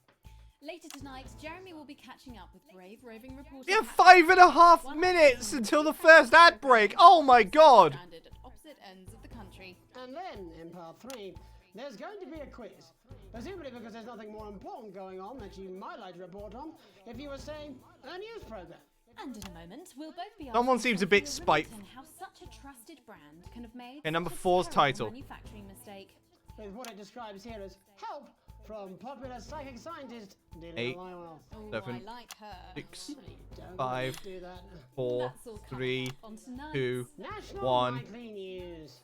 Later tonight, Jeremy will be catching up with brave roving reporter. We have 5.5 minutes until the first ad break. Oh my god. Stranded at opposite ends of the country. And then, in part 3, there's going to be a quiz. Presumably because there's nothing more important going on that you might like to report on if you were saying a news program. And in a moment, we'll both be Someone asking seems a bit Sophia spiteful. Remington how such a trusted brand can have made Okay, number such a 4's terrible title. manufacturing mistake. With what it describes here as help from popular psychic scientist Delia 8, Lywell. 7, I like her. 6, Don't 5, do that. 4, That's all coming 3, up on tonight's 2, National 1. Nightly News.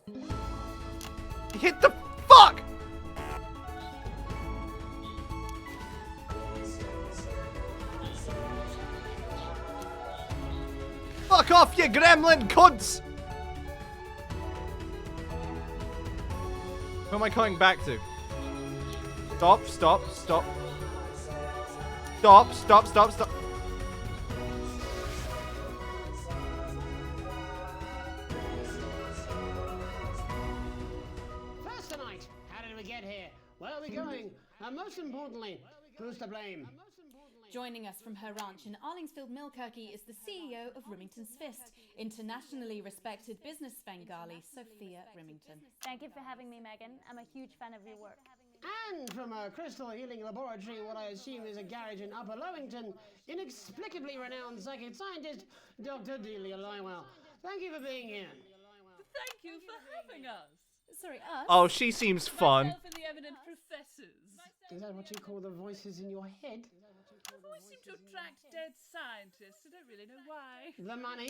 Hit the fuck! Fuck off, you gremlin cunts! Who am I coming back to? Stop, stop, stop. Stop, stop, stop, stop. First tonight, how did we get here? Where are we going? And most importantly, who's to blame? Joining us from her ranch in Arlingsfield, Milkirky is the CEO of Remington's Fist, internationally respected business Svengali, Sophia Remington. Thank you for having me, Megan. I'm a huge fan of your work. And from a crystal healing laboratory, what I assume is a garage in Upper Lowington, inexplicably renowned psychic scientist, Dr. Delia Lywell. Thank you for being here. Thank you for having us. Sorry, us? Oh, she seems fun. Myself and the eminent professors. Is that what you call the voices in your head? The voice seem to attract dead scientists. I don't really know why. The money?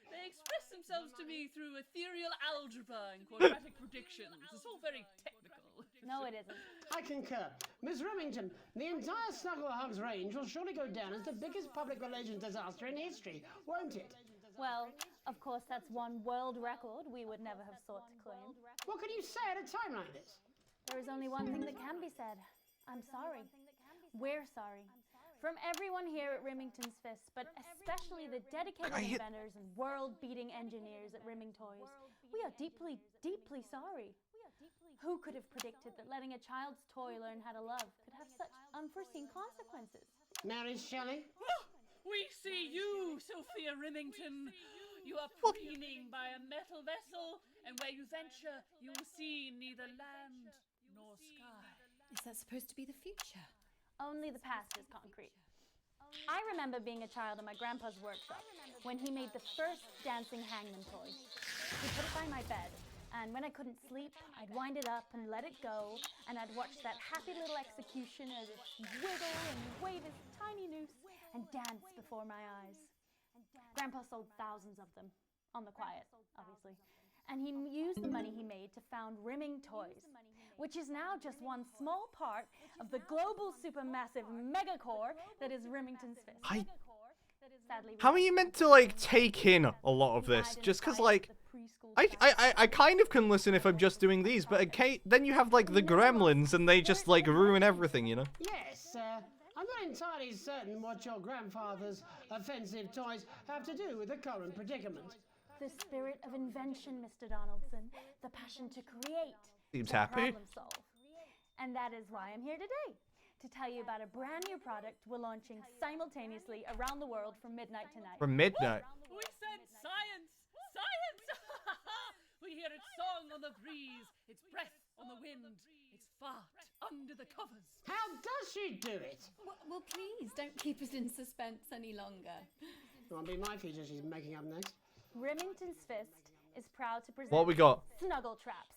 They express themselves to me through ethereal algebra and quadratic predictions. It's all very technical. No, it isn't. I concur. Miss Remington, the entire Snuggle Hugs range will surely go down as the biggest public relations disaster in history, won't it? Well, of course, that's one world record we would never have sought to claim. What can you say at a time like this? There is only one thing that can be said. I'm sorry. We're sorry. From everyone here at Remington's Fist, but especially the dedicated inventors and world-beating engineers at Rimming Toys, we are deeply, deeply sorry. Who could have predicted that letting a child's toy learn how to love could have such unforeseen consequences? Mary Shelley? We see you, Sophia Remington. You are preening by a metal vessel, and where you venture, you will see neither land nor sky. Is that supposed to be the future? Only the past is concrete. I remember being a child in my grandpa's workshop when he made the first dancing hangman toy. He put it by my bed, and when I couldn't sleep, I'd wind it up and let it go, and I'd watch that happy little execution as it wiggle and wave its tiny noose and dance before my eyes. Grandpa sold thousands of them, on the quiet, obviously, and he used the money he made to found Rimming Toys, which is now just one small part of the global supermassive megacore that is Remington's Fist. Sadly, How are you meant to, like, take in a lot of this? Just because, like, I kind of can listen if I'm just doing these, but okay, then you have, like, the gremlins, and they just, like, ruin everything, you know? Yes, I'm not entirely certain what your grandfather's offensive toys have to do with the current predicament. The spirit of invention, Mr. Donaldson. The passion to create. Seems to happy. problem solve. And that is why I'm here today. To tell you about a brand new product we're launching simultaneously around the world from midnight tonight. From midnight. We said science! Science! We hear its song on the breeze, its breath on the wind, its fart under the covers. How does she do it? Well, please, don't keep us in suspense any longer. Won't be my feature she's making up next. Remington's Fist is proud to present What we got? Snuggle Traps.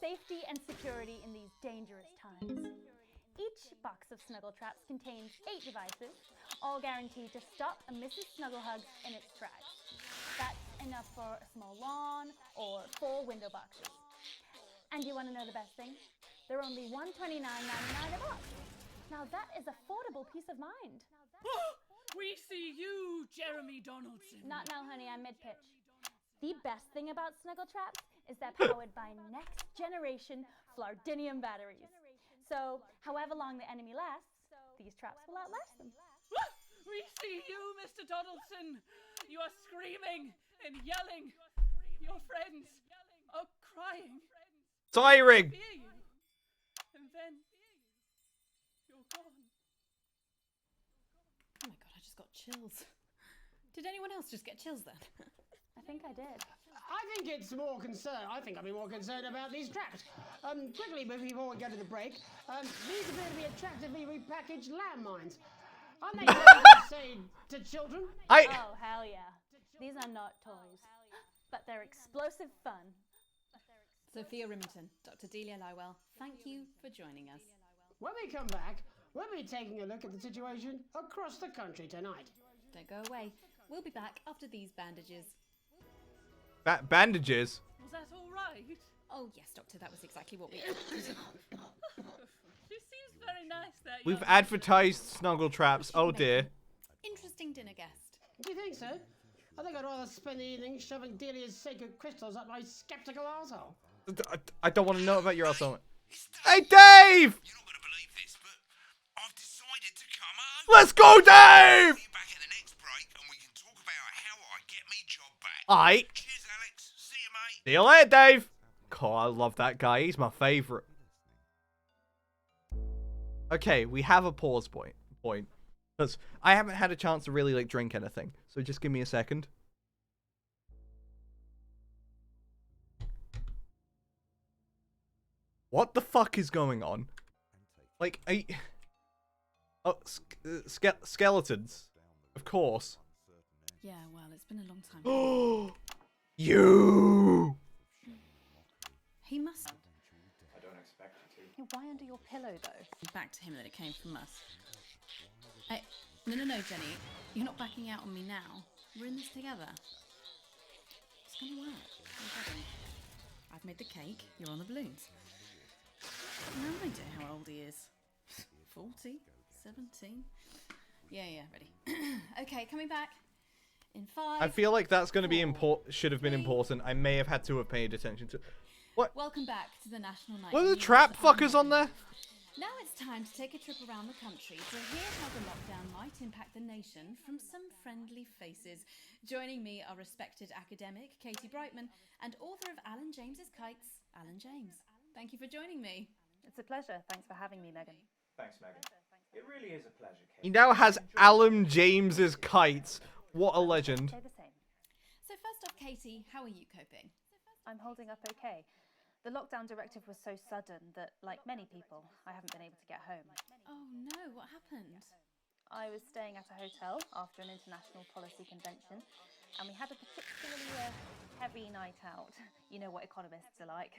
Safety and security in these dangerous times. Each box of Snuggle Traps contains 8 devices, all guaranteed to stop a Mrs. Snugglehugs in its tracks. That's enough for a small lawn or 4 window boxes. And you want to know the best thing? They're only $129.99 a box. Now that is affordable peace of mind. We see you, Jeremy Donaldson. Not now, honey, I'm mid-pitch. The best thing about Snuggle Traps is they're powered by next-generation Flardinium batteries. So, however long the enemy lasts, these traps will outlast them. We see you, Mr. Donaldson. You are screaming and yelling. Your friends are crying. Tiring. I fear you. And then you're gone. Oh my god, I just got chills. Did anyone else just get chills then? I think I did. I think it's more concerned. I think I'd be more concerned about these traps. Quickly, before we go to the break, these appear to be attractively repackaged landmines. Aren't they something to say to children? Oh, hell yeah. These are not toys, but they're explosive fun. Sophia Rimington, Dr. Delia Lywell, thank you for joining us. When we come back, we'll be taking a look at the situation across the country tonight. Don't go away. We'll be back after these bandages. Bandages? Was that all right? Oh, yes, Doctor, that was exactly what we... She seems very nice there. We've advertised Snuggle Traps. Oh dear. Interesting dinner guest. Do you think so? I think I'd rather spend the evening shoving Delia's sacred crystals up my skeptical arsehole. I don't want to know about your arsehole. Hey, Dave! You're not going to believe this, but I've decided to come home. Let's go, Dave! See you back at the next break, and we can talk about how I get me job back. Aight. Cheers, Alex. See you, mate. See you later, Dave. God, I love that guy. He's my favorite. Okay, we have a pause point. Because I haven't had a chance to really, drink anything. So just give me a second. What the fuck is going on? Oh, skeletons. Of course. Yeah, well, it's been a long time. You! He must... I don't expect you to. Why under your pillow, though? Back to him that it came from us. No, Jenny. You're not backing out on me now. We're in this together. It's gonna work. I've made the cake. You're on the balloons. No idea how old he is. 40? 17? Yeah, ready. Okay, coming back. In 5... I feel like that's going to be should have been important. I may have had to have paid attention to... What? Welcome back to the National Night. What are the trap fuckers on there? Now it's time to take a trip around the country to hear how the lockdown might impact the nation from some friendly faces. Joining me are respected academic Katie Brightman and author of Alan James's Kites, Alan James. Thank you for joining me. It's a pleasure. Thanks for having me, Megan. Thanks, Megan. It really is a pleasure, Kate. He now has Alan James's Kites. What a legend. Say the same. So first off, Katie, how are you coping? I'm holding up okay. The lockdown directive was so sudden that, like many people, I haven't been able to get home. Oh no, what happened? I was staying at a hotel after an international policy convention, and we had a particularly heavy night out. You know what economists are like.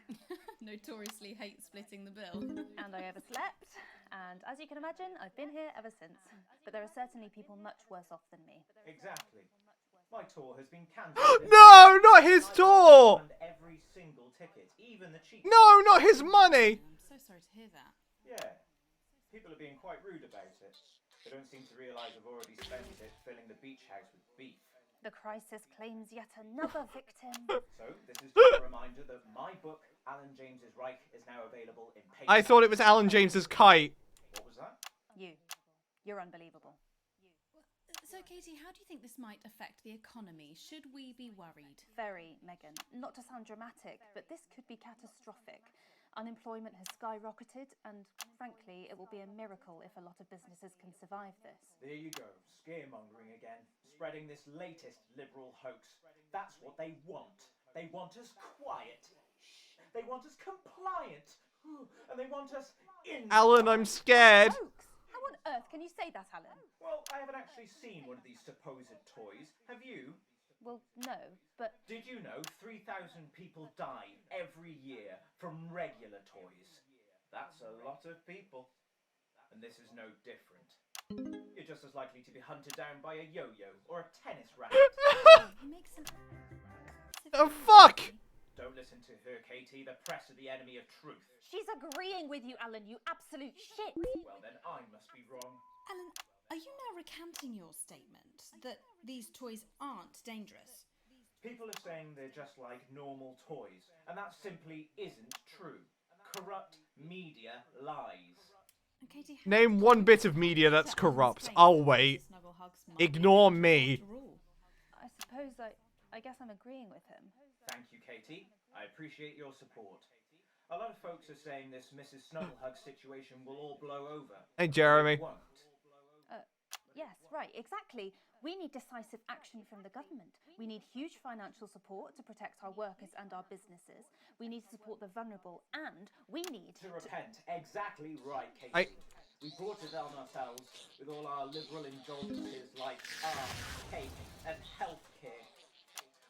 Notoriously hate splitting the bill. And I overslept, and as you can imagine, I've been here ever since. But there are certainly people much worse off than me. Exactly. My tour has been cancelled. No, not his tour! And every single ticket, even the cheap. No, not his money! I'm so sorry to hear that. Yeah. People are being quite rude about it. They don't seem to realise I've already spent it filling the beach house with beef. The crisis claims yet another victim. So, this is just a reminder that my book, Alan James's Reich, is now available in paper. I thought it was Alan James's Kite. What was that? You're unbelievable. So, Katie, how do you think this might affect the economy? Should we be worried? Very, Megan. Not to sound dramatic, but this could be catastrophic. Unemployment has skyrocketed, and frankly, it will be a miracle if a lot of businesses can survive this. There you go, scaremongering again, spreading this latest liberal hoax. That's what they want. They want us quiet. Shh. They want us compliant. And they want us in. Alan, I'm scared. Hoax? How on earth can you say that, Alan? Well, I haven't actually seen one of these supposed toys. Have you? Well, no, but... Did you know 3,000 people die every year from regular toys? That's a lot of people. And this is no different. You're just as likely to be hunted down by a yo-yo or a tennis racket. He makes some... Oh, fuck! Don't listen to her, Katie. The press are the enemy of truth. She's agreeing with you, Alan, you absolute shit! Well, then I must be wrong. Alan, are you now recanting your statement that these toys aren't dangerous? People are saying they're just like normal toys, and that simply isn't true. Corrupt media lies. Katie, Name one bit of media that's corrupt. I'll wait. Ignore me. I suppose I guess I'm agreeing with him. Thank you, Katie. I appreciate your support. A lot of folks are saying this Mrs. Snugglehug situation will all blow over. Hey, Jeremy. It won't. Yes, right, exactly. We need decisive action from the government. We need huge financial support to protect our workers and our businesses. We need to support the vulnerable, and we need to repent. Exactly right, Katie. We brought it on ourselves with all our liberal indulgences like art, cake, and healthcare.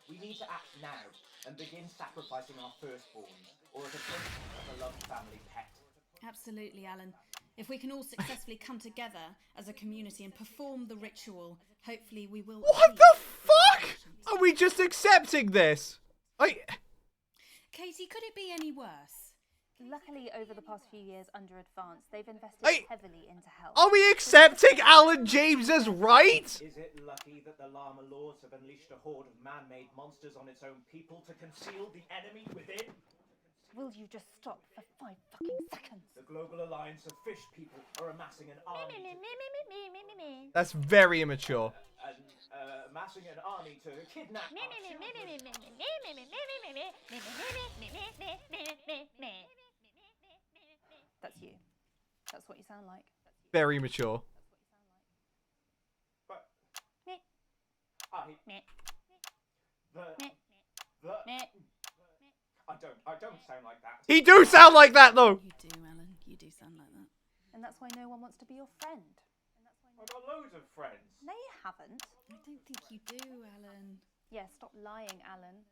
We need to act now and begin sacrificing our firstborns, or as a gift of a loved family pet. Absolutely, Alan. If we can all successfully come together as a community and perform the ritual, hopefully we will... What the fuck? Are we just accepting this? Katie, could it be any worse? Luckily, over the past few years under Advance, they've invested heavily into health. Are we accepting Alan James's right? Is it lucky that the Llama Lords have unleashed a horde of man-made monsters on its own people to conceal the enemy within? Will you just stop for 5 fucking seconds? The Global Alliance of Fish People are amassing an army. That's very immature. Amassing an army to kidnap our children. That's you. That's what you sound like. Very mature. But I don't sound like that. He do sound like that though. You do, Alan. You do sound like that. And that's why no one wants to be your friend. I've got loads of friends. No, you haven't. I don't think you do, Alan. Yeah, stop lying, Alan.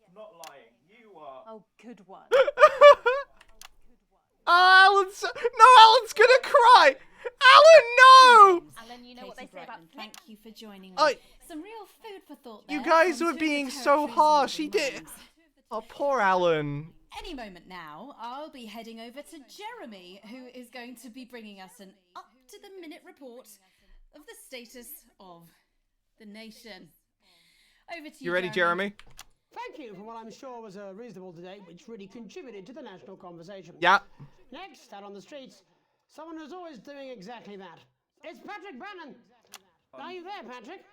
I'm not lying. You are. Oh, good one. Alan's gonna cry. Alan, no! Alan, you know what they say about thank you for joining me. I- Some real food for thought there. You guys from were two being of the so territory's harsh. He leading did. minds. Oh, poor Alan. Any moment now, I'll be heading over to Jeremy, who is going to be bringing us an up-to-the-minute report of the status of the nation. Over to you, You ready, Jeremy? Thank you for what I'm sure was a reasonable debate, which really contributed to the national conversation. Yeah. Next, out on the streets, someone who's always doing exactly that. It's Patrick Bannon. Are you there, Patrick?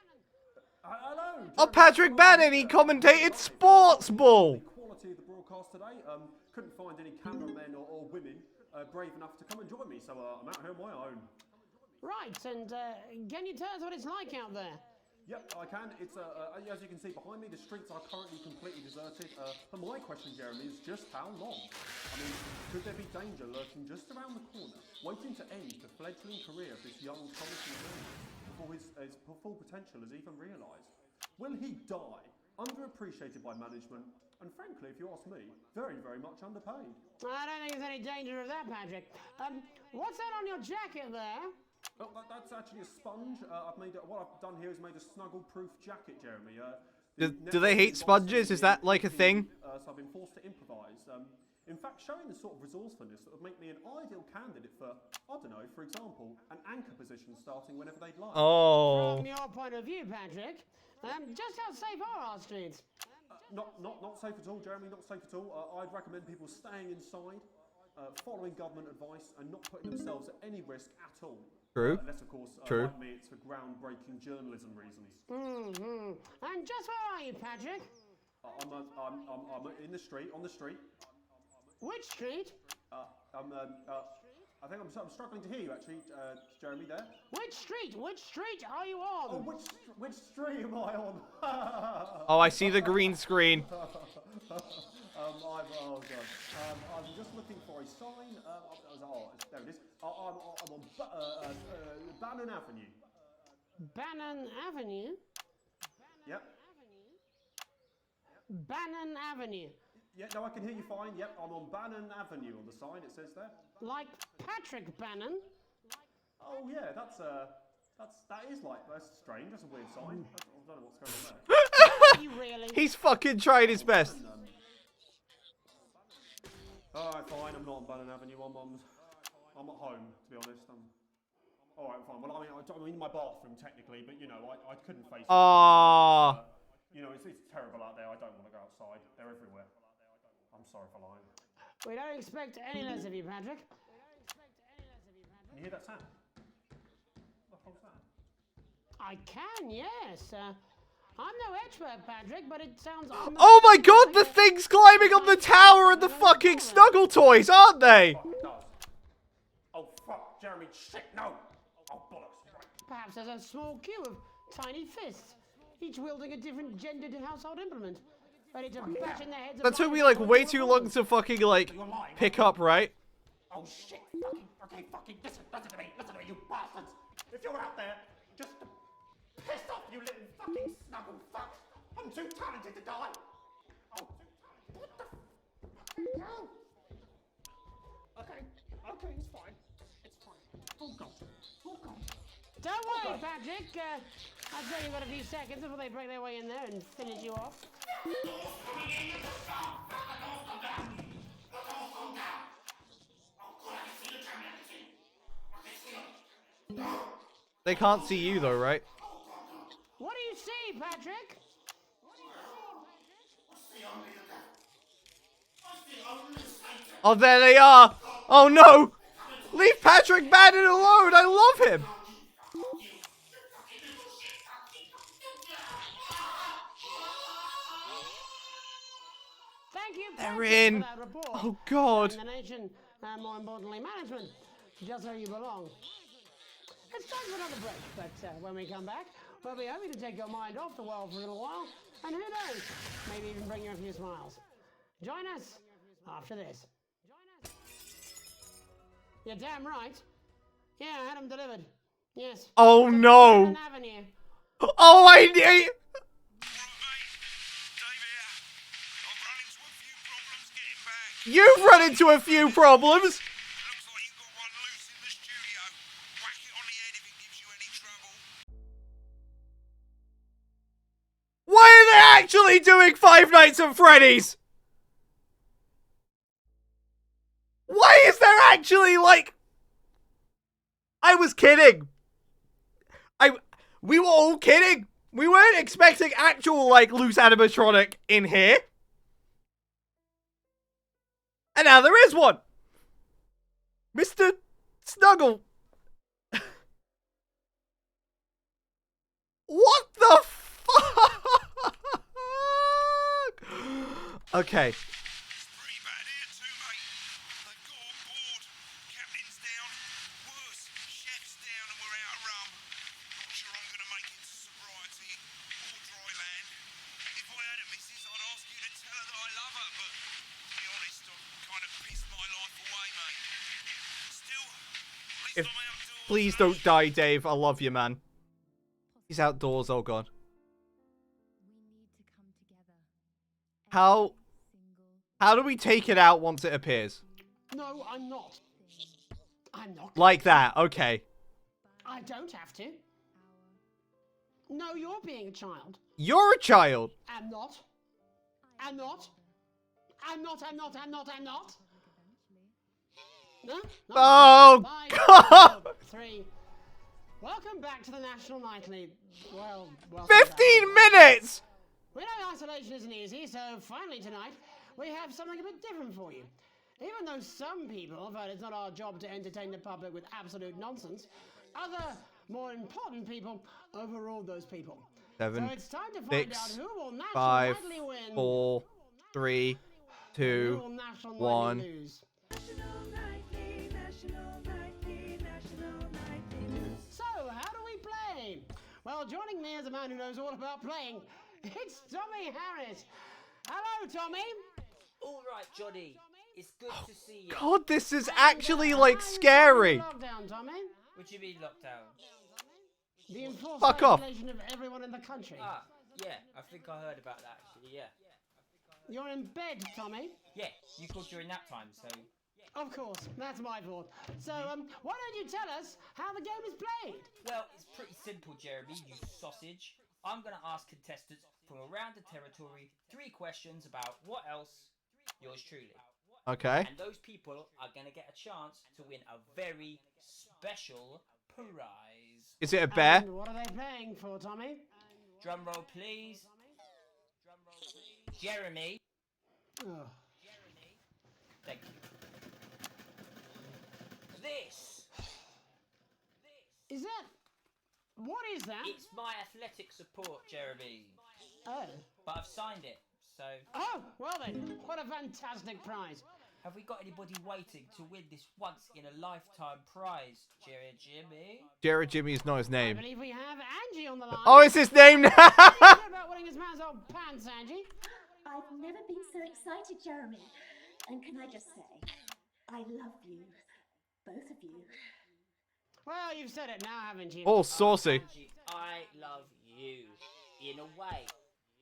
Hello. Oh, Patrick Bannon, he commentated Sports Ball. Quality of the broadcast today. Couldn't find any cameramen or women brave enough to come and join me, so I'm out here on my own. Right, and can you tell us what it's like out there? Yep, I can. It's as you can see behind me, the streets are currently completely deserted. But my question, Jeremy, is just how long? I mean, could there be danger lurking just around the corner, waiting to end the fledgling career of this young, promising man before his full potential is even realised? Will he die, underappreciated by management, and frankly, if you ask me, very, very much underpaid? I don't think there's any danger of that, Patrick. What's that on your jacket there? Oh, that's actually a sponge. What I've done here is made a snuggle-proof jacket, Jeremy. Do they hate sponges? Is that like a thing? So I've been forced to improvise. In fact, showing the sort of resourcefulness that would make me an ideal candidate for, I don't know, for example, an anchor position starting whenever they'd like. Oh. From your point of view, Patrick, just how safe are our streets? Not safe at all, Jeremy. Not safe at all. I'd recommend people staying inside, following government advice, and not putting themselves at any risk at all. True. Unless, of course, True. like me, it's for groundbreaking journalism reasons. Mm-hmm. And just where are you, Patrick? I'm in the street, on the street. Which street? I think I'm struggling to hear you, actually, Jeremy, there. Which street? Which street are you on? Oh, which street am I on? Oh, I see the green screen. I'm just looking for a sign. There it is. I'm on Bannon Avenue. Bannon Avenue? Yep. Bannon Avenue. Yeah, no, I can hear you fine. Yep, I'm on Bannon Avenue on the sign, it says there. Like Patrick Bannon? Oh, yeah, that's strange. That's a weird sign. I don't know what's going on there. You really? He's fucking tried his best. Alright, fine, I'm not on Bannon Avenue. I'm at home, to be honest. Alright, fine. Well, I'm in my bathroom, technically, but, you know, I couldn't face it. You know, it's terrible out there. I don't want to go outside. They're everywhere. I'm sorry for lying. We don't expect any less of you, Patrick. Can you hear that sound? What the hell's that? I can, yes. I'm no expert, Patrick, but it sounds... Oh my god, the thing's climbing on the tower and the fucking Snuggle toys, aren't they? Oh, fuck, Jeremy, shit, no! Oh, bollocks. perhaps there's a small queue of tiny fists, each wielding a different gendered household implement, ready to bash in their heads. That took me like way too long to fucking like pick up, right? Oh shit, fucking, listen to me, you bastards! If you're out there, just to piss off, you little fucking snuggle fucks! I'm too talented to die! Oh, what the hell? Okay, it's fine. It's fine. All gone. Don't worry, Patrick. I'd say you've got a few seconds before they break their way in there and finish you off. They can't see you though, right? What do you see, Patrick? Oh, there they are! Oh no! Leave Patrick Bannon alone! I love him! Thank you, They're Patrick, in. for that report. Oh God. Showing the nation, and more importantly, management, just where you belong. It's time for another break, but when we come back, we'll be hoping to take your mind off the world for a little while, and who knows, maybe even bring you a few smiles. Join us after this. You're damn right. Yeah, I had them delivered. Yes. Oh no! Avenue. Oh, I need. You've run into a few problems. Why are they actually doing Five Nights at Freddy's? Why is there actually like... I was kidding. We were all kidding. We weren't expecting actual like loose animatronic in here. And now there is one. Mr. Snuggle. What the fuck? Okay. Please don't die, Dave. I love you, man. He's outdoors, oh god. How do we take it out once it appears? No, I'm not. I'm not. Like that, okay. I don't have to. No, you're being a child. You're a child. I'm not. I'm not. I'm not. No? Oh, God! 3. Welcome back to the National Nightly. Well, 15 minutes! We know isolation isn't easy, so finally tonight, we have something a bit different for you. Even though some people felt it's not our job to entertain the public with absolute nonsense, other, more important people overruled those people. 7, so it's time to find out 6, who will National 5, Nightly win. 4, 3, 2, 1. So, how do we play? Well, joining me is a man who knows all about playing. It's Tommy Harris. Hello, Tommy. All right, Johnny. It's good to see you. God, this is actually like scary. Lockdown, Tommy. What do you mean lockdown? The enforced Fuck off. isolation of everyone in the country. Ah, yeah. I think I heard about that actually. Yeah. You're in bed, Tommy. Yeah. You called during nap time, so. Of course, that's my fault. So, why don't you tell us how the game is played? Well, it's pretty simple, Jeremy, you sausage. I'm going to ask contestants from around the territory 3 questions about what else, yours truly. Okay. And those people are going to get a chance to win a very special prize. Is it a bear? And what are they playing for, Tommy? Drum roll, please. Jeremy. Oh. Thank you. This. Is that... What is that? It's my athletic support, Jeremy. Oh. But I've signed it, so... Oh, well then, what a fantastic prize. Have we got anybody waiting to win this once-in-a-lifetime prize, Jerry Jimmy? Jared Jimmy is not his I name. believe we have Angie on the line. Oh, it's his name now! What about winning his man's old pants, Angie? I've never been so excited, Jeremy. And can I just say, I love you. Both of you. Well, you've said it now, haven't you? All saucy. Angie, I love you. In a way.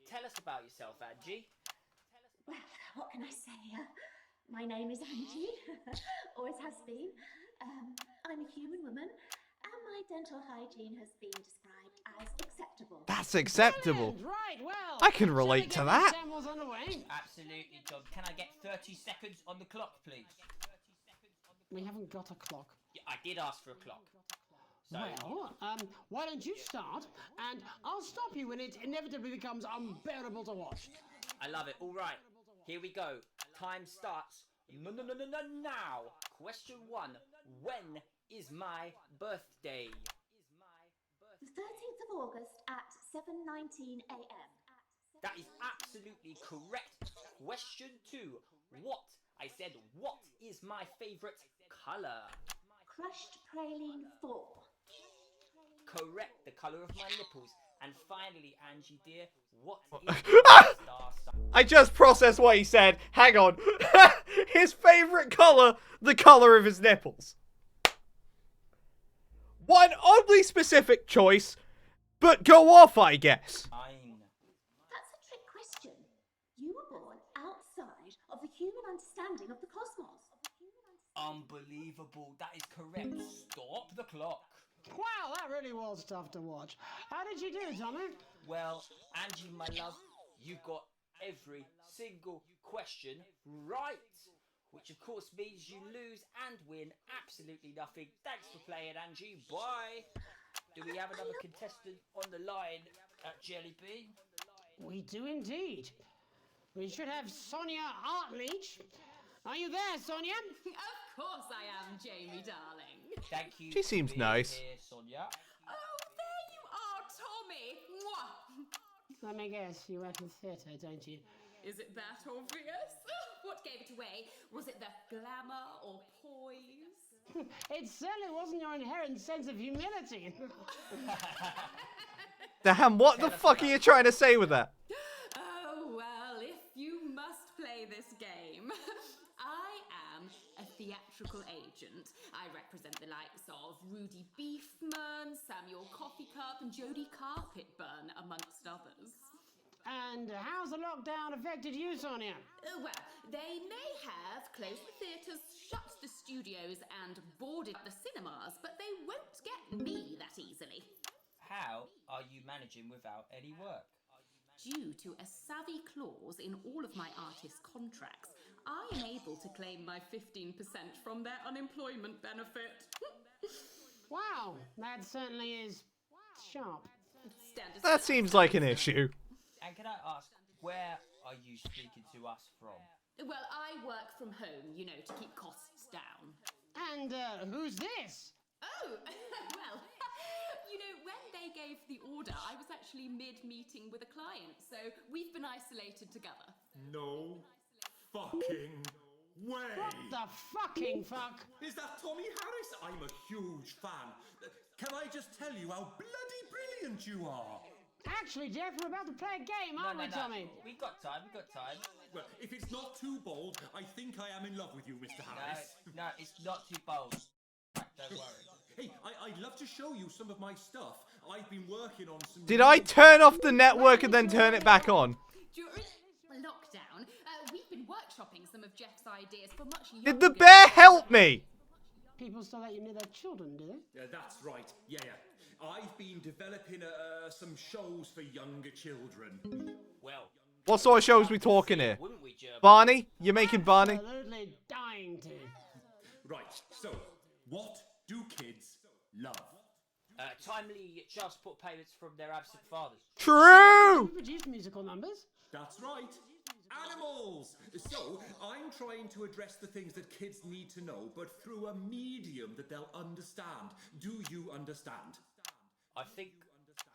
Tell us about yourself, Angie. Well, what can I say? My name is Angie. Always has been. I'm a human woman. And my dental hygiene has been described as acceptable. That's acceptable. Right, well. I can relate to that. Absolutely, John. Can I get 30 seconds on the clock, please? We haven't got a clock. Yeah, I did ask for a clock. So, Well, why don't you start, and I'll stop you when it inevitably becomes unbearable to watch. I love it. All right, here we go. Time starts now. Question 1. When is my birthday? The 13th of August at 7:19 a.m. That is absolutely correct. Question 2. What? I said, what is my favourite colour? Crushed praline 4. Correct, the colour of my nipples. And finally, Angie dear, what is my star sign? I just processed what he said. Hang on. His favourite colour, the colour of his nipples. One oddly specific choice, but go off, I guess. That's a trick question. You were born outside of the human understanding of the cosmos. Unbelievable, that is correct. Stop the clock. Wow, that really was tough to watch. How did you do, Tommy? Well, Angie, my love, you got every single question right. Which of course means you lose and win absolutely nothing. Thanks for playing, Angie. Bye. Do we have another contestant on the line at Jelly Bean? We do indeed. We should have Sonia Artleach. Are you there, Sonia? Of course I am, Jamie, darling. Thank you. She seems nice. Here, Sonia. Oh, there you are, Tommy. Mwah. Let me guess, you work in theatre, don't you? Is it that obvious? What gave it away? Was it the glamour or poise? It certainly wasn't your inherent sense of humility. Damn, what the fuck are you trying to say with that? Oh, well, if you must play this game. I am a theatrical agent. I represent the likes of Rudy Beefman, Samuel Coffee Cup, and Jodie Carpetburn, amongst others. And how's the lockdown affected you, Sonia? Well, they may have closed the theatres, shut the studios, and boarded the cinemas, but they won't get me that easily. How are you managing without any work? Due to a savvy clause in all of my artist contracts, I am able to claim my 15% from their unemployment benefit. Wow, that certainly is sharp. That seems like an issue. And can I ask, where are you speaking to us from? Well, I work from home, you know, to keep costs down. And who's this? Oh, well, you know, when they gave the order, I was actually mid-meeting with a client, so we've been isolated together. No fucking way! What the fucking fuck? Is that Tommy Harris? I'm a huge fan. Can I just tell you how bloody brilliant you are? Actually, Jeff, we're about to play a game, aren't we, Tommy? We've got time. Well, if it's not too bold, I think I am in love with you, Mr. Harris. No, it's not too bold. Don't worry. Hey, I'd love to show you some of my stuff. I've been working on some... Did I turn off the network and then turn it back on? During lockdown, we've been workshopping some of Jeff's ideas for much younger... Did the bear help me? People still let you near their children, do they? Yeah, that's right. Yeah. I've been developing some shows for younger children. Well... What sort of shows we talking here? Barney? You're making Barney? Absolutely dying to. Right, so, what do kids love? Timely child support payments from their absent fathers. True! You produce musical numbers? That's right. Animals! So, I'm trying to address the things that kids need to know, but through a medium that they'll understand. Do you understand? I think,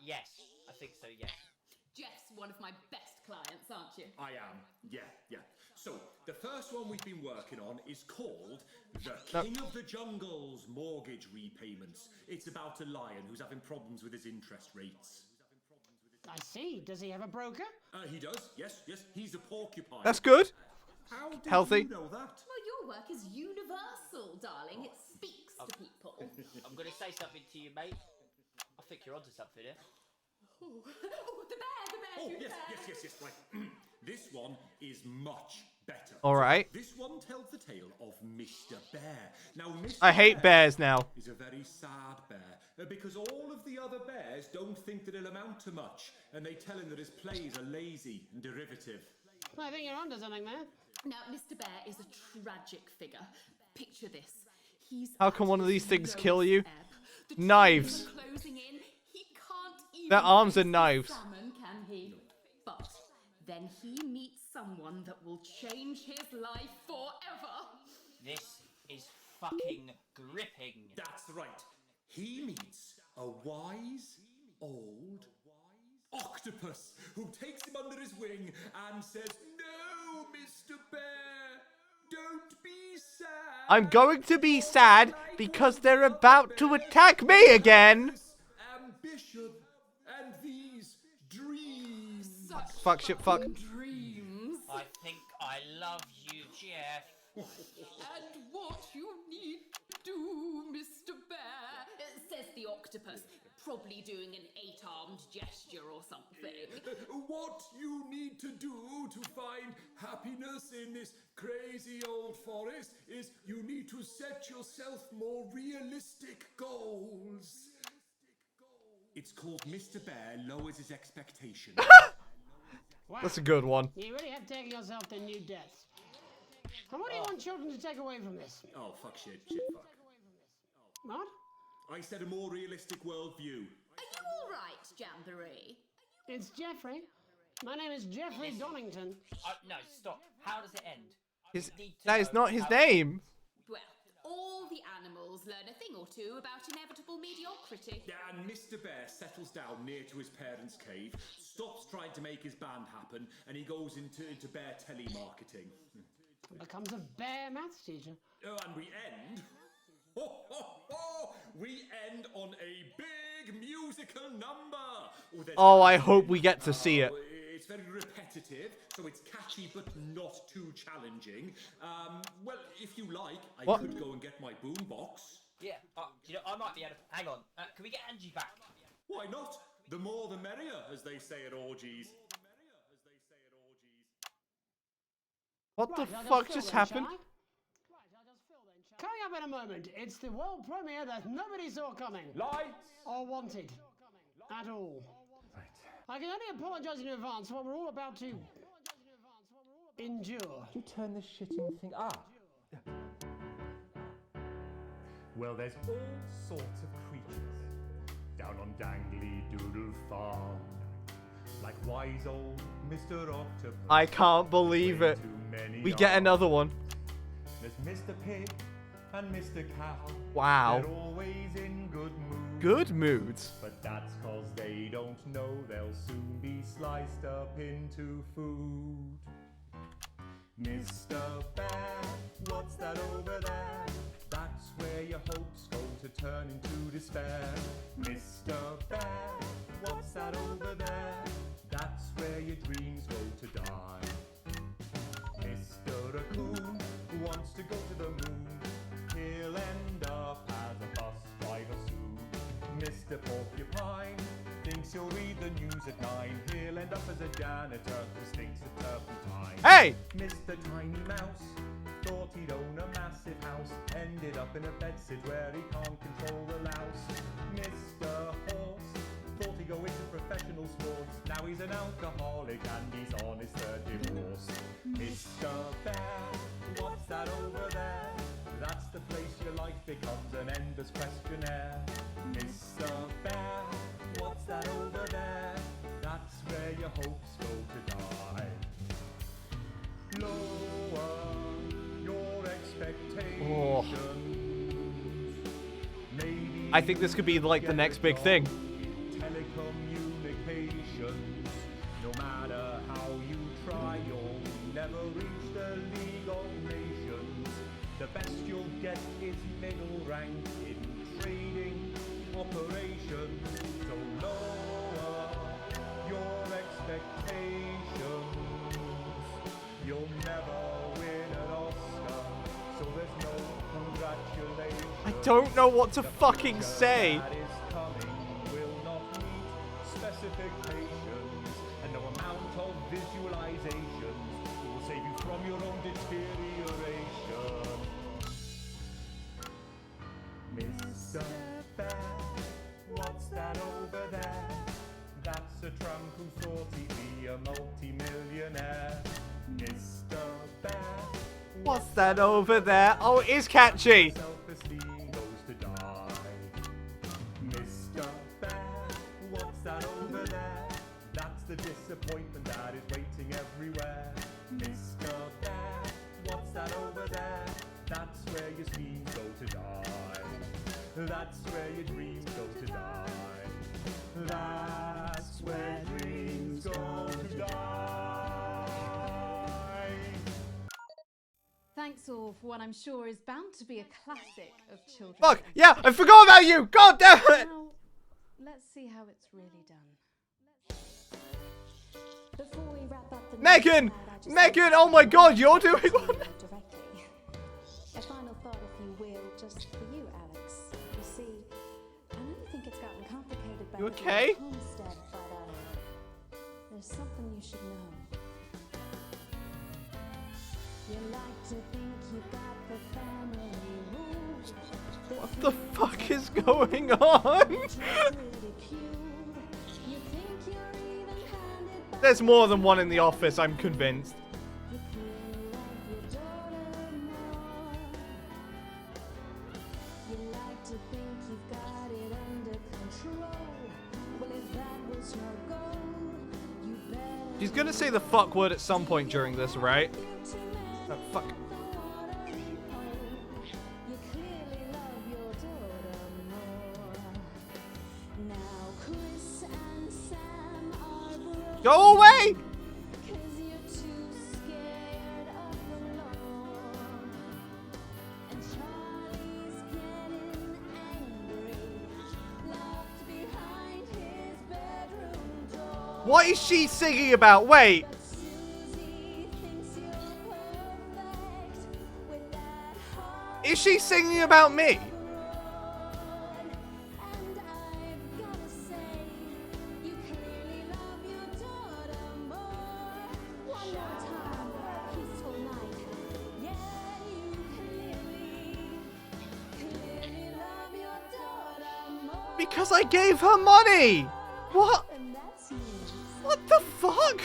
yes. I think so, yes. Jeff's one of my best clients, aren't you? I am, yeah. So, the first one we've been working on is called The King of the Jungle's Mortgage Repayments. It's about a lion who's having problems with his interest rates. I see. Does he have a broker? He does, yes. He's a porcupine. That's good. How did Healthy. you know that? Well, your work is universal, darling. It speaks to people. I'm going to say something to you, mate. I think you're onto something here. Oh, the bear, Oh, cute yes, bear. right. This one is much better. All right. This one tells the tale of Mr. Bear. Now, Mr. I hate bears now. Is a very sad bear because all of the other bears don't think that he'll amount to much, and they tell him that his plays are lazy and derivative. I think you're onto something there. Now, Mr. Bear is a tragic figure. Picture this. He's How can one of these things kill you? The Knives. trees are closing in. He can't even Their arms are face knives. the salmon, can he? But then he meets someone that will change his life forever. This is fucking gripping. That's right. He meets a wise old octopus who takes him under his wing and says, "No, Mr. Bear, don't be sad. I'm going to be sad because they're about to attack me again. Ambition and these dreams." Fuck, shit, fuck. Dreams. I think I love you, Jeff. And what you need to do, Mr. Bear, says the octopus, probably doing an 8-armed gesture or something. What you need to do to find happiness in this crazy old forest is you need to set yourself more realistic goals. It's called Mr. Bear Lowers His Expectations. Wow. That's a good one. You really have taken yourself to new depths. And what do you want children to take away from this? Oh, fuck shit, fuck. What? I said a more realistic worldview. Are you all right, Jamboree? It's Jeffrey. My name is Jeffrey Donington. No, stop. How does it end? That is not his name. Well, all the animals learn a thing or two about inevitable mediocrity. And Mr. Bear settles down near to his parents' cave, stops trying to make his band happen, and he goes into bear telemarketing. Becomes a bear maths teacher. Oh, and we end... We end on a big musical number. Oh, I hope we get to see it. It's very repetitive, so it's catchy but not too challenging. Well, if you like, I could go and get my boombox. Yeah, I might be able to... Hang on. Can we get Angie back? Why not? The more the merrier, as they say at orgies. What the fuck just happened? Coming up in a moment, it's the world premiere that nobody saw coming. Lights! Or wanted. At all. Right. I can only apologise in advance for what we're all about to... endure. You turn this shitting thing up. Well, there's all sorts of creatures down on Dangly Doodle Farm. Like wise old Mr. Octopus. I can't believe it. We get another one. There's Mr. Pig and Mr. Cow. Wow. They're always in good moods. Good moods. But that's cause they don't know they'll soon be sliced up into food. Mr. Bear, what's that over there? That's where your hopes go to turn into despair. Mr. Bear, what's that over there? That's where your dreams go to die. Mr. Raccoon wants to go to the moon. He'll end up as a bus driver soon. Mr. Porcupine thinks he'll read the news at 9. He'll end up as a janitor who stinks of turpentine. Hey! Mr. Tiny Mouse thought he'd own a massive house. Ended up in a bedsit where he can't control the louse. Mr. Horse thought he'd go into professional sports. Now he's an alcoholic and he's on his 3rd divorce. Mr. Bear, what's that over there? That's the place your life becomes an endless questionnaire. Mr. Bear, what's that over there? That's where your hopes go to die. Lower your expectations. Oh. Maybe I think this could be like the next big thing. telecommunications. No matter how you try, you'll never reach the League of Nations. The best you'll get is middle rank in trading operations. So lower your expectations. You'll never win an Oscar, so there's no congratulations. I don't know what to fucking say. That is coming will not meet specifications, and no amount of visualizations will save you from your own deterioration. Mr. Bear, what's that over there? That's a tramp who thought he'd be a multi-millionaire. Mr. Bear, What's that over there? Oh, it is catchy. self-esteem goes to die. Mr. Bear, what's that over there? That's the disappointment that is waiting everywhere. Mr. Bear, what's that over there? That's where your schemes go to die. That's where your dreams go to die. That's where dreams go to die. Thanks all for what I'm sure is bound to be a classic of children. Fuck, yeah, I forgot about you. God damn it. Now, let's see how it's really done. Before we wrap up the Megan! Megan, oh my god, you're doing one. directly. A final thought, if you will, just for you, Alex. You see, I know you think it's gotten complicated by You the okay? homestead, but there's something you should know. You like to think you got the family rules. What the fuck is going on? There's more than one in the office, I'm convinced. You like to think you've got it under control. Well, if that was your goal, you better. She's gonna say the fuck word at some point during this, right? Oh, fuck. You clearly love your daughter more. Now Chris and Sam are broken. Go away! 'Cause you're too scared of the law. And Charlie's getting angry, locked behind his bedroom door. What is she singing about? Wait. Susie thinks you're perfect with that heart. Is she singing about me? And I've gotta say, you clearly love your daughter more. One more time for a peaceful night. Yeah, you clearly love your daughter more. Because I gave her money! What? And that's you. What the fuck?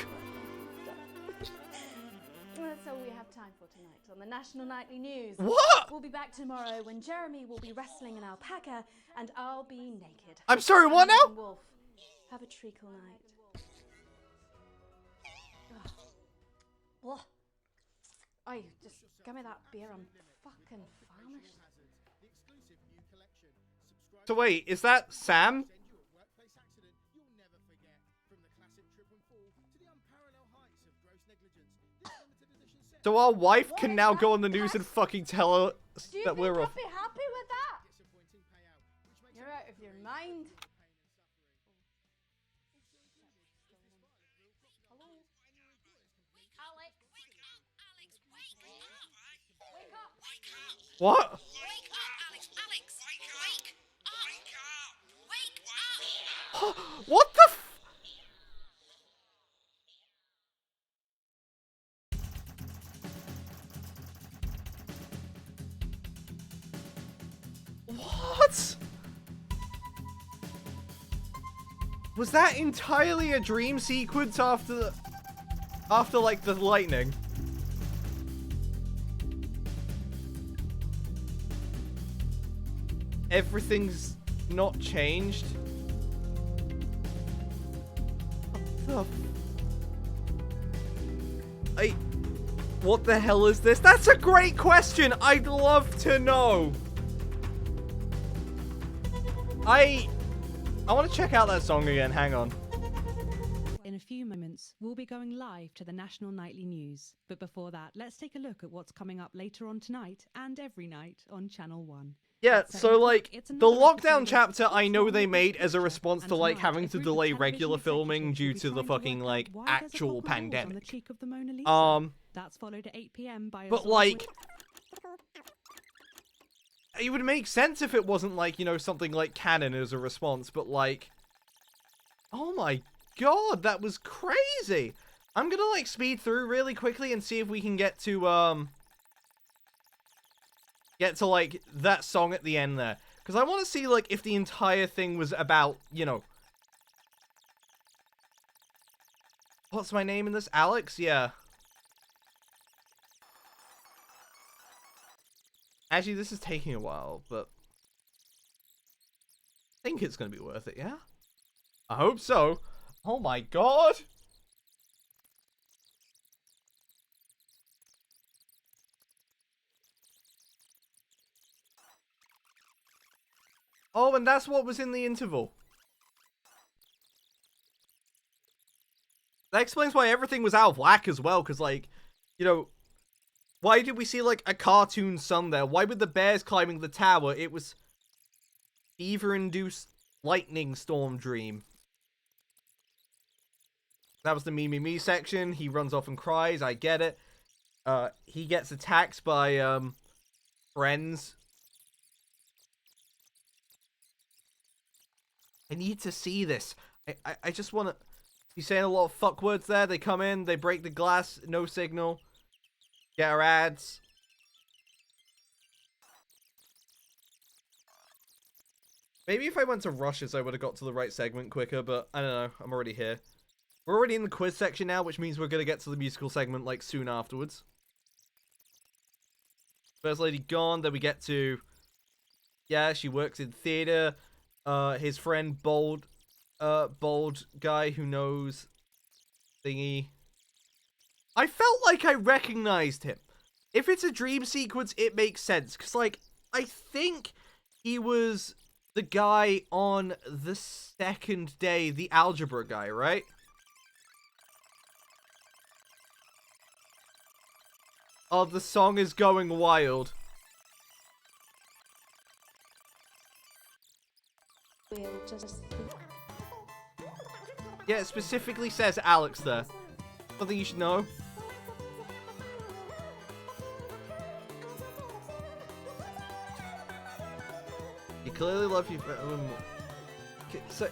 That's all we have time for tonight on the National Nightly News. What? We'll be back tomorrow when Jeremy will be wrestling an alpaca and I'll be naked. I'm sorry, what now? And Wolf, have a treacle night. Ugh. Oi, just give me that beer. I'm fucking famished. So wait, is that Sam? So our wife can now go on the news and fucking tell her Do you that think we're I'd off. be happy with that? You're out of your mind. What? What the f- What? Was that entirely a dream sequence after like the lightning? Everything's not changed. What the what the hell is this? That's a great question. I'd love to know. I want to check out that song again. Hang on. In a few moments, we'll be going live to the national nightly news. But before that, let's take a look at what's coming up later on tonight and every night on Channel 1. Yeah, At 7 so, o'clock, like, it's the another lockdown episode chapter, of I know What's they Wrong with made This as a Picture? response And to, like, tonight, having a to group of delay television regular filming executives due will be to the trying to work fucking, out like, why there's a actual couple holes on the pandemic. cheek of the Mona Lisa. That's followed at 8 p.m. by a But, source like, with- it would make sense if it wasn't, like, you know, something like canon as a response, but, like, oh my god, that was crazy! I'm gonna, like, speed through really quickly and see if we can get to, like, that song at the end there. Because I want to see, like, if the entire thing was about, you know... What's my name in this? Alex? Yeah. Actually, this is taking a while, but... I think it's gonna be worth it, yeah? I hope so. Oh my god! Oh, and that's what was in the interval. That explains why everything was out of whack as well, because, like, you know, why did we see, like, a cartoon sun there? Why were the bears climbing the tower? It was fever-induced lightning storm dream. That was the me section. He runs off and cries. I get it. He gets attacked by, friends. I need to see this. I just want to... He's saying a lot of fuck words there. They come in, they break the glass, no signal. Get our ads. Maybe if I went to rushes, I would have got to the right segment quicker, but I don't know. I'm already here. We're already in the quiz section now, which means we're going to get to the musical segment, like, soon afterwards. First lady gone, then we get to... Yeah, she works in theater. His friend, bald guy who knows thingy. I felt like I recognized him. If it's a dream sequence, it makes sense. Because, like, I think he was the guy on the second day, the algebra guy, right? Oh, the song is going wild. Yeah, it specifically says Alex there. Something you should know. You clearly love you. So.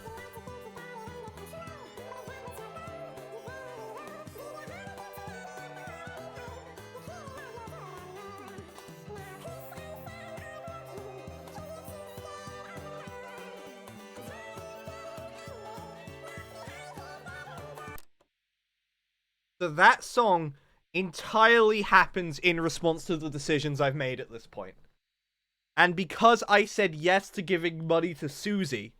So that song entirely happens in response to the decisions I've made at this point. And because I said yes to giving money to Susie,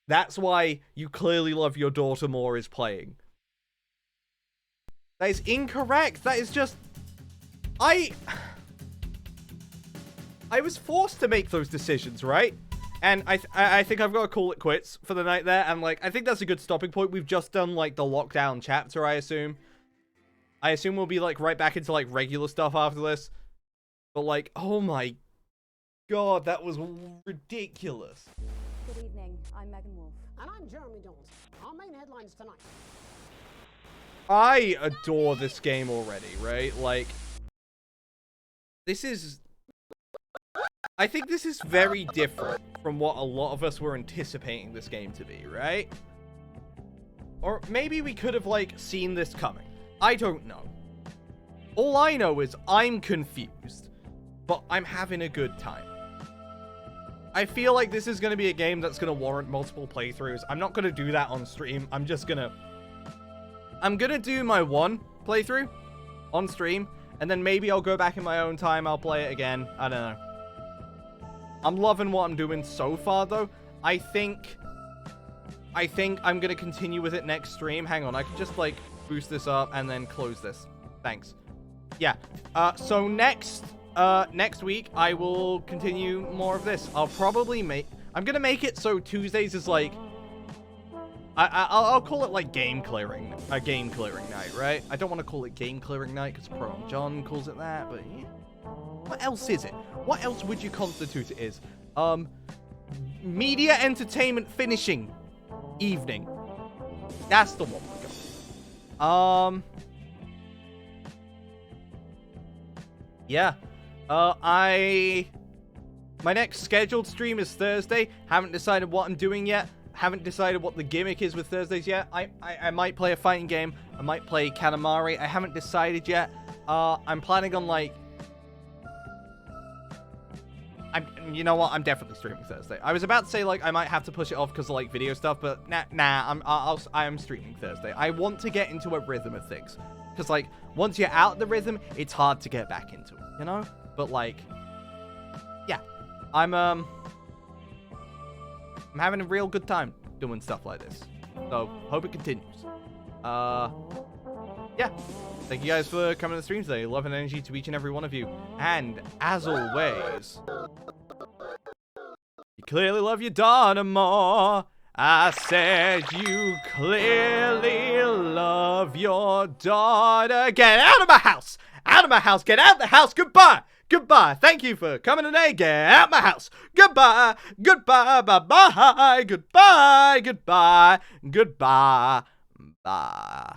that's why You Clearly Love Your Daughter More is playing. That is incorrect. That is just... I was forced to make those decisions, right? And I think I've got to call it quits for the night there. And, like, I think that's a good stopping point. We've just done, like, the lockdown chapter, I assume. I assume we'll be, like, right back into, like, regular stuff after this. But, like, oh my god, that was ridiculous. Good evening, I'm Megan Wolf. And I'm Jeremy Dawes. Our main headlines tonight. I adore this game already, right? Like, this is... I think this is very different from what a lot of us were anticipating this game to be, right? Or maybe we could have, like, seen this coming. I don't know. All I know is I'm confused, but I'm having a good time. I feel like this is going to be a game that's going to warrant multiple playthroughs. I'm not going to do that on stream. I'm going to do my one playthrough on stream, and then maybe I'll go back in my own time. I'll play it again. I don't know. I'm loving what I'm doing so far, though. I think I'm going to continue with it next stream. Hang on, I can just, like, boost this up and then close this. Thanks. Yeah. So next week, I will continue more of this. I'll probably I'm going to make it so Tuesdays is, like, I'll call it like game clearing night, right? I don't want to call it game clearing night because Pro and John calls it that, but yeah. What else is it? What else would you constitute it as? Media entertainment finishing evening. That's the one we got. Yeah. My next scheduled stream is Thursday. Haven't decided what I'm doing yet. Haven't decided what the gimmick is with Thursdays yet. I might play a fighting game. I might play Katamari. I haven't decided yet. I'm planning on, like... You know what? I'm definitely streaming Thursday. I was about to say, like, I might have to push it off because of, like, video stuff, but I am streaming Thursday. I want to get into a rhythm of things. Because, like, once you're out of the rhythm, it's hard to get back into it, you know? But, like, yeah. I'm having a real good time doing stuff like this. So, hope it continues. Yeah. Thank you guys for coming to the stream today. Love and energy to each and every one of you. And, as always, you clearly love your daughter more. I said you clearly love your daughter. Get out of my house! Out of my house! Get out of the house! Goodbye! Goodbye. Thank you for coming today. Get out my house. Goodbye. Goodbye. Bye-bye. Goodbye. Goodbye. Goodbye. Bye.